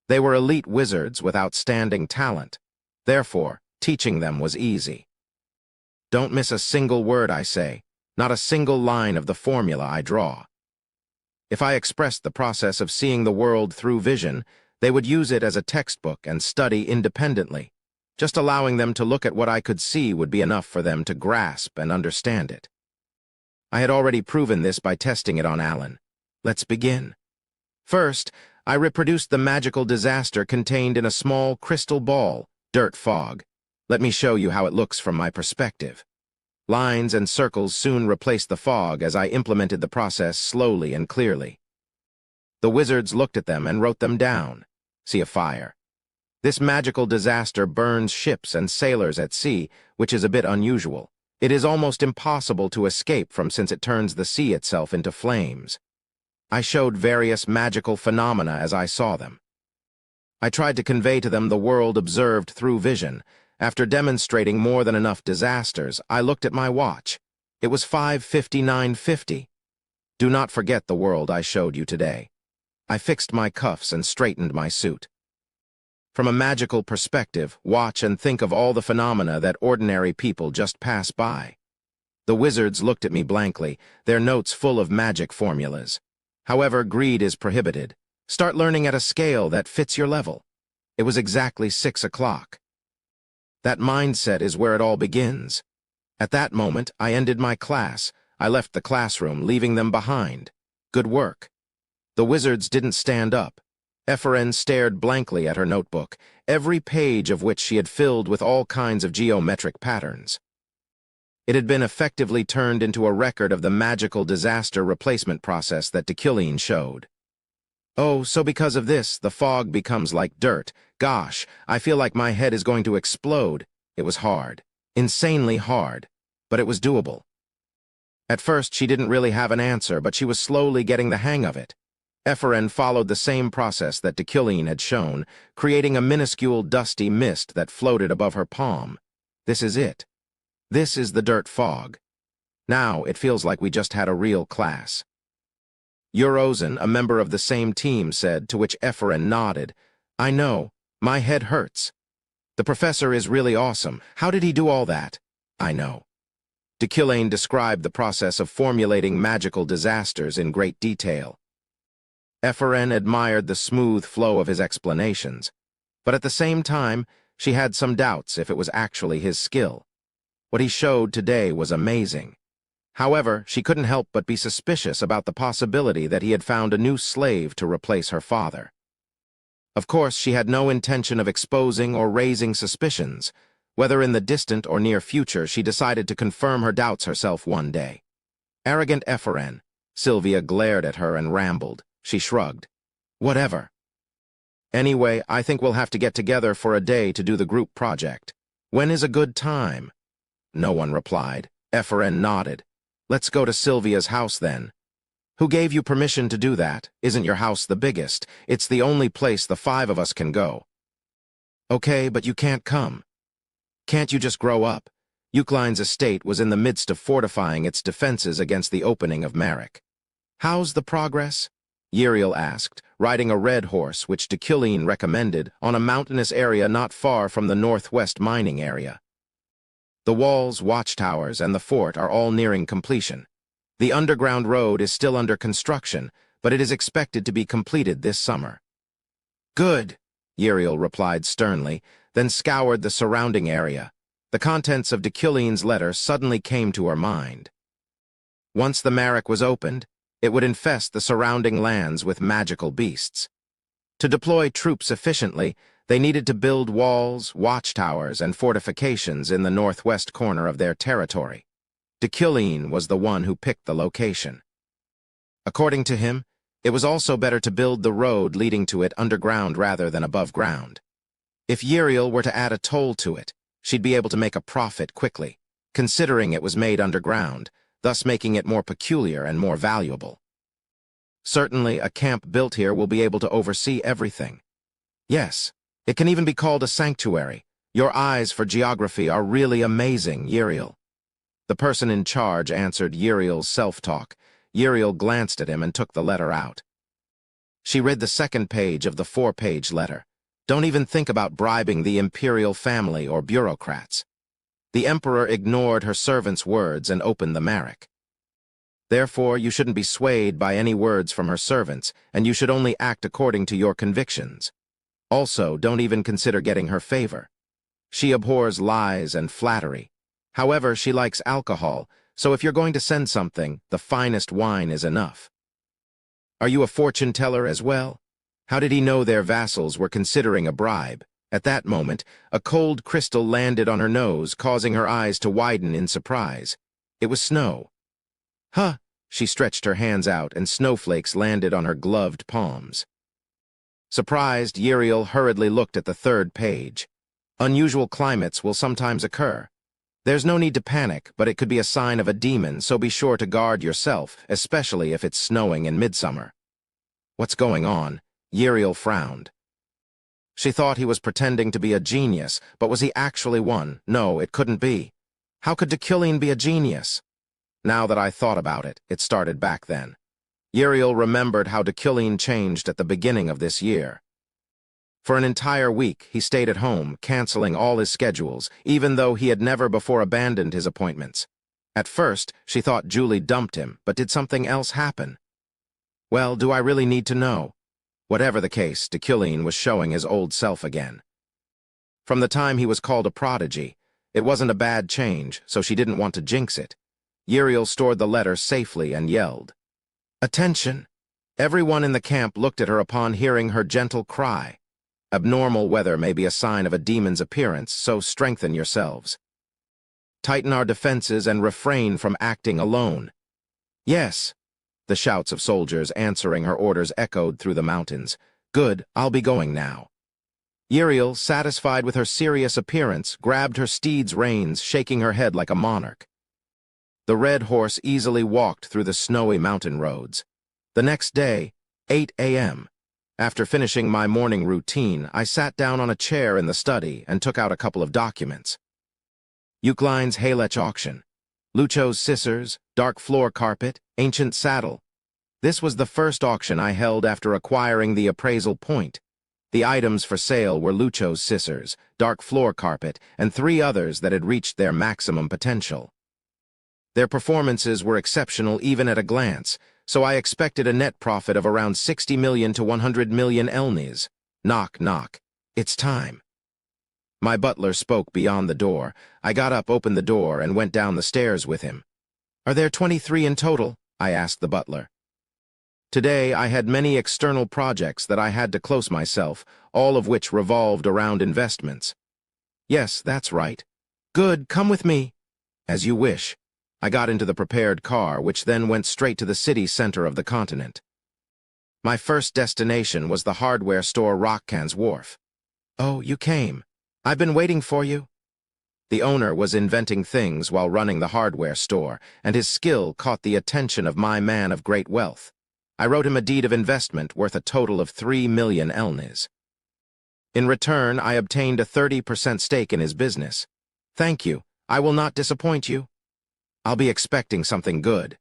They were elite wizards with outstanding talent. Therefore, teaching them was easy. Don't miss a single word I say, not a single line of the formula I draw. If I expressed the process of seeing the world through vision, they would use it as a textbook and study independently. Just allowing them to look at what I could see would be enough for them to grasp and understand it. I had already proven this by testing it on Alan. Let's begin. First, I reproduced the magical disaster contained in a small crystal ball, dirt fog. Let me show you how it looks from my perspective. Lines and circles soon replaced the fog as I implemented the process slowly and clearly. The wizards looked at them and wrote them down. See a fire. This magical disaster burns ships and sailors at sea, which is a bit unusual. It is almost impossible to escape from since it turns the sea itself into flames. I showed various magical phenomena as I saw them. I tried to convey to them the world observed through vision. After demonstrating more than enough disasters, I looked at my watch. It was 5:59:50. Do not forget the world I showed you today. I fixed my cuffs and straightened my suit. From a magical perspective, watch and think of all the phenomena that ordinary people just pass by. The wizards looked at me blankly, their notes full of magic formulas. However, greed is prohibited. Start learning at a scale that fits your level. It was exactly 6 o'clock. That mindset is where it all begins. At that moment, I ended my class. I left the classroom, leaving them behind. Good work. The wizards didn't stand up. Ephraim stared blankly at her notebook, every page of which she had filled with all kinds of geometric patterns. It had been effectively turned into a record of the magical disaster replacement process that Deucalion showed. Oh, so because of this, the fog becomes like dirt. Gosh, I feel like my head is going to explode. It was hard. Insanely hard. But it was doable. At first, she didn't really have an answer, but she was slowly getting the hang of it. Ephraim followed the same process that Deucalion had shown, creating a minuscule dusty mist that floated above her palm. This is it. This is the dirt fog. Now it feels like we just had a real class. Eurozan, a member of the same team, said, to which Ephraim nodded, I know. My head hurts. The professor is really awesome. How did he do all that? I know. Deucalion described the process of formulating magical disasters in great detail. Ephraim admired the smooth flow of his explanations, but at the same time, she had some doubts if it was actually his skill. What he showed today was amazing. However, she couldn't help but be suspicious about the possibility that he had found a new slave to replace her father. Of course, she had no intention of exposing or raising suspicions. Whether in the distant or near future, she decided to confirm her doubts herself one day. Arrogant Ephraim. Sylvia glared at her and rambled. She shrugged. Whatever. Anyway, I think we'll have to get together for a day to do the group project. When is a good time? No one replied. Ephraim nodded. Let's go to Sylvia's house then. Who gave you permission to do that? Isn't your house the biggest? It's the only place the 5 of us can go. Okay, but you can't come. Can't you just grow up? Eucline's estate was in the midst of fortifying its defenses against the opening of Marek. How's the progress? Uriel asked, riding a red horse which Deucalion recommended on a mountainous area not far from the northwest mining area. The walls, watchtowers, and the fort are all nearing completion. The underground road is still under construction, but it is expected to be completed this summer. Good, Uriel replied sternly, then scoured the surrounding area. The contents of Deucalion's letter suddenly came to her mind. Once the Marek was opened, it would infest the surrounding lands with magical beasts. To deploy troops efficiently, they needed to build walls, watchtowers, and fortifications in the northwest corner of their territory. Deucalion was the one who picked the location. According to him, it was also better to build the road leading to it underground rather than above ground. If Uriel were to add a toll to it, she'd be able to make a profit quickly, considering it was made underground, thus making it more peculiar and more valuable. Certainly, a camp built here will be able to oversee everything. Yes, it can even be called a sanctuary. Your eyes for geography are really amazing, Uriel. The person in charge answered Uriel's self-talk. Uriel glanced at him and took the letter out. She read the second page of the 4-page letter. Don't even think about bribing the imperial family or bureaucrats. The emperor ignored her servant's words and opened the Marek. Therefore, you shouldn't be swayed by any words from her servants, and you should only act according to your convictions. Also, don't even consider getting her favor. She abhors lies and flattery. However, she likes alcohol, so if you're going to send something, the finest wine is enough. Are you a fortune teller as well? How did he know their vassals were considering a bribe? At that moment, a cold crystal landed on her nose, causing her eyes to widen in surprise. It was snow. Huh! She stretched her hands out, and snowflakes landed on her gloved palms. Surprised, Uriel hurriedly looked at the 3rd page. Unusual climates will sometimes occur. There's no need to panic, but it could be a sign of a demon, so be sure to guard yourself, especially if it's snowing in midsummer. What's going on? Uriel frowned. She thought he was pretending to be a genius, but was he actually one? No, it couldn't be. How could Deucalion be a genius? Now that I thought about it, it started back then. Uriel remembered how Deucalion changed at the beginning of this year. For an entire week, he stayed at home, canceling all his schedules, even though he had never before abandoned his appointments. At first, she thought Julie dumped him, but did something else happen? Well, do I really need to know? Whatever the case, Deucalion was showing his old self again. From the time he was called a prodigy, it wasn't a bad change, so she didn't want to jinx it. Uriel stored the letter safely and yelled, "Attention!" Everyone in the camp looked at her upon hearing her gentle cry. Abnormal weather may be a sign of a demon's appearance, so strengthen yourselves. Tighten our defenses and refrain from acting alone. Yes. The shouts of soldiers answering her orders echoed through the mountains. Good, I'll be going now. Uriel, satisfied with her serious appearance, grabbed her steed's reins, shaking her head like a monarch. The red horse easily walked through the snowy mountain roads. The next day, 8 a.m., after finishing my morning routine, I sat down on a chair in the study and took out a couple of documents. Eucline's Halech auction, Lucho's scissors, dark floor carpet, ancient saddle. This was the first auction I held after acquiring the appraisal point. The items for sale were Lucho's scissors, dark floor carpet, and 3 others that had reached their maximum potential. Their performances were exceptional even at a glance, so I expected a net profit of around 60 million to 100 million elnis. Knock, knock. It's time. My butler spoke beyond the door. I got up, opened the door, and went down the stairs with him. Are there 23 in total? I asked the butler. Today I had many external projects that I had to close myself, all of which revolved around investments. Yes, that's right. Good, come with me. As you wish. I got into the prepared car, which then went straight to the city center of the continent. My first destination was the hardware store Rockcan's Wharf. Oh, you came. I've been waiting for you. The owner was inventing things while running the hardware store, and his skill caught the attention of my man of great wealth. I wrote him a deed of investment worth a total of 3 million elnis. In return, I obtained a 30% stake in his business. Thank you. I will not disappoint you. I'll be expecting something good.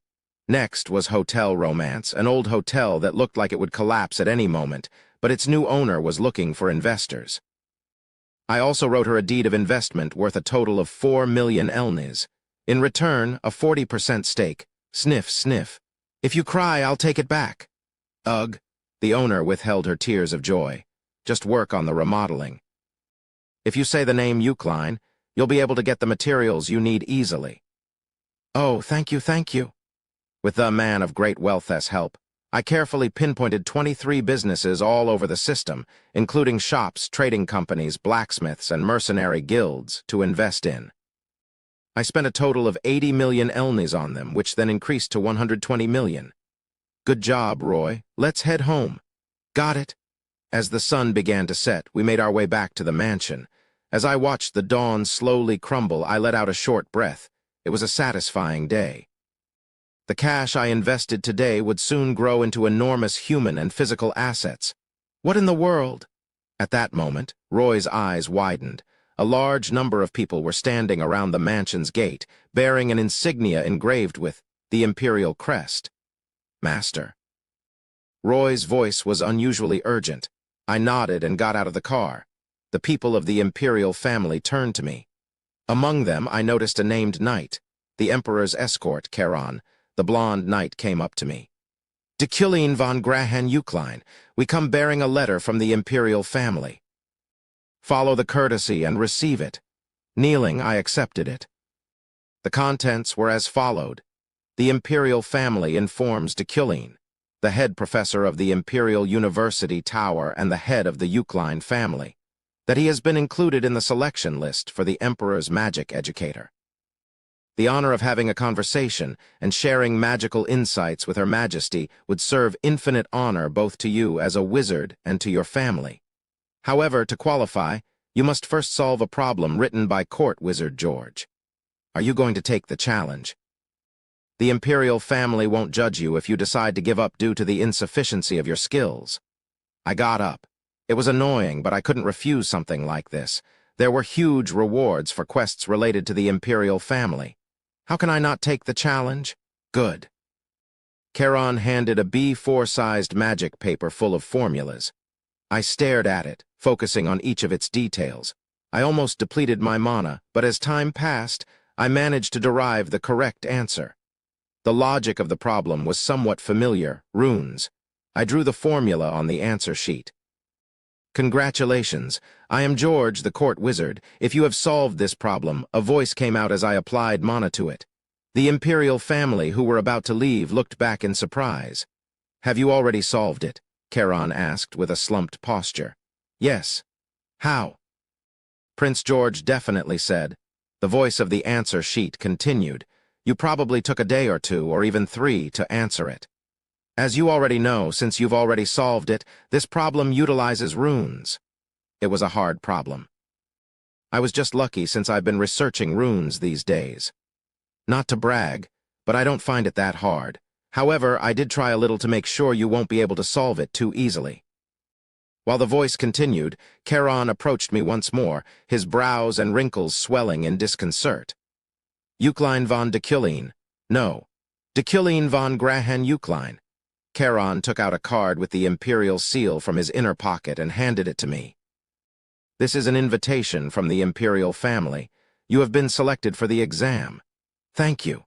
Next was Hotel Romance, an old hotel that looked like it would collapse at any moment, but its new owner was looking for investors. I also wrote her a deed of investment worth a total of 4 million elnis. In return, a 40% stake. Sniff, sniff. If you cry, I'll take it back. Ugh. The owner withheld her tears of joy. Just work on the remodeling. If you say the name Eucline, you'll be able to get the materials you need easily. Oh, thank you, thank you. With the man of great wealth's help, I carefully pinpointed 23 businesses all over the system, including shops, trading companies, blacksmiths, and mercenary guilds, to invest in. I spent a total of 80 million elnis on them, which then increased to 120 million. Good job, Roy. Let's head home. Got it. As the sun began to set, we made our way back to the mansion. As I watched the dawn slowly crumble, I let out a short breath. It was a satisfying day. The cash I invested today would soon grow into enormous human and physical assets. What in the world? At that moment, Roy's eyes widened. A large number of people were standing around the mansion's gate, bearing an insignia engraved with the imperial crest. Master. Roy's voice was unusually urgent. I nodded and got out of the car. The people of the imperial family turned to me. Among them, I noticed a named knight, the emperor's escort, Charon. The blonde knight came up to me. Deucalion von Grahan Eucline, we come bearing a letter from the imperial family. Follow the courtesy and receive it. Kneeling, I accepted it. The contents were as followed. The imperial family informs Deucalion, the head professor of the Imperial University Tower and the head of the Eucline family, that he has been included in the selection list for the Emperor's magic educator. The honor of having a conversation and sharing magical insights with Her Majesty would serve infinite honor both to you as a wizard and to your family. However, to qualify, you must first solve a problem written by Court Wizard George. Are you going to take the challenge? The imperial family won't judge you if you decide to give up due to the insufficiency of your skills. I got up. It was annoying, but I couldn't refuse something like this. There were huge rewards for quests related to the imperial family. How can I not take the challenge? Good. Charon handed a B4-sized magic paper full of formulas. I stared at it, focusing on each of its details. I almost depleted my mana, but as time passed, I managed to derive the correct answer. The logic of the problem was somewhat familiar, runes. I drew the formula on the answer sheet. Congratulations, I am George, the court wizard. If you have solved this problem, a voice came out as I applied mana to it. The imperial family, who were about to leave, looked back in surprise. Have you already solved it? Charon asked with a slumped posture. Yes. How? Prince George definitely said. The voice of the answer sheet continued. You probably took a day or 2 or even 3 to answer it. As you already know, since you've already solved it, this problem utilizes runes. It was a hard problem. I was just lucky since I've been researching runes these days. Not to brag, but I don't find it that hard. However, I did try a little to make sure you won't be able to solve it too easily. While the voice continued, Charon approached me once more, his brows and wrinkles swelling in disconcert. Eucline von Deculine. No. Deculine von Grahan Eucline. Charon took out a card with the imperial seal from his inner pocket and handed it to me. This is an invitation from the imperial family. You have been selected for the exam. Thank you.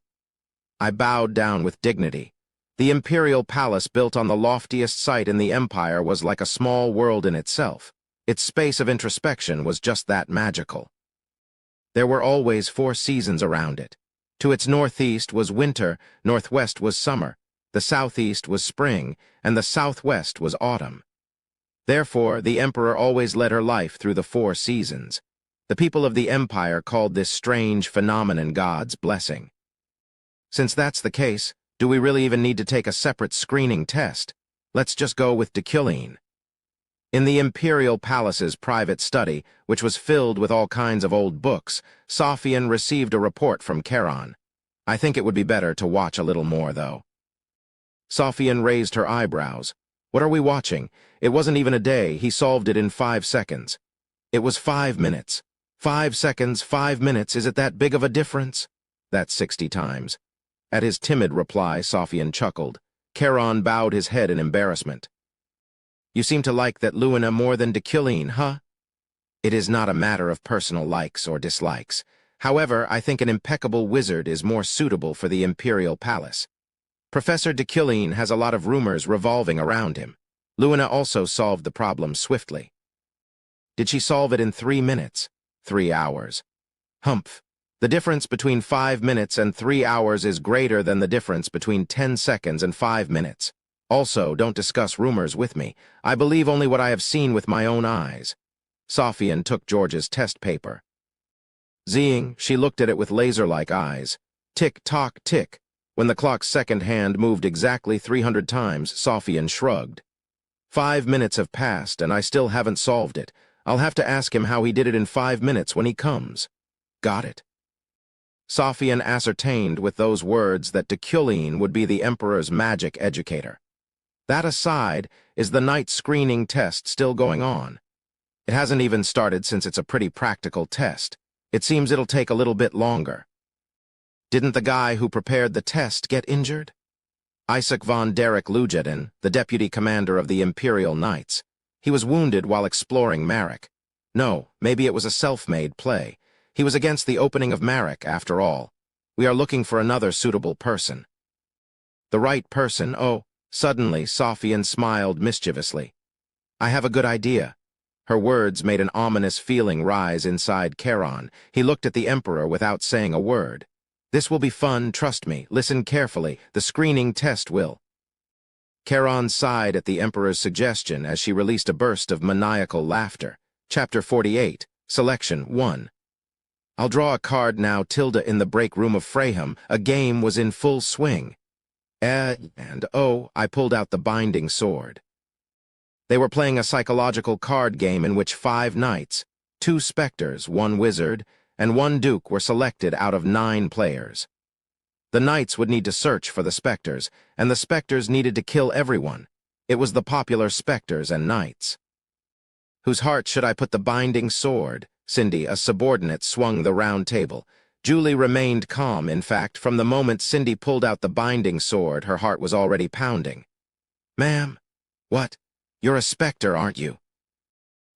I bowed down with dignity. The imperial palace built on the loftiest site in the empire was like a small world in itself. Its space of introspection was just that magical. There were always 4 seasons around it. To its northeast was winter, northwest was summer, the southeast was spring, and the southwest was autumn. Therefore, the emperor always led her life through the 4 seasons. The people of the empire called this strange phenomenon God's blessing. Since that's the case, do we really even need to take a separate screening test? Let's just go with Deculine. In the imperial palace's private study, which was filled with all kinds of old books, Sophian received a report from Charon. I think it would be better to watch a little more, though. Sophian raised her eyebrows. What are we watching? It wasn't even a day. He solved it in 5 seconds. It was 5 minutes. 5 seconds, 5 minutes. Is it that big of a difference? That's 60 times. At his timid reply, Sophian chuckled. Charon bowed his head in embarrassment. You seem to like that Luina more than Deculine, huh? It is not a matter of personal likes or dislikes. However, I think an impeccable wizard is more suitable for the imperial palace. Professor Deculine has a lot of rumors revolving around him. Luina also solved the problem swiftly. Did she solve it in 3 minutes? 3 hours. Humph. The difference between 5 minutes and 3 hours is greater than the difference between 10 seconds and 5 minutes. Also, don't discuss rumors with me. I believe only what I have seen with my own eyes. Sophian took George's test paper. Zing, she looked at it with laser-like eyes. Tick-tock, tick. When the clock's second hand moved exactly 300 times, Sophian shrugged. 5 minutes have passed, and I still haven't solved it. I'll have to ask him how he did it in 5 minutes when he comes. Got it. Sophian ascertained with those words that Deculine would be the emperor's magic educator. That aside, is the night screening test still going on? It hasn't even started since it's a pretty practical test. It seems it'll take a little bit longer. Didn't the guy who prepared the test get injured? Isaac von Derek Lujeden, the deputy commander of the Imperial Knights. He was wounded while exploring Marek. No, maybe it was a self-made play. He was against the opening of Marek, after all. We are looking for another suitable person. The right person, oh, suddenly Sophian smiled mischievously. I have a good idea. Her words made an ominous feeling rise inside Charon. He looked at the emperor without saying a word. This will be fun, trust me. Listen carefully. The screening test will. Charon sighed at the emperor's suggestion as she released a burst of maniacal laughter. Chapter 48, Selection 1. I'll draw a card now. Tilda in the break room of Freyham. A game was in full swing. And oh, I pulled out the binding sword. They were playing a psychological card game in which 5 knights, 2 specters, 1 wizard, and 1 duke were selected out of 9 players. The knights would need to search for the specters, and the specters needed to kill everyone. It was the popular specters and knights. Whose heart should I put the binding sword? Cindy, a subordinate, swung the round table. Julie remained calm. In fact, from the moment Cindy pulled out the binding sword, her heart was already pounding. Ma'am? What? You're a specter, aren't you?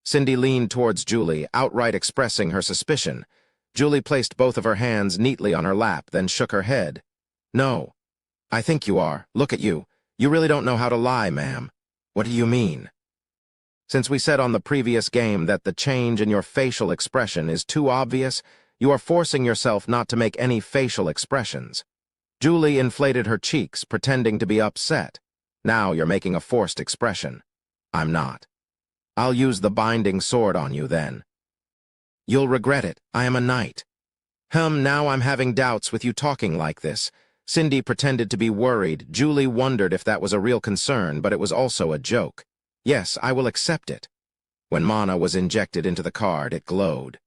Cindy leaned towards Julie, outright expressing her suspicion. Julie placed both of her hands neatly on her lap, then shook her head. No. I think you are. Look at you. You really don't know how to lie, ma'am. What do you mean? Since we said on the previous game that the change in your facial expression is too obvious, you are forcing yourself not to make any facial expressions. Julie inflated her cheeks, pretending to be upset. Now you're making a forced expression. I'm not. I'll use the binding sword on you then. You'll regret it. I am a knight. Now I'm having doubts with you talking like this. Cindy pretended to be worried. Julie wondered if that was a real concern, but it was also a joke. Yes, I will accept it. When mana was injected into the card, it glowed.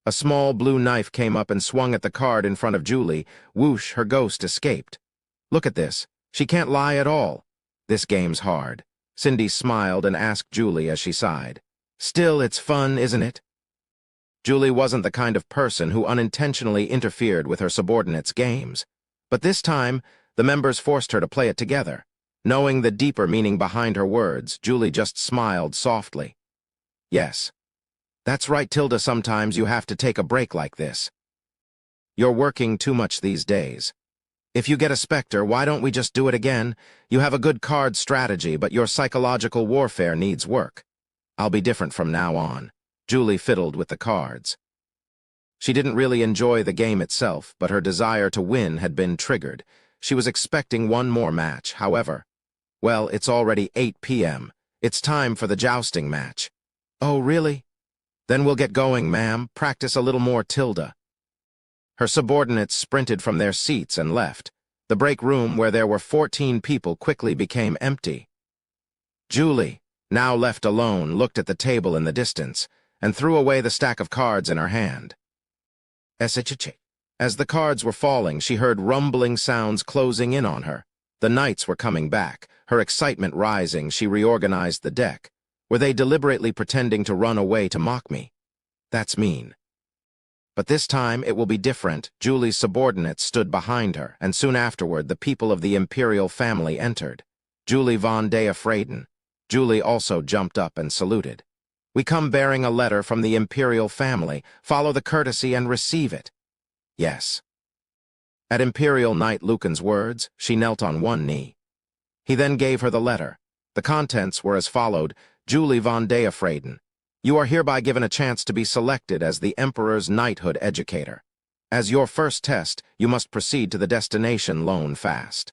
A small blue knife came up and swung at the card in front of Julie. Whoosh, her ghost escaped. Look at this. She can't lie at all. This game's hard. Cindy smiled and asked Julie as she sighed. Still, it's fun, isn't it? Julie wasn't the kind of person who unintentionally interfered with her subordinates' games. But this time, the members forced her to play it together. Knowing the deeper meaning behind her words, Julie just smiled softly. Yes. That's right, Tilda, sometimes you have to take a break like this. You're working too much these days. If you get a specter, why don't we just do it again? You have a good card strategy, but your psychological warfare needs work. I'll be different from now on. Julie fiddled with the cards. She didn't really enjoy the game itself, but her desire to win had been triggered. She was expecting one more match, however. Well, it's already 8 p.m. It's time for the jousting match. Oh, really? Then we'll get going, ma'am. Practice a little more, Tilda. Her subordinates sprinted from their seats and left. The break room, where there were 14 people, quickly became empty. Julie, now left alone, looked at the table in the distance and threw away the stack of cards in her hand. As the cards were falling, she heard rumbling sounds closing in on her. The knights were coming back. Her excitement rising, she reorganized the deck. Were they deliberately pretending to run away to mock me? That's mean. But this time it will be different. Julie's subordinates stood behind her, and soon afterward the people of the imperial family entered. Julie von Deafraden. Julie also jumped up and saluted. We come bearing a letter from the imperial family. Follow the courtesy and receive it. Yes. At Imperial Knight Lucan's words, she knelt on one knee. He then gave her the letter. The contents were as followed. Julie von Deafraden. You are hereby given a chance to be selected as the Emperor's knighthood educator. As your first test, you must proceed to the destination Lone Fast.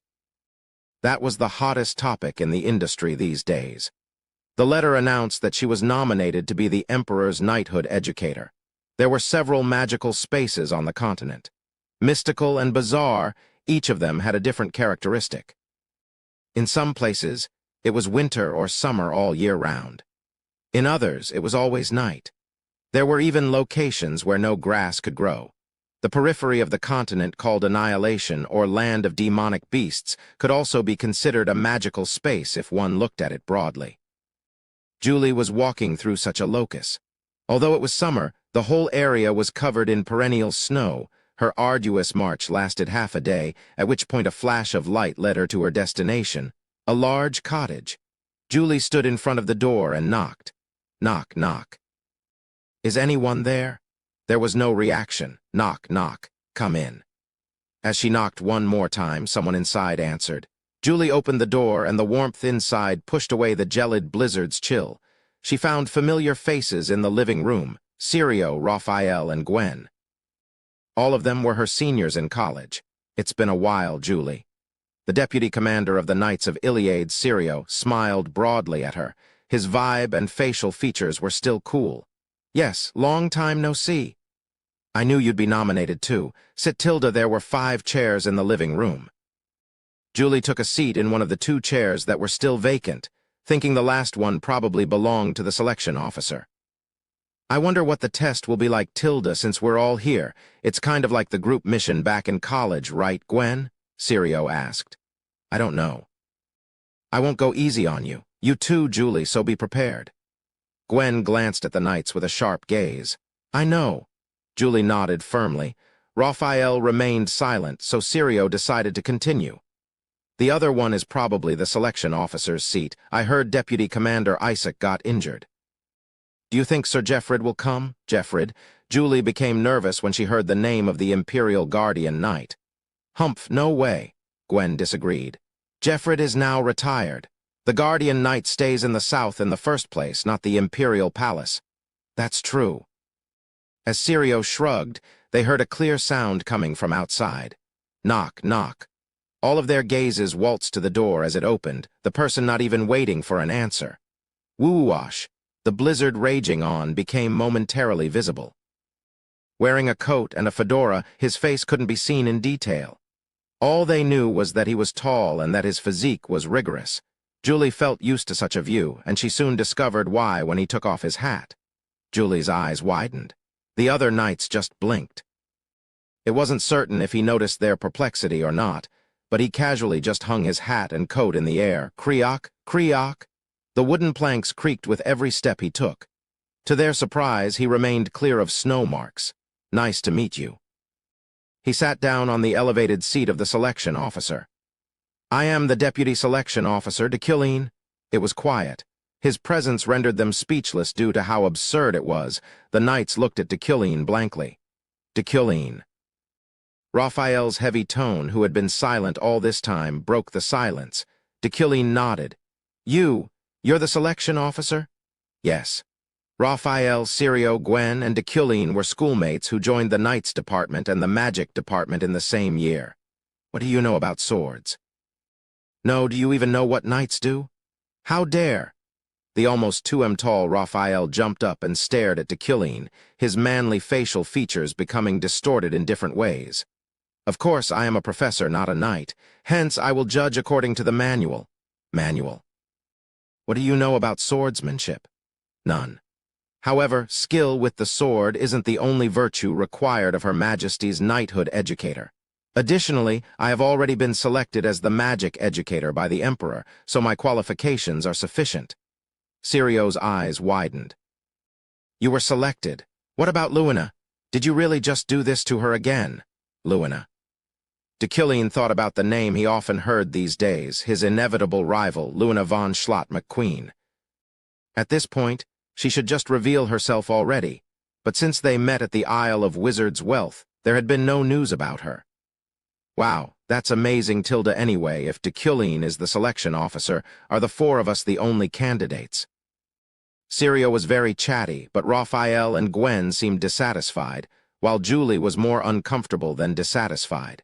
That was the hottest topic in the industry these days. The letter announced that she was nominated to be the Emperor's knighthood educator. There were several magical spaces on the continent. Mystical and bizarre, each of them had a different characteristic. In some places, it was winter or summer all year round. In others, it was always night. There were even locations where no grass could grow. The periphery of the continent, called Annihilation or Land of Demonic Beasts, could also be considered a magical space if one looked at it broadly. Julie was walking through such a locus. Although it was summer, the whole area was covered in perennial snow. Her arduous march lasted half a day, at which point a flash of light led her to her destination, a large cottage. Julie stood in front of the door and knocked. Knock, knock. Is anyone there? There was no reaction. Knock, knock. Come in. As she knocked one more time, someone inside answered. Julie opened the door, and the warmth inside pushed away the gelid blizzard's chill. She found familiar faces in the living room, Sirio, Raphael, and Gwen. All of them were her seniors in college. It's been a while, Julie. The deputy commander of the Knights of Iliade, Sirio, smiled broadly at her. His vibe and facial features were still cool. Yes, long time no see. I knew you'd be nominated too. Sit, Tilda. There were 5 chairs in the living room. Julie took a seat in one of the 2 chairs that were still vacant, thinking the last one probably belonged to the selection officer. I wonder what the test will be like, Tilda, since we're all here. It's kind of like the group mission back in college, right, Gwen? Sirio asked. I don't know. I won't go easy on you. You too, Julie, so be prepared. Gwen glanced at the knights with a sharp gaze. I know. Julie nodded firmly. Raphael remained silent, so Sirio decided to continue. The other one is probably the selection officer's seat. I heard Deputy Commander Isaac got injured. Do you think Sir Jeffrid will come? Jeffrid. Julie became nervous when she heard the name of the Imperial Guardian Knight. Humph, no way. Gwen disagreed. Jeffrid is now retired. The Guardian Knight stays in the south in the first place, not the Imperial Palace. That's true. As Sirio shrugged, they heard a clear sound coming from outside. Knock, knock. All of their gazes waltzed to the door as it opened, the person not even waiting for an answer. Woo-wash. The blizzard raging on became momentarily visible. Wearing a coat and a fedora, his face couldn't be seen in detail. All they knew was that he was tall and that his physique was rigorous. Julie felt used to such a view, and she soon discovered why when he took off his hat. Julie's eyes widened. The other knights just blinked. It wasn't certain if he noticed their perplexity or not, but he casually just hung his hat and coat in the air. Creak, creak. The wooden planks creaked with every step he took. To their surprise, he remained clear of snow marks. Nice to meet you. He sat down on the elevated seat of the selection officer. I am the deputy selection officer, de Killeen. It was quiet. His presence rendered them speechless due to how absurd it was. The knights looked at de Killeen blankly. De Killeen. Raphael's heavy tone, who had been silent all this time, broke the silence. De Killeen nodded. You're the selection officer? Yes. Raphael, Sirio, Gwen, and de Killeen were schoolmates who joined the Knights Department and the Magic Department in the same year. What do you know about swords? No, do you even know what knights do? How dare? The almost 2 m tall Raphael jumped up and stared at de Killeen, his manly facial features becoming distorted in different ways. Of course, I am a professor, not a knight. Hence, I will judge according to the manual. Manual. What do you know about swordsmanship? None. However, skill with the sword isn't the only virtue required of Her Majesty's knighthood educator. Additionally, I have already been selected as the magic educator by the Emperor, so my qualifications are sufficient. Sirio's eyes widened. You were selected. What about Luina? Did you really just do this to her again? Luina. De Killeen thought about the name he often heard these days, his inevitable rival, Luina von Schlott McQueen. At this point, she should just reveal herself already, but since they met at the Isle of Wizards' Wealth, there had been no news about her. Wow, that's amazing, Tilda. Anyway, if de Killeen is the selection officer, are the 4 of us the only candidates? Sirio was very chatty, but Raphael and Gwen seemed dissatisfied, while Julie was more uncomfortable than dissatisfied.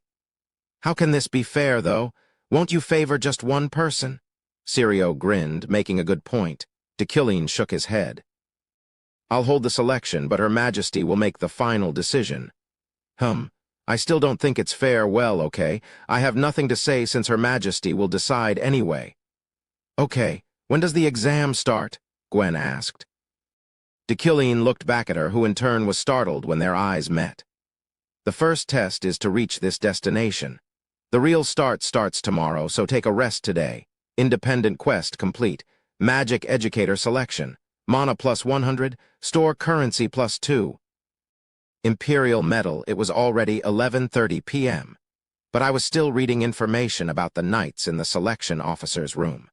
How can this be fair, though? Won't you favor just one person? Sirio grinned, making a good point. De Killeen shook his head. I'll hold the selection, but Her Majesty will make the final decision. I still don't think it's fair. Well, okay. I have nothing to say since Her Majesty will decide anyway. Okay, when does the exam start? Gwen asked. De Killeen looked back at her, who in turn was startled when their eyes met. The first test is to reach this destination. The real starts tomorrow, so take a rest today. Independent quest complete. Magic educator selection. Mana plus 100. Store currency plus 2. Imperial medal. It was already 11:30 p.m. But I was still reading information about the knights in the selection officer's room.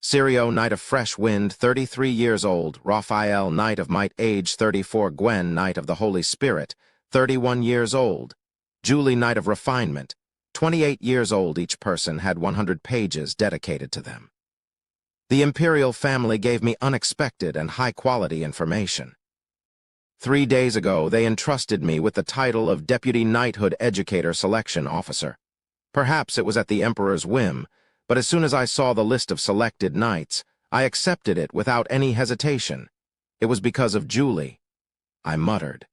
Sirio, Knight of Fresh Wind, 33 years old. Raphael, Knight of Might, age 34. Gwen, Knight of the Holy Spirit, 31 years old. Julie, Knight of Refinement, 28 years old. Each person had 100 pages dedicated to them. The Imperial family gave me unexpected and high-quality information. 3 days ago, they entrusted me with the title of Deputy Knighthood Educator Selection Officer. Perhaps it was at the Emperor's whim, but as soon as I saw the list of selected knights, I accepted it without any hesitation. It was because of Julie. I muttered.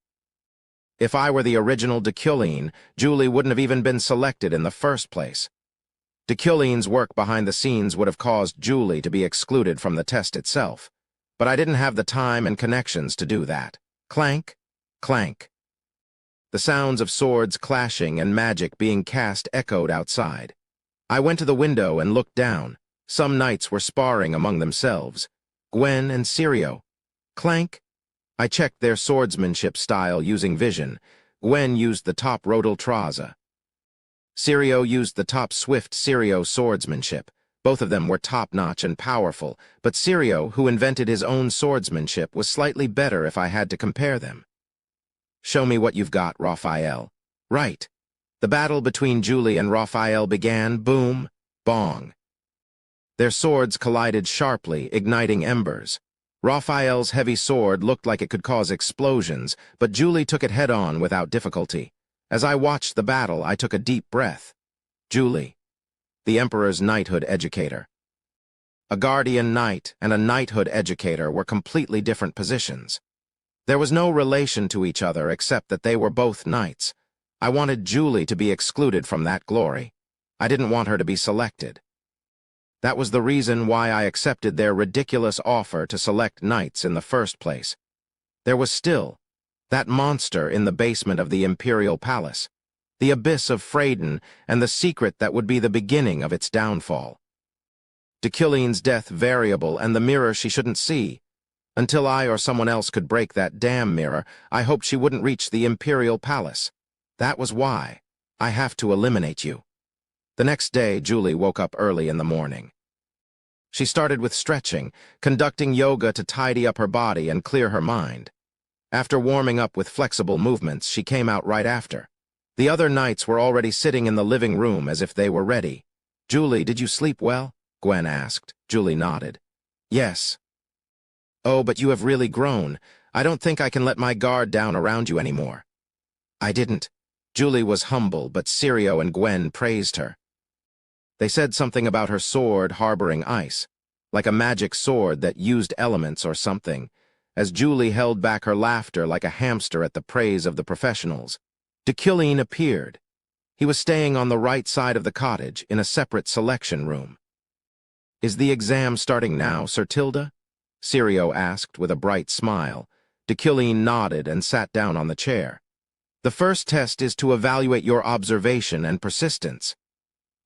If I were the original de Killeen, Julie wouldn't have even been selected in the first place. De Killeen's work behind the scenes would have caused Julie to be excluded from the test itself. but I didn't have the time and connections to do that. Clank, clank. The sounds of swords clashing and magic being cast echoed outside. I went to the window and looked down. Some knights were sparring among themselves. Gwen and Sirio. Clank. I checked their swordsmanship style using vision. Gwen used the top rodal traza. Sirio used the top swift Sirio swordsmanship. Both of them were top-notch and powerful, but Sirio, who invented his own swordsmanship, was slightly better if I had to compare them. Show me what you've got, Raphael. Right. The battle between Julie and Raphael began, boom, bong. Their swords collided sharply, igniting embers. Raphael's heavy sword looked like it could cause explosions, but Julie took it head-on without difficulty. As I watched the battle, I took a deep breath. Julie, the Emperor's knighthood educator. A guardian knight and a knighthood educator were completely different positions. There was no relation to each other except that they were both knights. I wanted Julie to be excluded from that glory. I didn't want her to be selected. That was the reason why I accepted their ridiculous offer to select knights in the first place. There was still that monster in the basement of the Imperial Palace, the abyss of Freydin, and the secret that would be the beginning of its downfall. Dikiline's death variable and the mirror she shouldn't see. Until I or someone else could break that damn mirror, I hoped she wouldn't reach the Imperial Palace. That was why. I have to eliminate you. The next day, Julie woke up early in the morning. She started with stretching, conducting yoga to tidy up her body and clear her mind. After warming up with flexible movements, she came out right after. The other knights were already sitting in the living room as if they were ready. "Julie, did you sleep well?" Gwen asked. Julie nodded. "Yes." "Oh, but you have really grown. I don't think I can let my guard down around you anymore." "I didn't." Julie was humble, but Sirio and Gwen praised her. They said something about her sword harboring ice, like a magic sword that used elements or something, as Julie held back her laughter like a hamster at the praise of the professionals. Dikiline appeared. He was staying on the right side of the cottage, in a separate selection room. "Is the exam starting now, Sir Tilda?" Sirio asked with a bright smile. Dikiline nodded and sat down on the chair. "The first test is to evaluate your observation and persistence."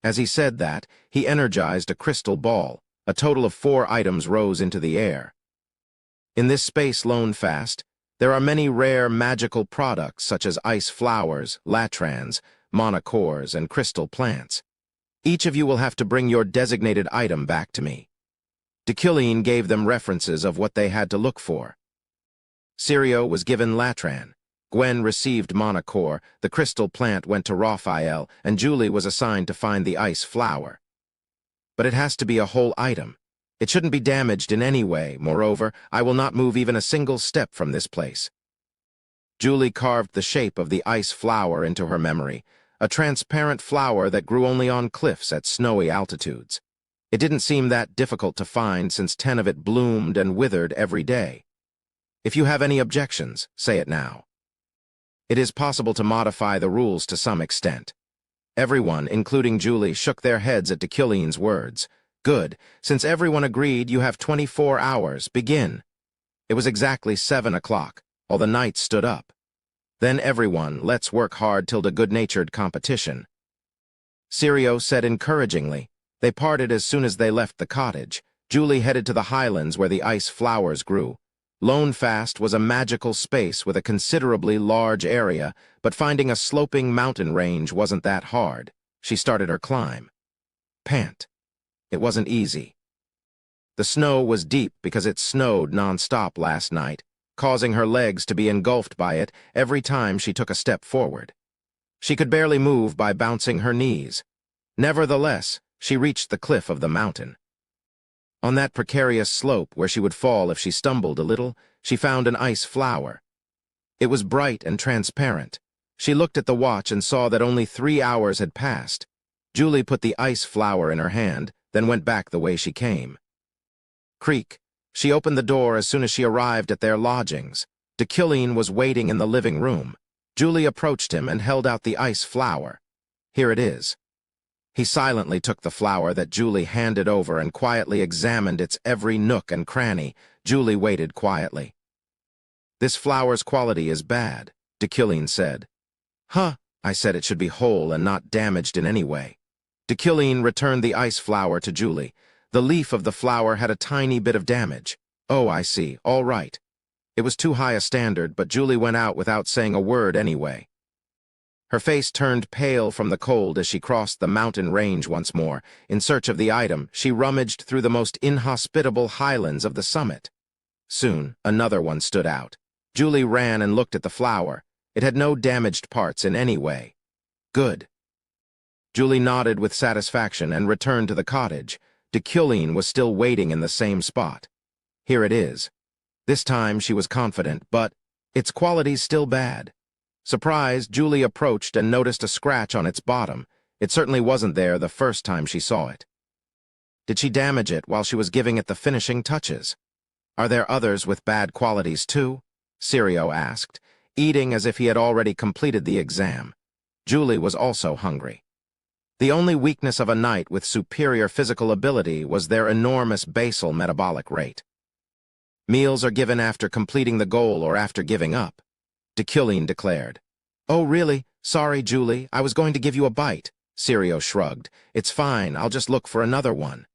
As he said that, he energized a crystal ball. A total of 4 items rose into the air. In this space loan fast, there are many rare magical products such as ice flowers, latrans, monocores, and crystal plants. Each of you will have to bring your designated item back to me. Dikiline gave them references of what they had to look for. Sirio was given latran. Gwen received monocore, the crystal plant went to Raphael, and Julie was assigned to find the ice flower. But it has to be a whole item. It shouldn't be damaged in any way. Moreover, I will not move even a single step from this place. Julie carved the shape of the ice flower into her memory, a transparent flower that grew only on cliffs at snowy altitudes. It didn't seem that difficult to find since 10 of it bloomed and withered every day. If you have any objections, say it now. It is possible to modify the rules to some extent. Everyone, including Julie, shook their heads at Dikiline's words. Good. Since everyone agreed, you have 24 hours. Begin. It was exactly 7 o'clock. All the knights stood up. Then everyone, let's work hard till the good-natured competition. Sirio said encouragingly. They parted as soon as they left the cottage. Julie headed to the highlands where the ice flowers grew. Lonefast was a magical space with a considerably large area, but finding a sloping mountain range wasn't that hard. She started her climb. Pant. It wasn't easy. The snow was deep because it snowed non-stop last night, causing her legs to be engulfed by it every time she took a step forward. She could barely move by bouncing her knees. Nevertheless, she reached the cliff of the mountain. On that precarious slope where she would fall if she stumbled a little, she found an ice flower. It was bright and transparent. She looked at the watch and saw that only 3 hours had passed. Julie put the ice flower in her hand, then went back the way she came. Creak. She opened the door as soon as she arrived at their lodgings. Dikiline was waiting in the living room. Julie approached him and held out the ice flower. Here it is. He silently took the flower that Julie handed over and quietly examined its every nook and cranny. Julie waited quietly. "This flower's quality is bad," Deucalion said. "Huh," I said, "it should be whole and not damaged in any way." Deucalion returned the ice flower to Julie. The leaf of the flower had a tiny bit of damage. "Oh, I see. All right." It was too high a standard, but Julie went out without saying a word anyway. Her face turned pale from the cold as she crossed the mountain range once more. In search of the item, she rummaged through the most inhospitable highlands of the summit. Soon, another one stood out. Julie ran and looked at the flower. It had no damaged parts in any way. Good. Julie nodded with satisfaction and returned to the cottage. Deucalion was still waiting in the same spot. "Here it is." This time she was confident, but its quality's still bad. Surprised, Julie approached and noticed a scratch on its bottom. It certainly wasn't there the first time she saw it. Did she damage it while she was giving it the finishing touches? "Are there others with bad qualities too?" Sirio asked, eating as if he had already completed the exam. Julie was also hungry. The only weakness of a knight with superior physical ability was their enormous basal metabolic rate. "Meals are given after completing the goal or after giving up," Deucalion declared. "Oh, really? Sorry, Julie, I was going to give you a bite." Sirio shrugged. "It's fine, I'll just look for another one."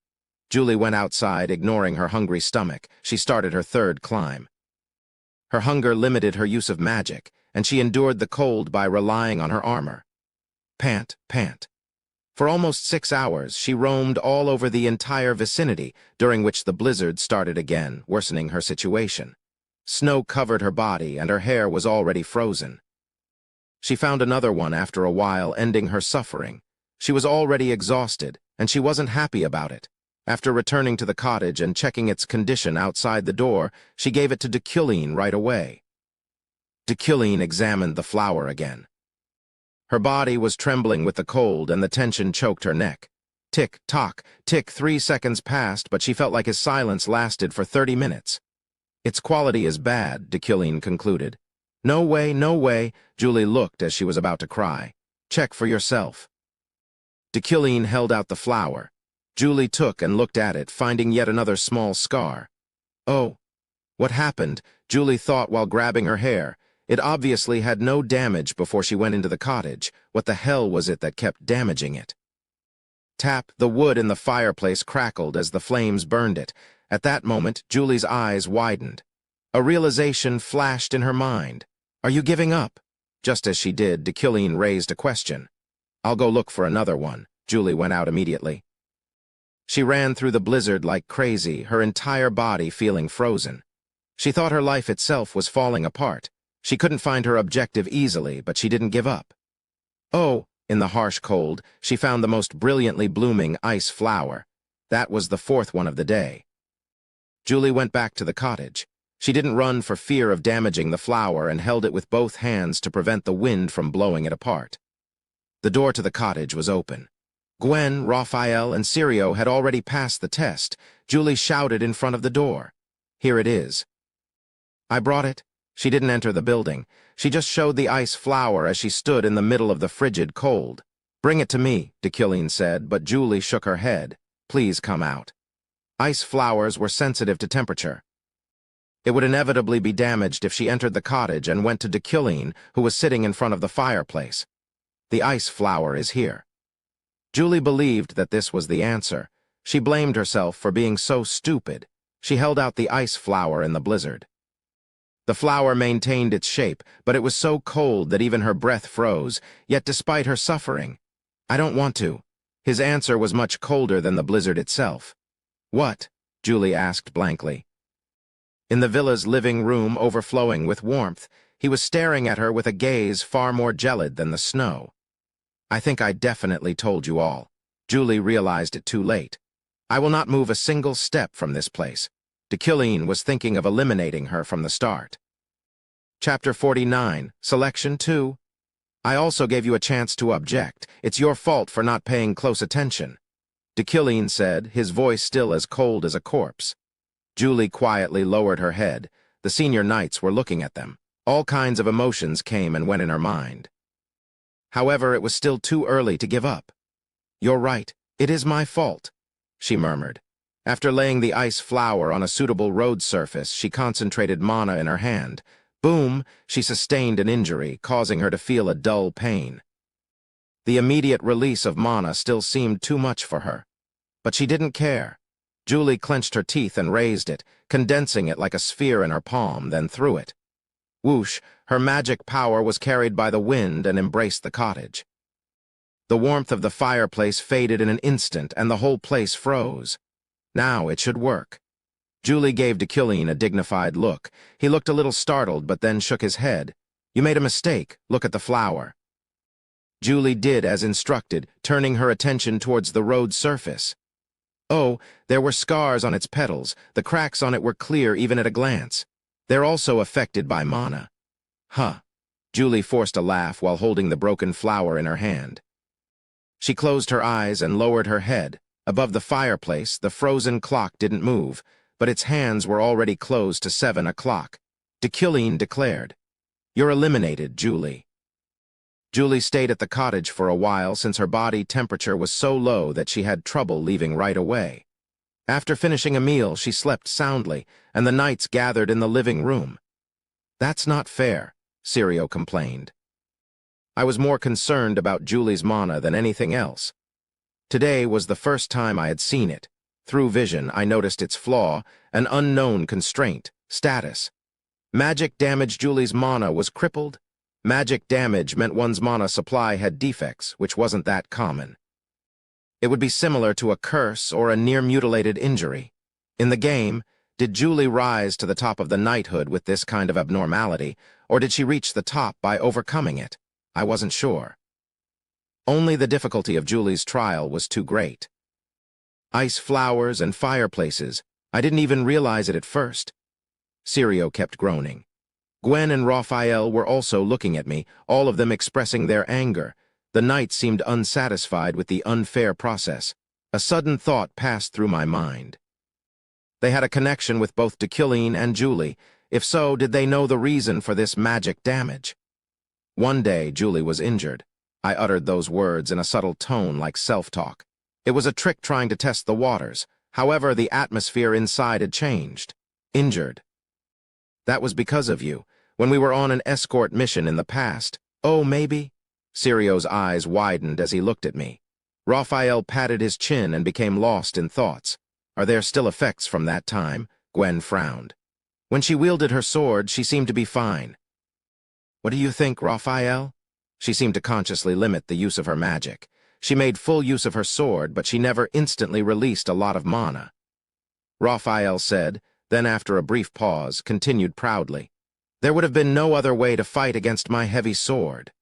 Julie went outside, ignoring her hungry stomach. She started her third climb. Her hunger limited her use of magic, and she endured the cold by relying on her armor. Pant, pant. For almost 6 hours, she roamed all over the entire vicinity, during which the blizzard started again, worsening her situation. Snow covered her body, and her hair was already frozen. She found another one after a while, ending her suffering. She was already exhausted, and she wasn't happy about it. After returning to the cottage and checking its condition outside the door, she gave it to Deucalion right away. Deucalion examined the flower again. Her body was trembling with the cold, and the tension choked her neck. Tick, tock, tick, 3 seconds passed, but she felt like his silence lasted for 30 minutes. "Its quality is bad," Deucalion concluded. "No way, no way." Julie looked as she was about to cry. "Check for yourself." Deucalion held out the flower. Julie took and looked at it, finding yet another small scar. "Oh, what happened?" Julie thought while grabbing her hair. It obviously had no damage before she went into the cottage. What the hell was it that kept damaging it? Tap, the wood in the fireplace crackled as the flames burned it. At that moment, Julie's eyes widened. A realization flashed in her mind. "Are you giving up?" Just as she did, Deucalion raised a question. "I'll go look for another one." Julie went out immediately. She ran through the blizzard like crazy, her entire body feeling frozen. She thought her life itself was falling apart. She couldn't find her objective easily, but she didn't give up. Oh, in the harsh cold, she found the most brilliantly blooming ice flower. That was the 4th one of the day. Julie went back to the cottage. She didn't run for fear of damaging the flower and held it with both hands to prevent the wind from blowing it apart. The door to the cottage was open. Gwen, Raphael, and Sirio had already passed the test. Julie shouted in front of the door. "Here it is." "I brought it." She didn't enter the building. She just showed the ice flower as she stood in the middle of the frigid cold. "Bring it to me," Deucalion said, but Julie shook her head. "Please come out." Ice flowers were sensitive to temperature. It would inevitably be damaged if she entered the cottage and went to Deucalion, who was sitting in front of the fireplace. "The ice flower is here." Julie believed that this was the answer. She blamed herself for being so stupid. She held out the ice flower in the blizzard. The flower maintained its shape, but it was so cold that even her breath froze, yet despite her suffering. "I don't want to." His answer was much colder than the blizzard itself. "What?" Julie asked blankly. In the villa's living room overflowing with warmth, he was staring at her with a gaze far more gelid than the snow. "I think I definitely told you all." Julie realized it too late. "I will not move a single step from this place." Deucalion was thinking of eliminating her from the start. Chapter 49, Selection 2. "I also gave you a chance to object. It's your fault for not paying close attention," Deucalion said, his voice still as cold as a corpse. Julie quietly lowered her head. The senior knights were looking at them. All kinds of emotions came and went in her mind. However, it was still too early to give up. You're right. It is my fault, she murmured. After laying the ice flower on a suitable road surface, she concentrated mana in her hand. Boom, she sustained an injury, causing her to feel a dull pain. The immediate release of mana still seemed too much for her. But she didn't care. Julie clenched her teeth and raised it, condensing it like a sphere in her palm, then threw it. Whoosh, her magic power was carried by the wind and embraced the cottage. The warmth of the fireplace faded in an instant, and the whole place froze. Now it should work. Julie gave D'Quilin a dignified look. He looked a little startled, but then shook his head. You made a mistake. Look at the flower. Julie did as instructed, turning her attention towards the road surface. Oh, there were scars on its petals. The cracks on it were clear even at a glance. They're also affected by mana. Huh. Julie forced a laugh while holding the broken flower in her hand. She closed her eyes and lowered her head. Above the fireplace, the frozen clock didn't move, but its hands were already closed to 7 o'clock. D'Quilin declared, You're eliminated, Julie. Julie stayed at the cottage for a while since her body temperature was so low that she had trouble leaving right away. After finishing a meal, she slept soundly, and the knights gathered in the living room. That's not fair, Sirio complained. I was more concerned about Julie's mana than anything else. Today was the first time I had seen it. Through vision, I noticed its flaw, an unknown constraint, status. Magic damage. Julie's mana was crippled. Magic damage meant one's mana supply had defects, which wasn't that common. It would be similar to a curse or a near-mutilated injury. In the game, did Julie rise to the top of the knighthood with this kind of abnormality, or did she reach the top by overcoming it? I wasn't sure. Only the difficulty of Julie's trial was too great. Ice flowers and fireplaces. I didn't even realize it at first. Sirio kept groaning. Gwen and Raphael were also looking at me, all of them expressing their anger. The knights seemed unsatisfied with the unfair process. A sudden thought passed through my mind. They had a connection with both D'Quilin and Julie. If so, did they know the reason for this magic damage? One day, Julie was injured. I uttered those words in a subtle tone like self-talk. It was a trick trying to test the waters. However, the atmosphere inside had changed. Injured. That was because of you, when we were on an escort mission in the past. Oh, maybe? Sirio's eyes widened as he looked at me. Raphael patted his chin and became lost in thoughts. Are there still effects from that time? Gwen frowned. When she wielded her sword, she seemed to be fine. What do you think, Raphael? She seemed to consciously limit the use of her magic. She made full use of her sword, but she never instantly released a lot of mana. Raphael said, then after a brief pause, continued proudly. There would have been no other way to fight against my heavy sword.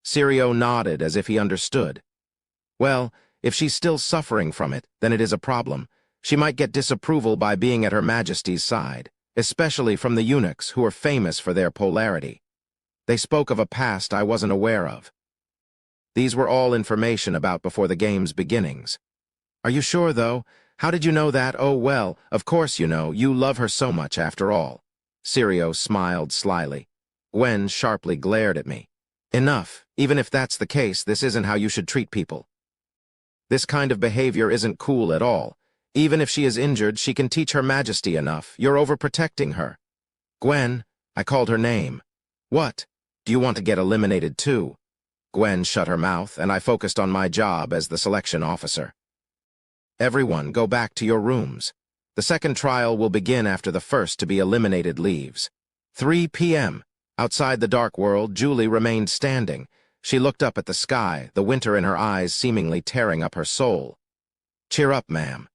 Sirio nodded as if he understood. Well, if she's still suffering from it, then it is a problem. She might get disapproval by being at Her Majesty's side, especially from the eunuchs who are famous for their polarity. They spoke of a past I wasn't aware of. These were all information about before the game's beginnings. Are you sure, though? How did you know that? Oh, well, of course you know. You love her so much, after all. Sirio smiled slyly. Gwen sharply glared at me. Enough. Even if that's the case, this isn't how you should treat people. This kind of behavior isn't cool at all. Even if she is injured, she can teach Her Majesty enough. You're overprotecting her. Gwen, I called her name. What? Do you want to get eliminated too? Gwen shut her mouth, and I focused on my job as the selection officer. Everyone, go back to your rooms. The second trial will begin after the first to be eliminated leaves. 3 p.m. Outside the dark world, Julie remained standing. She looked up at the sky, the winter in her eyes seemingly tearing up her soul. Cheer up, ma'am.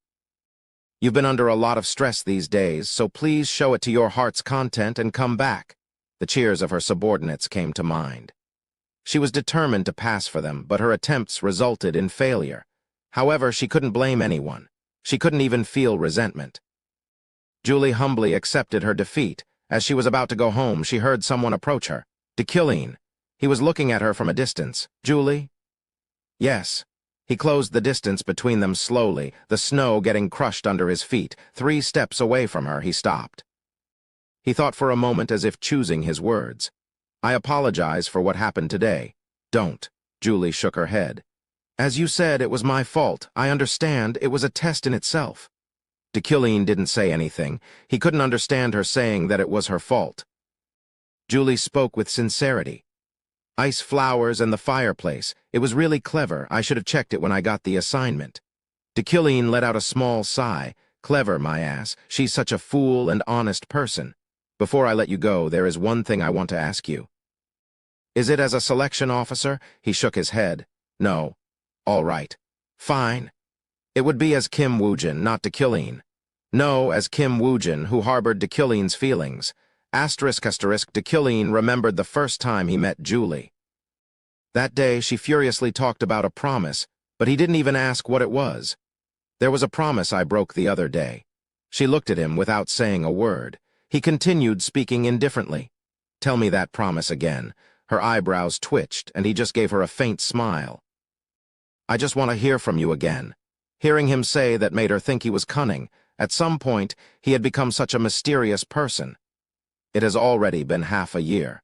You've been under a lot of stress these days, so please show it to your heart's content and come back. The cheers of her subordinates came to mind. She was determined to pass for them, but her attempts resulted in failure. However, she couldn't blame anyone. She couldn't even feel resentment. Julie humbly accepted her defeat. As she was about to go home, she heard someone approach her. D'Quilin. He was looking at her from a distance. Julie? Yes. He closed the distance between them slowly, the snow getting crushed under his feet. 3 steps away from her, he stopped. He thought for a moment as if choosing his words. I apologize for what happened today. Don't. Julie shook her head. As you said, it was my fault. I understand. It was a test in itself. Dechilline didn't say anything. He couldn't understand her saying that it was her fault. Julie spoke with sincerity. Ice flowers and the fireplace. It was really clever. I should have checked it when I got the assignment. Dechilline let out a small sigh. Clever, my ass. She's such a fool and honest person. Before I let you go, there is one thing I want to ask you. Is it as a selection officer? He shook his head. No. All right. Fine. It would be as Kim Woojin, not Dechilline. No, as Kim Woojin, who harbored Dechilline's feelings. Dechilline remembered the first time he met Julie. That day, she furiously talked about a promise, but he didn't even ask what it was. There was a promise I broke the other day. She looked at him without saying a word. He continued, speaking indifferently. Tell me that promise again. Her eyebrows twitched, and he just gave her a faint smile. I just want to hear from you again. Hearing him say that made her think he was cunning. At some point, he had become such a mysterious person. It has already been half a year.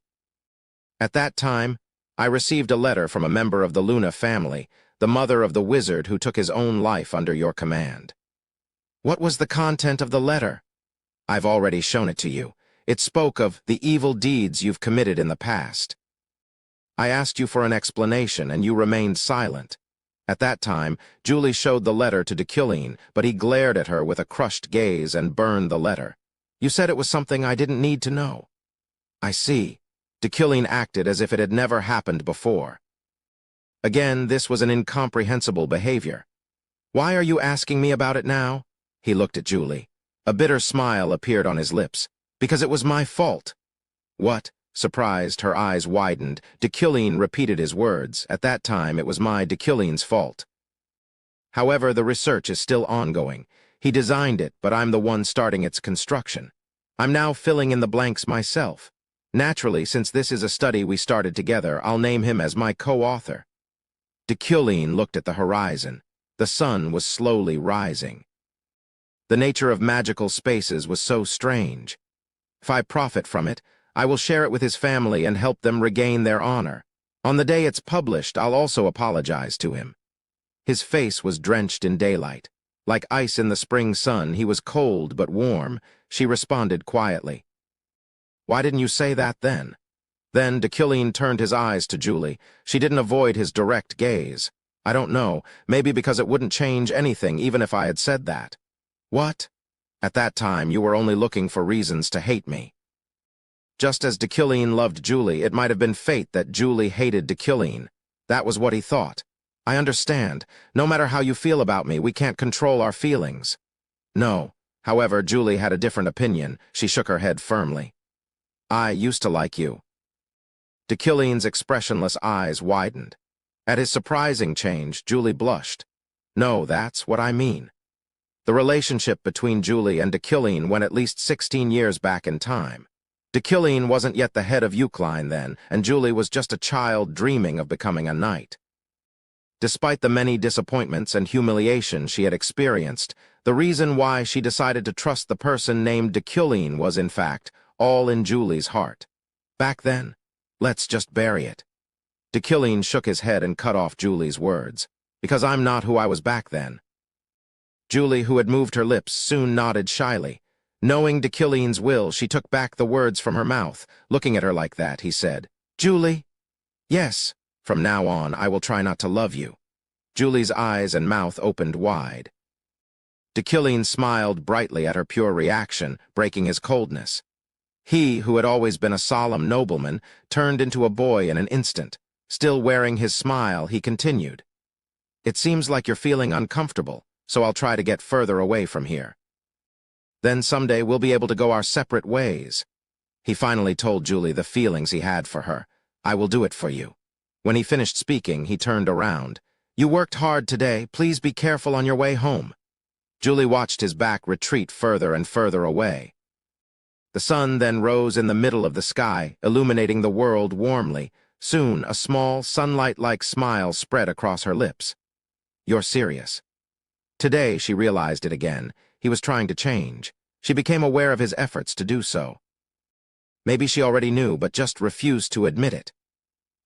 At that time, I received a letter from a member of the Luna family, the mother of the wizard who took his own life under your command. What was the content of the letter? I've already shown it to you. It spoke of the evil deeds you've committed in the past. I asked you for an explanation, and you remained silent. At that time, Julie showed the letter to Dechilline, but he glared at her with a crushed gaze and burned the letter. You said it was something I didn't need to know. I see. Dechilline acted as if it had never happened before. Again, this was an incomprehensible behavior. Why are you asking me about it now? He looked at Julie. A bitter smile appeared on his lips. Because it was my fault. What? Surprised, her eyes widened. Dechilline repeated his words. At that time, it was Dechilline's fault. However, the research is still ongoing. He designed it, but I'm the one starting its construction. I'm now filling in the blanks myself. Naturally, since this is a study we started together, I'll name him as my co-author. Dechilline looked at the horizon. The sun was slowly rising. The nature of magical spaces was so strange. If I profit from it, I will share it with his family and help them regain their honor. On the day it's published, I'll also apologize to him. His face was drenched in daylight. Like ice in the spring sun, he was cold but warm. She responded quietly. Why didn't you say that then? Then Dechilline turned his eyes to Julie. She didn't avoid his direct gaze. I don't know, maybe because it wouldn't change anything even if I had said that. What? At that time, you were only looking for reasons to hate me. Just as Dechilline loved Julie, it might have been fate that Julie hated Dechilline. That was what he thought. I understand. No matter how you feel about me, we can't control our feelings. No. However, Julie had a different opinion. She shook her head firmly. I used to like you. Dechilline's expressionless eyes widened. At his surprising change, Julie blushed. No, that's what I mean. The relationship between Julie and Dechilline went at least 16 years back in time. Dechilline wasn't yet the head of Eucline then, and Julie was just a child dreaming of becoming a knight. Despite the many disappointments and humiliation she had experienced, the reason why she decided to trust the person named Dechilline was, in fact, all in Julie's heart. Back then, let's just bury it. Dechilline shook his head and cut off Julie's words. Because I'm not who I was back then. Julie, who had moved her lips, soon nodded shyly. Knowing Dechilline's will, she took back the words from her mouth. Looking at her like that, he said, Julie? Yes. From now on, I will try not to love you. Julie's eyes and mouth opened wide. Dechilline smiled brightly at her pure reaction, breaking his coldness. He, who had always been a solemn nobleman, turned into a boy in an instant. Still wearing his smile, he continued. It seems like you're feeling uncomfortable, so I'll try to get further away from here. Then someday we'll be able to go our separate ways. He finally told Julie the feelings he had for her. I will do it for you. When he finished speaking, he turned around. You worked hard today. Please be careful on your way home. Julie watched his back retreat further and further away. The sun then rose in the middle of the sky, illuminating the world warmly. Soon, a small, sunlight-like smile spread across her lips. You're serious. Today, she realized it again. He was trying to change. She became aware of his efforts to do so. Maybe she already knew, but just refused to admit it.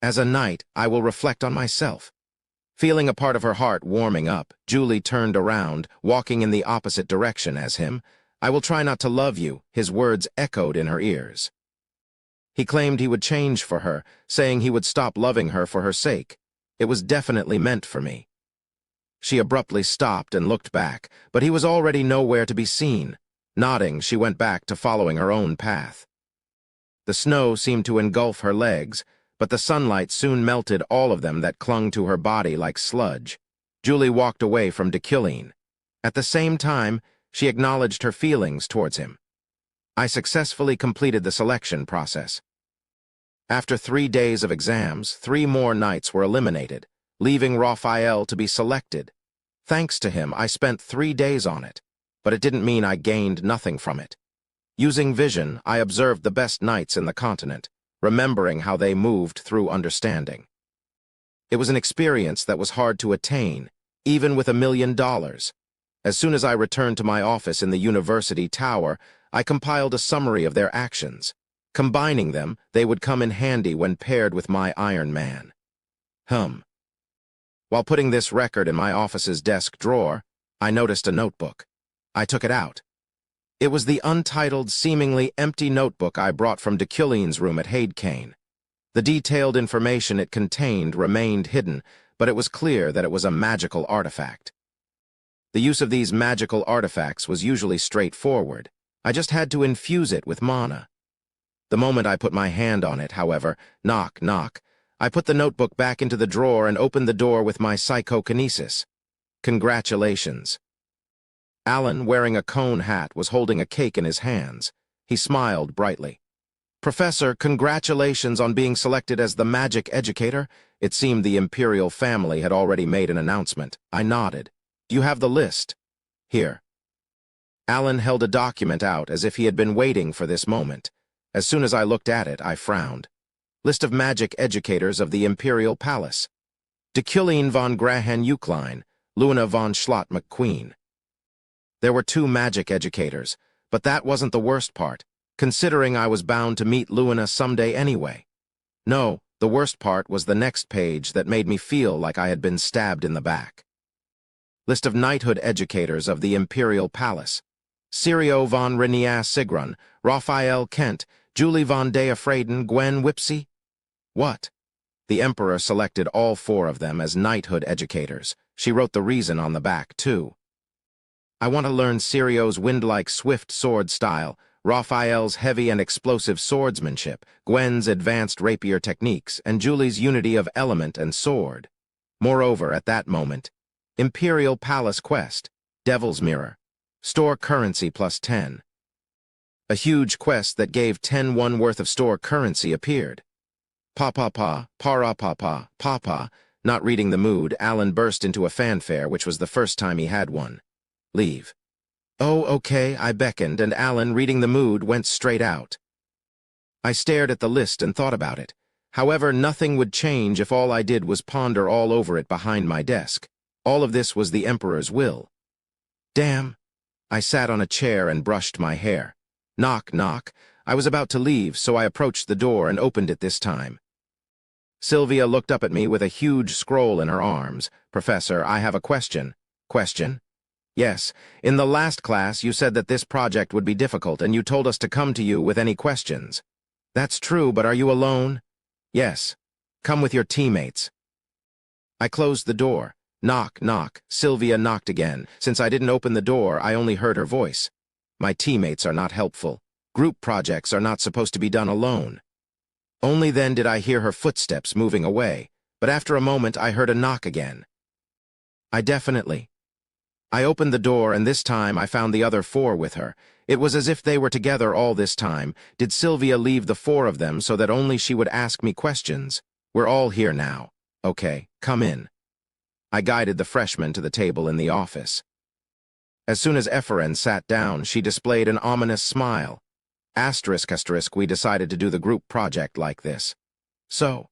As a knight, I will reflect on myself. Feeling a part of her heart warming up, Julie turned around, walking in the opposite direction as him. "I will try not to love you," his words echoed in her ears. He claimed he would change for her, saying he would stop loving her for her sake. It was definitely meant for me. She abruptly stopped and looked back, but he was already nowhere to be seen. Nodding, she went back to following her own path. The snow seemed to engulf her legs, but the sunlight soon melted all of them that clung to her body like sludge. Julie walked away from Dequilline. At the same time, she acknowledged her feelings towards him. I successfully completed the selection process. After 3 days of exams, 3 more knights were eliminated, leaving Raphael to be selected. Thanks to him, I spent 3 days on it, but it didn't mean I gained nothing from it. Using vision, I observed the best knights in the continent, remembering how they moved through understanding. It was an experience that was hard to attain, even with $1 million. As soon as I returned to my office in the university tower, I compiled a summary of their actions. Combining them, they would come in handy when paired with my Iron Man. While putting this record in my office's desk drawer, I noticed a notebook. I took it out. It was the untitled, seemingly empty notebook I brought from Dequilline's room at Hadecane. The detailed information it contained remained hidden, but it was clear that it was a magical artifact. The use of these magical artifacts was usually straightforward. I just had to infuse it with mana. The moment I put my hand on it, however, knock, knock, I put the notebook back into the drawer and opened the door with my psychokinesis. Congratulations. Alan, wearing a cone hat, was holding a cake in his hands. He smiled brightly. "Professor, congratulations on being selected as the magic educator." It seemed the Imperial family had already made an announcement. I nodded. "Do you have the list?" "Here." Alan held a document out as if he had been waiting for this moment. As soon as I looked at it, I frowned. List of magic educators of the Imperial Palace. Dequilline von Grahan-Ukline, Luna von Schlott McQueen. There were 2 magic educators, but that wasn't the worst part, considering I was bound to meet Luna someday anyway. No, the worst part was the next page that made me feel like I had been stabbed in the back. List of knighthood educators of the Imperial Palace. Sirio von Renias-Sigrun, Raphael Kent, Julie von Deafraden, Gwen Whipsey. What? The Emperor selected all 4 of them as knighthood educators. She wrote the reason on the back, too. I want to learn Sirio's wind-like swift sword style, Raphael's heavy and explosive swordsmanship, Gwen's advanced rapier techniques, and Julie's unity of element and sword. Moreover, at that moment, Imperial Palace quest, Devil's Mirror, store currency plus 10. A huge quest that gave 10 worth of store currency appeared. Pa-pa-pa, para-pa-pa, pa-pa. Not reading the mood, Alan burst into a fanfare, which was the first time he had one. Leave. "Oh, okay," I beckoned, and Alan, reading the mood, went straight out. I stared at the list and thought about it. However, nothing would change if all I did was ponder all over it behind my desk. All of this was the Emperor's will. Damn. I sat on a chair and brushed my hair. Knock, knock. I was about to leave, so I approached the door and opened it this time. Sylvia looked up at me with a huge scroll in her arms. "Professor, I have a question." "Question?" "Yes. In the last class, you said that this project would be difficult, and you told us to come to you with any questions." "That's true, but are you alone?" "Yes. Come with your teammates." I closed the door. Knock, knock. Sylvia knocked again. Since I didn't open the door, I only heard her voice. "My teammates are not helpful. Group projects are not supposed to be done alone." Only then did I hear her footsteps moving away, but after a moment I heard a knock again. I opened the door, and this time I found the other 4 with her. It was as if they were together all this time. Did Sylvia leave the 4 of them so that only she would ask me questions? "We're all here now." "Okay, come in." I guided the freshman to the table in the office. As soon as Ephraim sat down, she displayed an ominous smile. Asterisk, we decided to do the group project like this. So.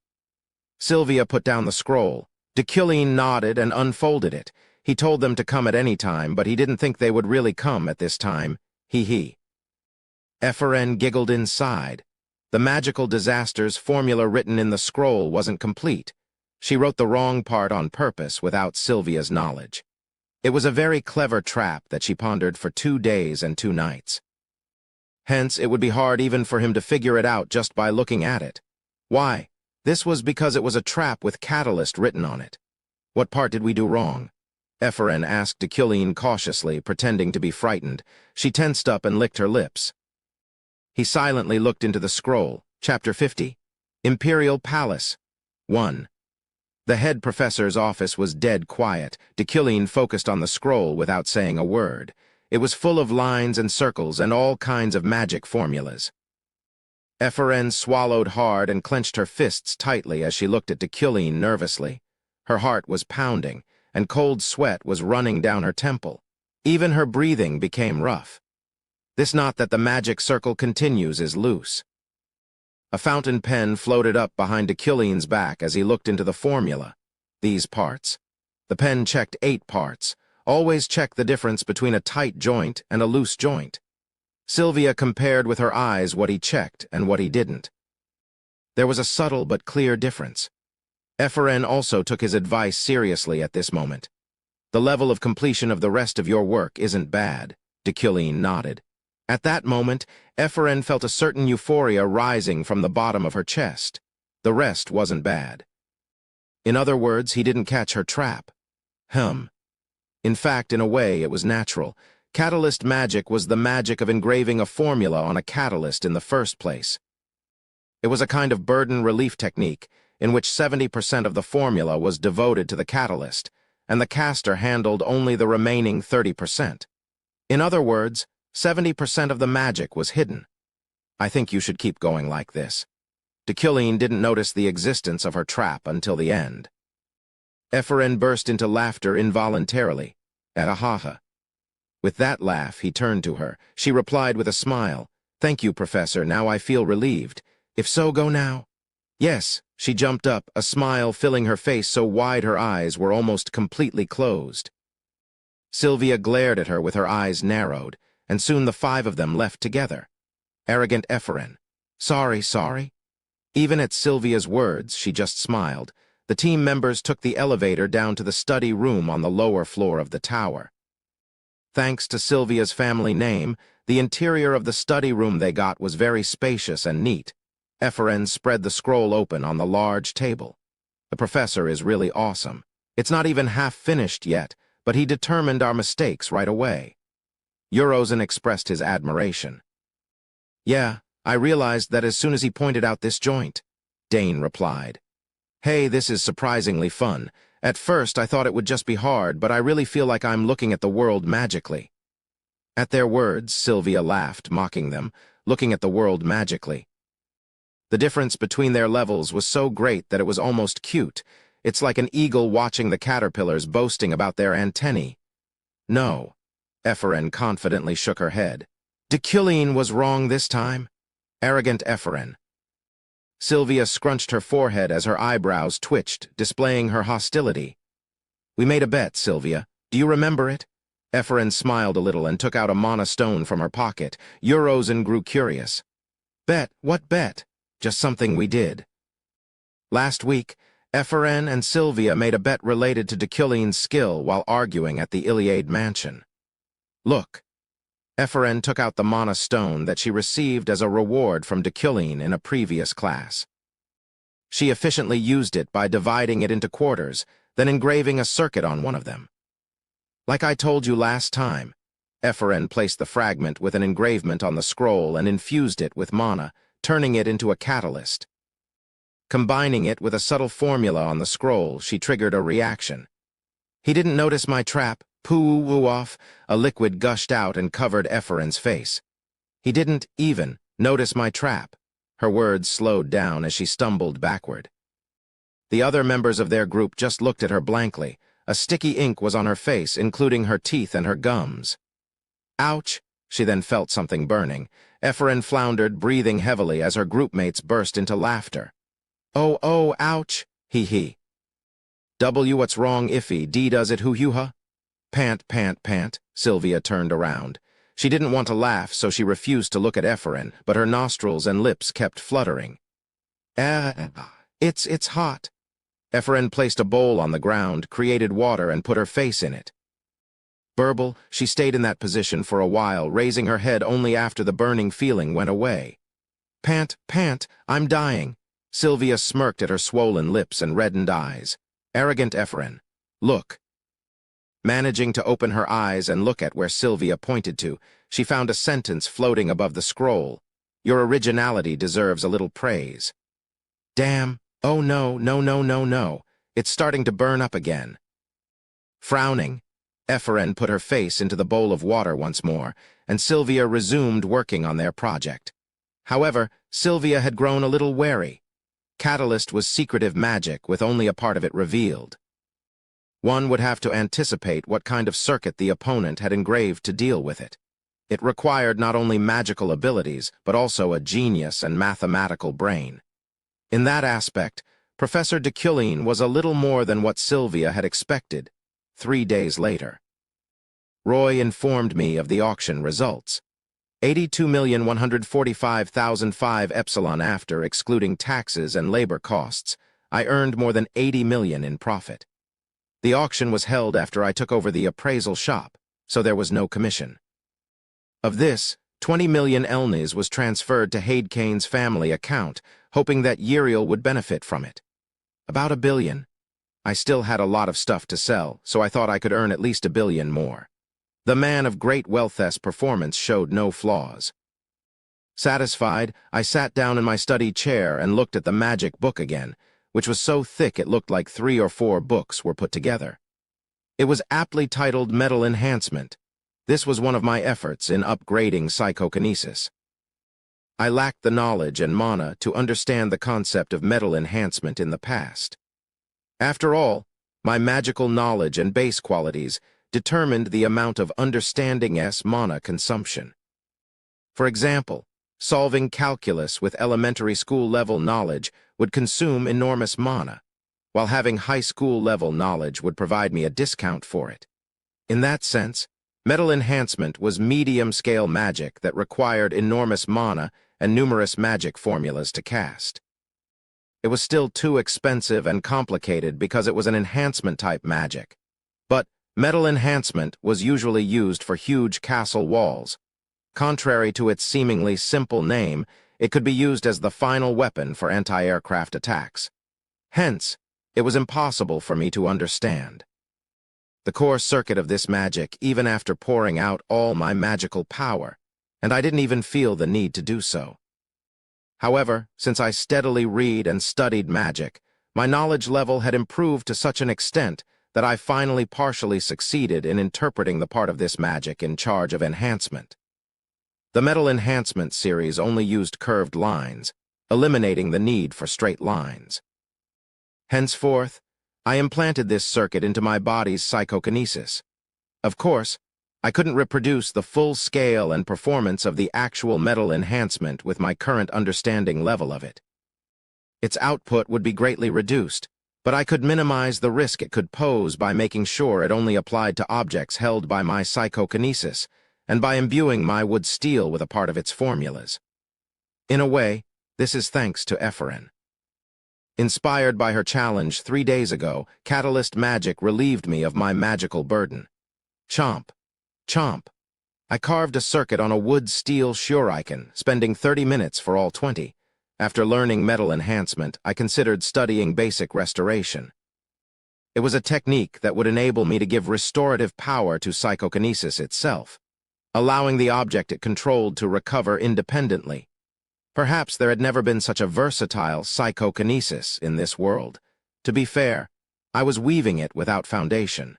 Sylvia put down the scroll. Dequilline nodded and unfolded it. He told them to come at any time, but he didn't think they would really come at this time. He. Ephraim giggled inside. The magical disasters formula written in the scroll wasn't complete. She wrote the wrong part on purpose without Sylvia's knowledge. It was a very clever trap that she pondered for 2 days and 2 nights. Hence, it would be hard even for him to figure it out just by looking at it. Why? This was because it was a trap with catalyst written on it. What part did we do wrong? Ephraim asked Achilleen cautiously, pretending to be frightened. She tensed up and licked her lips. He silently looked into the scroll. Chapter 50. Imperial Palace. 1. The head professor's office was dead quiet. Achilleen focused on the scroll without saying a word. It was full of lines and circles and all kinds of magic formulas. Ephraim swallowed hard and clenched her fists tightly as she looked at Achilleen nervously. Her heart was pounding, and cold sweat was running down her temple. Even her breathing became rough. This knot that the magic circle continues is loose. A fountain pen floated up behind Achilleen's back as he looked into the formula. These parts. The pen checked 8 parts. Always check the difference between a tight joint and a loose joint. Sylvia compared with her eyes what he checked and what he didn't. There was a subtle but clear difference. Ephraim also took his advice seriously at this moment. The level of completion of the rest of your work isn't bad, Achilleen nodded. At that moment, Ephraim felt a certain euphoria rising from the bottom of her chest. The rest wasn't bad. In other words, he didn't catch her trap. In fact, in a way, it was natural. Catalyst magic was the magic of engraving a formula on a catalyst in the first place. It was a kind of burden relief technique in which 70% of the formula was devoted to the catalyst, and the caster handled only the remaining 30%. In other words, 70% of the magic was hidden. I think you should keep going like this. Achilleen didn't notice the existence of her trap until the end. Ephraim burst into laughter involuntarily. Ahaha. With that laugh, he turned to her. She replied with a smile. Thank you, Professor. Now I feel relieved. If so, go now. Yes. She jumped up, a smile filling her face so wide her eyes were almost completely closed. Sylvia glared at her with her eyes narrowed, and soon the 5 of them left together. Arrogant Ephraim. Sorry. Even at Sylvia's words, she just smiled. The team members took the elevator down to the study room on the lower floor of the tower. Thanks to Sylvia's family name, the interior of the study room they got was very spacious and neat. Ephraim spread the scroll open on the large table. The professor is really awesome. It's not even half finished yet, but he determined our mistakes right away. Eurozen expressed his admiration. Yeah, I realized that as soon as he pointed out this joint. Dane replied. Hey, this is surprisingly fun. At first, I thought it would just be hard, but I really feel like I'm looking at the world magically. At their words, Sylvia laughed, mocking them, looking at the world magically. The difference between their levels was so great that it was almost cute. It's like an eagle watching the caterpillars boasting about their antennae. No. Ephraim confidently shook her head. Achilleen was wrong this time. Arrogant Ephraim. Sylvia scrunched her forehead as her eyebrows twitched, displaying her hostility. We made a bet, Sylvia. Do you remember it? Ephraim smiled a little and took out a mana stone from her pocket. Eurozen grew curious. Bet? What bet? Just something we did. Last week, Ephraim and Sylvia made a bet related to Achilleen's skill while arguing at the Iliad mansion. Look. Ephraim took out the mana stone that she received as a reward from Achilleen in a previous class. She efficiently used it by dividing it into quarters, then engraving a circuit on one of them. Like I told you last time, Ephraim placed the fragment with an engravement on the scroll and infused it with mana, turning it into a catalyst. Combining it with a subtle formula on the scroll, she triggered a reaction. He didn't notice my trap. Poo-woo-off, a liquid gushed out and covered Ephraim's face. He didn't even notice my trap. Her words slowed down as she stumbled backward. The other members of their group just looked at her blankly. A sticky ink was on her face, including her teeth and her gums. Ouch! She then felt something burning. Ephraim floundered, breathing heavily as her groupmates burst into laughter. Oh, ouch! Hee. W, what's wrong, Iffy? D does it, hoo-hoo-ha? Pant, Sylvia turned around. She didn't want to laugh, so she refused to look at Ephraim, but her nostrils and lips kept fluttering. It's hot. Ephraim placed a bowl on the ground, created water, and put her face in it. Burble, she stayed in that position for a while, raising her head only after the burning feeling went away. Pant, pant, I'm dying. Sylvia smirked at her swollen lips and reddened eyes. Arrogant Ephraim, look. Managing to open her eyes and look at where Sylvia pointed to, she found a sentence floating above the scroll. Your originality deserves a little praise. Damn, oh no, no, no, no, no. It's starting to burn up again. Frowning, Ephraim put her face into the bowl of water once more, and Sylvia resumed working on their project. However, Sylvia had grown a little wary. Catalyst was secretive magic with only a part of it revealed. One would have to anticipate what kind of circuit the opponent had engraved to deal with it. It required not only magical abilities, but also a genius and mathematical brain. In that aspect, Professor de Culleen was a little more than what Sylvia had expected. 3 days later, Roy informed me of the auction results. 82,145,005 epsilon after excluding taxes and labor costs. I earned more than 80 million in profit. The auction was held after I took over the appraisal shop, so there was no commission. Of this, 20 million Elnes was transferred to Haidkane's family account, hoping that Uriel would benefit from it. About 1 billion. I still had a lot of stuff to sell, so I thought I could earn at least 1 billion more. The man of great wealth's performance showed no flaws. Satisfied, I sat down in my study chair and looked at the magic book again, which was so thick it looked like 3 or 4 books were put together. It was aptly titled Metal Enhancement. This was one of my efforts in upgrading psychokinesis. I lacked the knowledge and mana to understand the concept of metal enhancement in the past. After all, my magical knowledge and base qualities determined the amount of understanding-s mana consumption. For example, solving calculus with elementary school-level knowledge would consume enormous mana, while having high school-level knowledge would provide me a discount for it. In that sense, metal enhancement was medium-scale magic that required enormous mana and numerous magic formulas to cast. It was still too expensive and complicated because it was an enhancement-type magic. But metal enhancement was usually used for huge castle walls. Contrary to its seemingly simple name, it could be used as the final weapon for anti-aircraft attacks. Hence, it was impossible for me to understand the core circuit of this magic even after pouring out all my magical power, and I didn't even feel the need to do so. However, since I steadily read and studied magic, my knowledge level had improved to such an extent that I finally partially succeeded in interpreting the part of this magic in charge of enhancement. The Metal Enhancement series only used curved lines, eliminating the need for straight lines. Henceforth, I implanted this circuit into my body's psychokinesis. Of course, I couldn't reproduce the full scale and performance of the actual metal enhancement with my current understanding level of it. Its output would be greatly reduced, but I could minimize the risk it could pose by making sure it only applied to objects held by my psychokinesis and by imbuing my wood steel with a part of its formulas. In a way, this is thanks to Ephraim. Inspired by her challenge 3 days ago, Catalyst Magic relieved me of my magical burden. Chomp. Chomp. I carved a circuit on a wood steel shuriken, spending 30 minutes for all 20. After learning metal enhancement, I considered studying basic restoration. It was a technique that would enable me to give restorative power to psychokinesis itself, allowing the object it controlled to recover independently. Perhaps there had never been such a versatile psychokinesis in this world. To be fair, I was weaving it without foundation.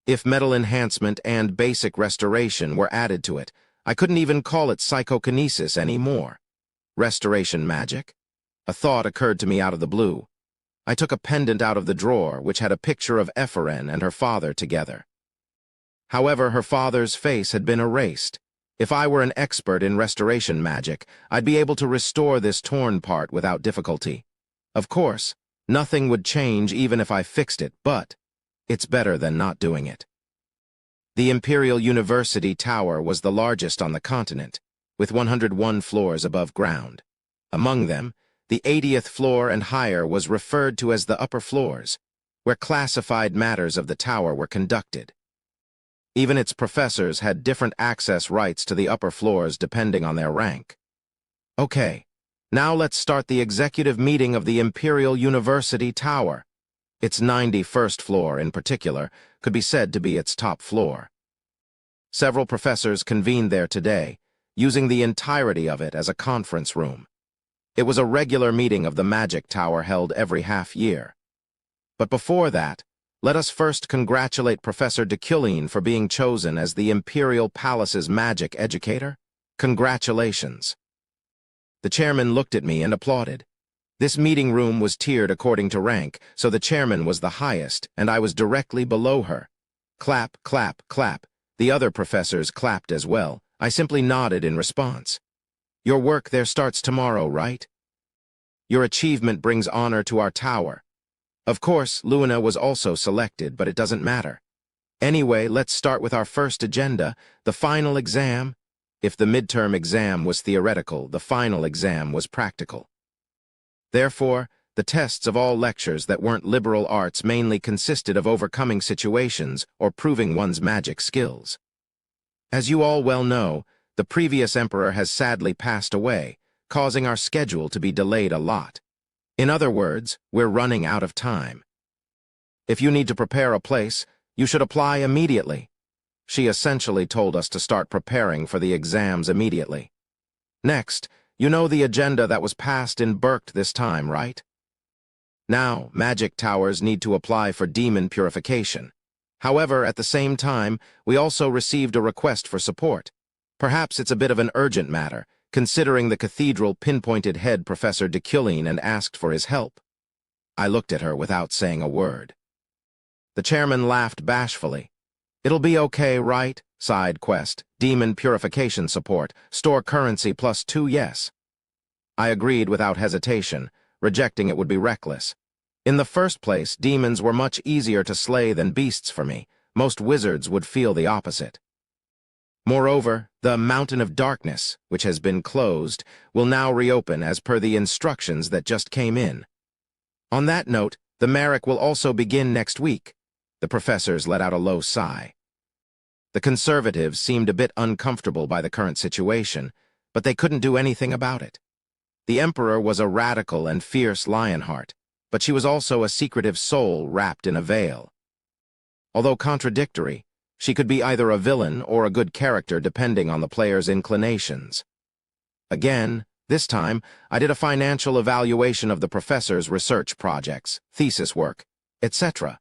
If metal enhancement and basic restoration were added to it, I couldn't even call it psychokinesis anymore. Restoration magic? A thought occurred to me out of the blue. I took a pendant out of the drawer, which had a picture of Ephraim and her father together. However, her father's face had been erased. If I were an expert in restoration magic, I'd be able to restore this torn part without difficulty. Of course, nothing would change even if I fixed it, but it's better than not doing it. The Imperial University Tower was the largest on the continent, with 101 floors above ground. Among them, The 80th floor and higher was referred to as the upper floors, where classified matters of the tower were conducted. Even its professors had different access rights to the upper floors depending on their rank. Okay, now let's start the executive meeting of the Imperial University Tower. Its 91st floor, in particular, could be said to be its top floor. Several professors convened there today, using the entirety of it as a conference room. It was a regular meeting of the Magic Tower held every half-year. But before that, let us first congratulate Professor de Culleen for being chosen as the Imperial Palace's magic educator. Congratulations. The chairman looked at me and applauded. This meeting room was tiered according to rank, so the chairman was the highest, and I was directly below her. Clap, clap, clap. The other professors clapped as well. I simply nodded in response. Your work there starts tomorrow, right? Your achievement brings honor to our tower. Of course, Luna was also selected, but it doesn't matter. Anyway, let's start with our first agenda, the final exam. If the midterm exam was theoretical, the final exam was practical. Therefore, the tests of all lectures that weren't liberal arts mainly consisted of overcoming situations or proving one's magic skills. As you all well know, the previous emperor has sadly passed away, causing our schedule to be delayed a lot. In other words, we're running out of time. If you need to prepare a place, you should apply immediately. She essentially told us to start preparing for the exams immediately. Next, you know the agenda that was passed in Berkt this time, right? Now, magic towers need to apply for demon purification. However, at the same time, we also received a request for support. Perhaps it's a bit of an urgent matter, considering the cathedral pinpointed head Professor de Culleen and asked for his help. I looked at her without saying a word. The chairman laughed bashfully. It'll be okay, right? Sighed Quest. Demon purification support. Store currency +2, yes. I agreed without hesitation. Rejecting it would be reckless. In the first place, demons were much easier to slay than beasts for me. Most wizards would feel the opposite. Moreover, the Mountain of Darkness, which has been closed, will now reopen as per the instructions that just came in. On that note, the Merrick will also begin next week. The professors let out a low sigh. The conservatives seemed a bit uncomfortable by the current situation, but they couldn't do anything about it. The emperor was a radical and fierce Lionheart, but she was also a secretive soul wrapped in a veil. Although contradictory, she could be either a villain or a good character depending on the player's inclinations. Again, this time, I did a financial evaluation of the professor's research projects, thesis work, etc.,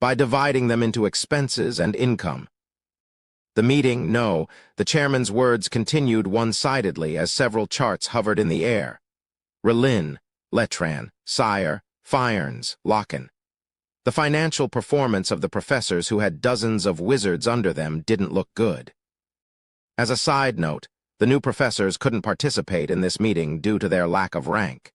by dividing them into expenses and income. The chairman's words continued one-sidedly as several charts hovered in the air. Relin, Letran, Sire, Fyerns, Locken. The financial performance of the professors who had dozens of wizards under them didn't look good. As a side note, the new professors couldn't participate in this meeting due to their lack of rank.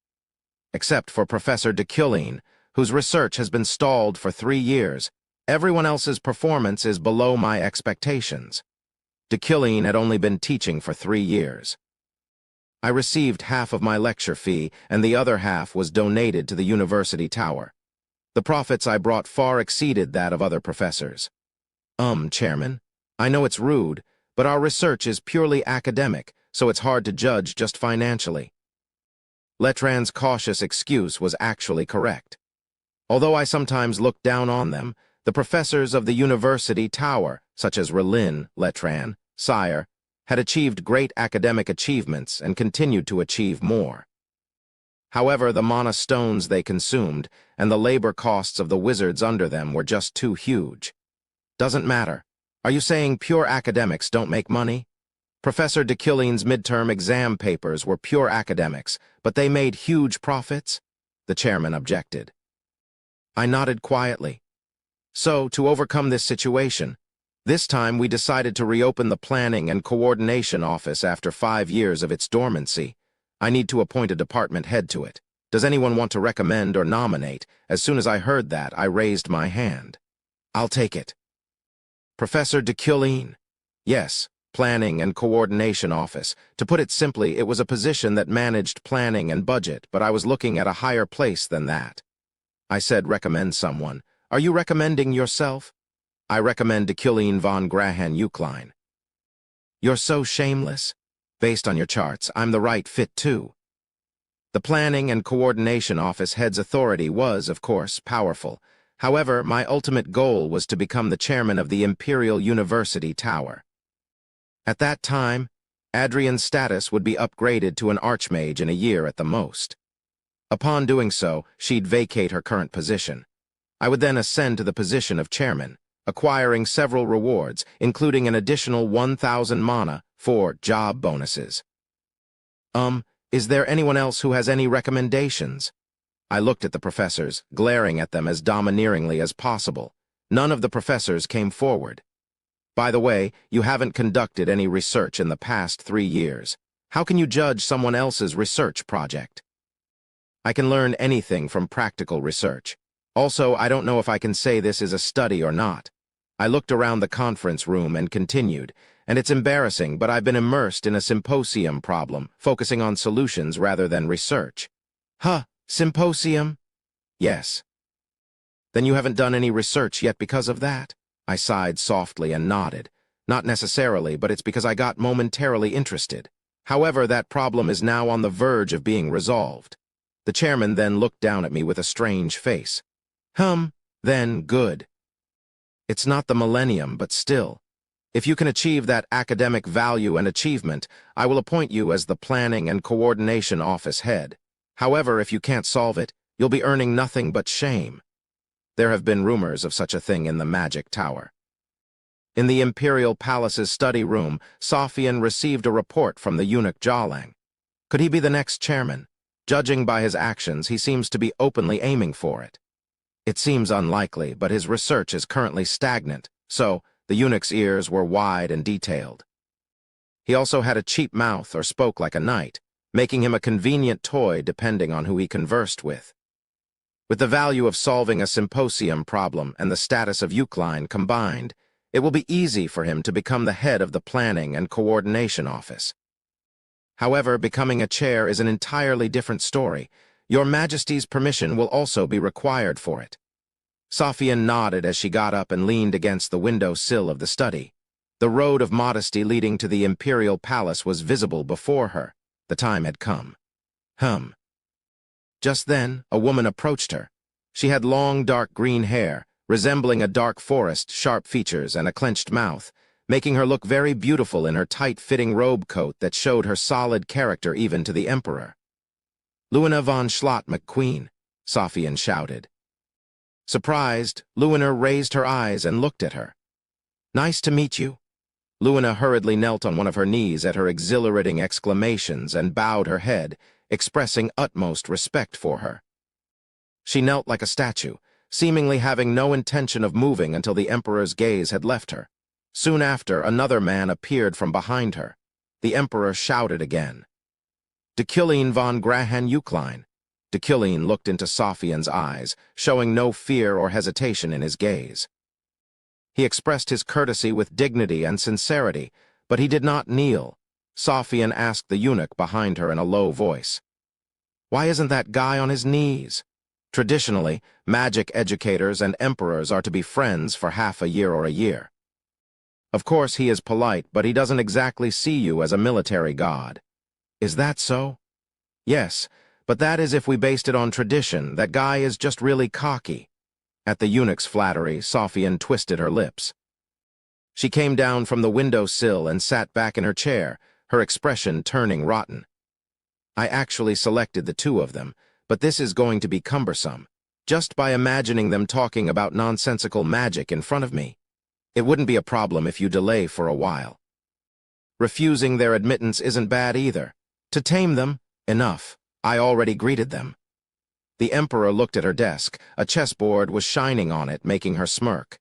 Except for Professor de Culleen, whose research has been stalled for 3 years, everyone else's performance is below my expectations. De Culleen had only been teaching for 3 years. I received half of my lecture fee, and the other half was donated to the university tower. The profits I brought far exceeded that of other professors. Chairman, I know it's rude, but our research is purely academic, so it's hard to judge just financially. Letran's cautious excuse was actually correct. Although I sometimes look down on them, the professors of the university tower, such as Relin, Letran, Sire, had achieved great academic achievements and continued to achieve more. However, the mana stones they consumed and the labor costs of the wizards under them were just too huge. Doesn't matter. Are you saying pure academics don't make money? Professor de Culleen's midterm exam papers were pure academics, but they made huge profits? The chairman objected. I nodded quietly. So, to overcome this situation, this time we decided to reopen the Planning and Coordination Office after 5 years of its dormancy. I need to appoint a department head to it. Does anyone want to recommend or nominate? As soon as I heard that, I raised my hand. I'll take it. Professor de Culleen. Yes, Planning and Coordination Office. To put it simply, it was a position that managed planning and budget, but I was looking at a higher place than that. I said, recommend someone. Are you recommending yourself? I recommend Achilleen von Grahan-Ukline. You're so shameless. Based on your charts, I'm the right fit too. The Planning and Coordination Office head's authority was, of course, powerful. However, my ultimate goal was to become the chairman of the Imperial University Tower. At that time, Adrian's status would be upgraded to an archmage in a year at the most. Upon doing so, she'd vacate her current position. I would then ascend to the position of chairman, acquiring several rewards, including an additional 1,000 mana for job bonuses. Is there anyone else who has any recommendations? I looked at the professors, glaring at them as domineeringly as possible. None of the professors came forward. By the way, you haven't conducted any research in the past 3 years. How can you judge someone else's research project? I can learn anything from practical research. Also, I don't know if I can say this is a study or not. I looked around the conference room and continued, and it's embarrassing, but I've been immersed in a symposium problem, focusing on solutions rather than research. Huh, symposium? Yes. Then you haven't done any research yet because of that? I sighed softly and nodded. Not necessarily, but it's because I got momentarily interested. However, that problem is now on the verge of being resolved. The chairman then looked down at me with a strange face. Then good. It's not the millennium, but still. If you can achieve that academic value and achievement, I will appoint you as the Planning and Coordination Office head. However, if you can't solve it, you'll be earning nothing but shame. There have been rumors of such a thing in the Magic Tower. In the Imperial Palace's study room, Sofian received a report from the eunuch Jalang. Could he be the next chairman? Judging by his actions, he seems to be openly aiming for it. It seems unlikely, but his research is currently stagnant, so the eunuch's ears were wide and detailed. He also had a cheap mouth or spoke like a knight, making him a convenient toy depending on who he conversed with. With the value of solving a symposium problem and the status of Ukline combined, it will be easy for him to become the head of the Planning and Coordination Office. However, becoming a chair is an entirely different story. Your Majesty's permission will also be required for it. Sofian nodded as she got up and leaned against the window sill of the study. The road of modesty leading to the Imperial Palace was visible before her. The time had come. Just then, a woman approached her. She had long, dark green hair, resembling a dark forest, sharp features, and a clenched mouth, making her look very beautiful in her tight-fitting robe coat that showed her solid character even to the Emperor. Luina von Schlott McQueen, Sofian shouted. Surprised, Luina raised her eyes and looked at her. Nice to meet you. Luina hurriedly knelt on one of her knees at her exhilarating exclamations and bowed her head, expressing utmost respect for her. She knelt like a statue, seemingly having no intention of moving until the Emperor's gaze had left her. Soon after, another man appeared from behind her. The Emperor shouted again. Achilleen von Grahan-Ukline. Achilleen looked into Sofian's eyes, showing no fear or hesitation in his gaze. He expressed his courtesy with dignity and sincerity, but he did not kneel. Sofian asked the eunuch behind her in a low voice. Why isn't that guy on his knees? Traditionally, magic educators and emperors are to be friends for half a year or a year. Of course, he is polite, but he doesn't exactly see you as a military god. Is that so? Yes, but that is if we based it on tradition. That guy is just really cocky. At the eunuch's flattery, Sofian twisted her lips. She came down from the window sill and sat back in her chair, her expression turning rotten. I actually selected the two of them, but this is going to be cumbersome, just by imagining them talking about nonsensical magic in front of me. It wouldn't be a problem if you delay for a while. Refusing their admittance isn't bad either. To tame them, enough. I already greeted them. The Emperor looked at her desk. A chessboard was shining on it, making her smirk.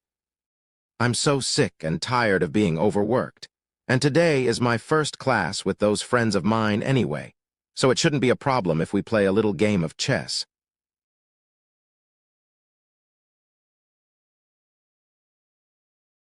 I'm so sick and tired of being overworked. And today is my first class with those friends of mine anyway, so it shouldn't be a problem if we play a little game of chess.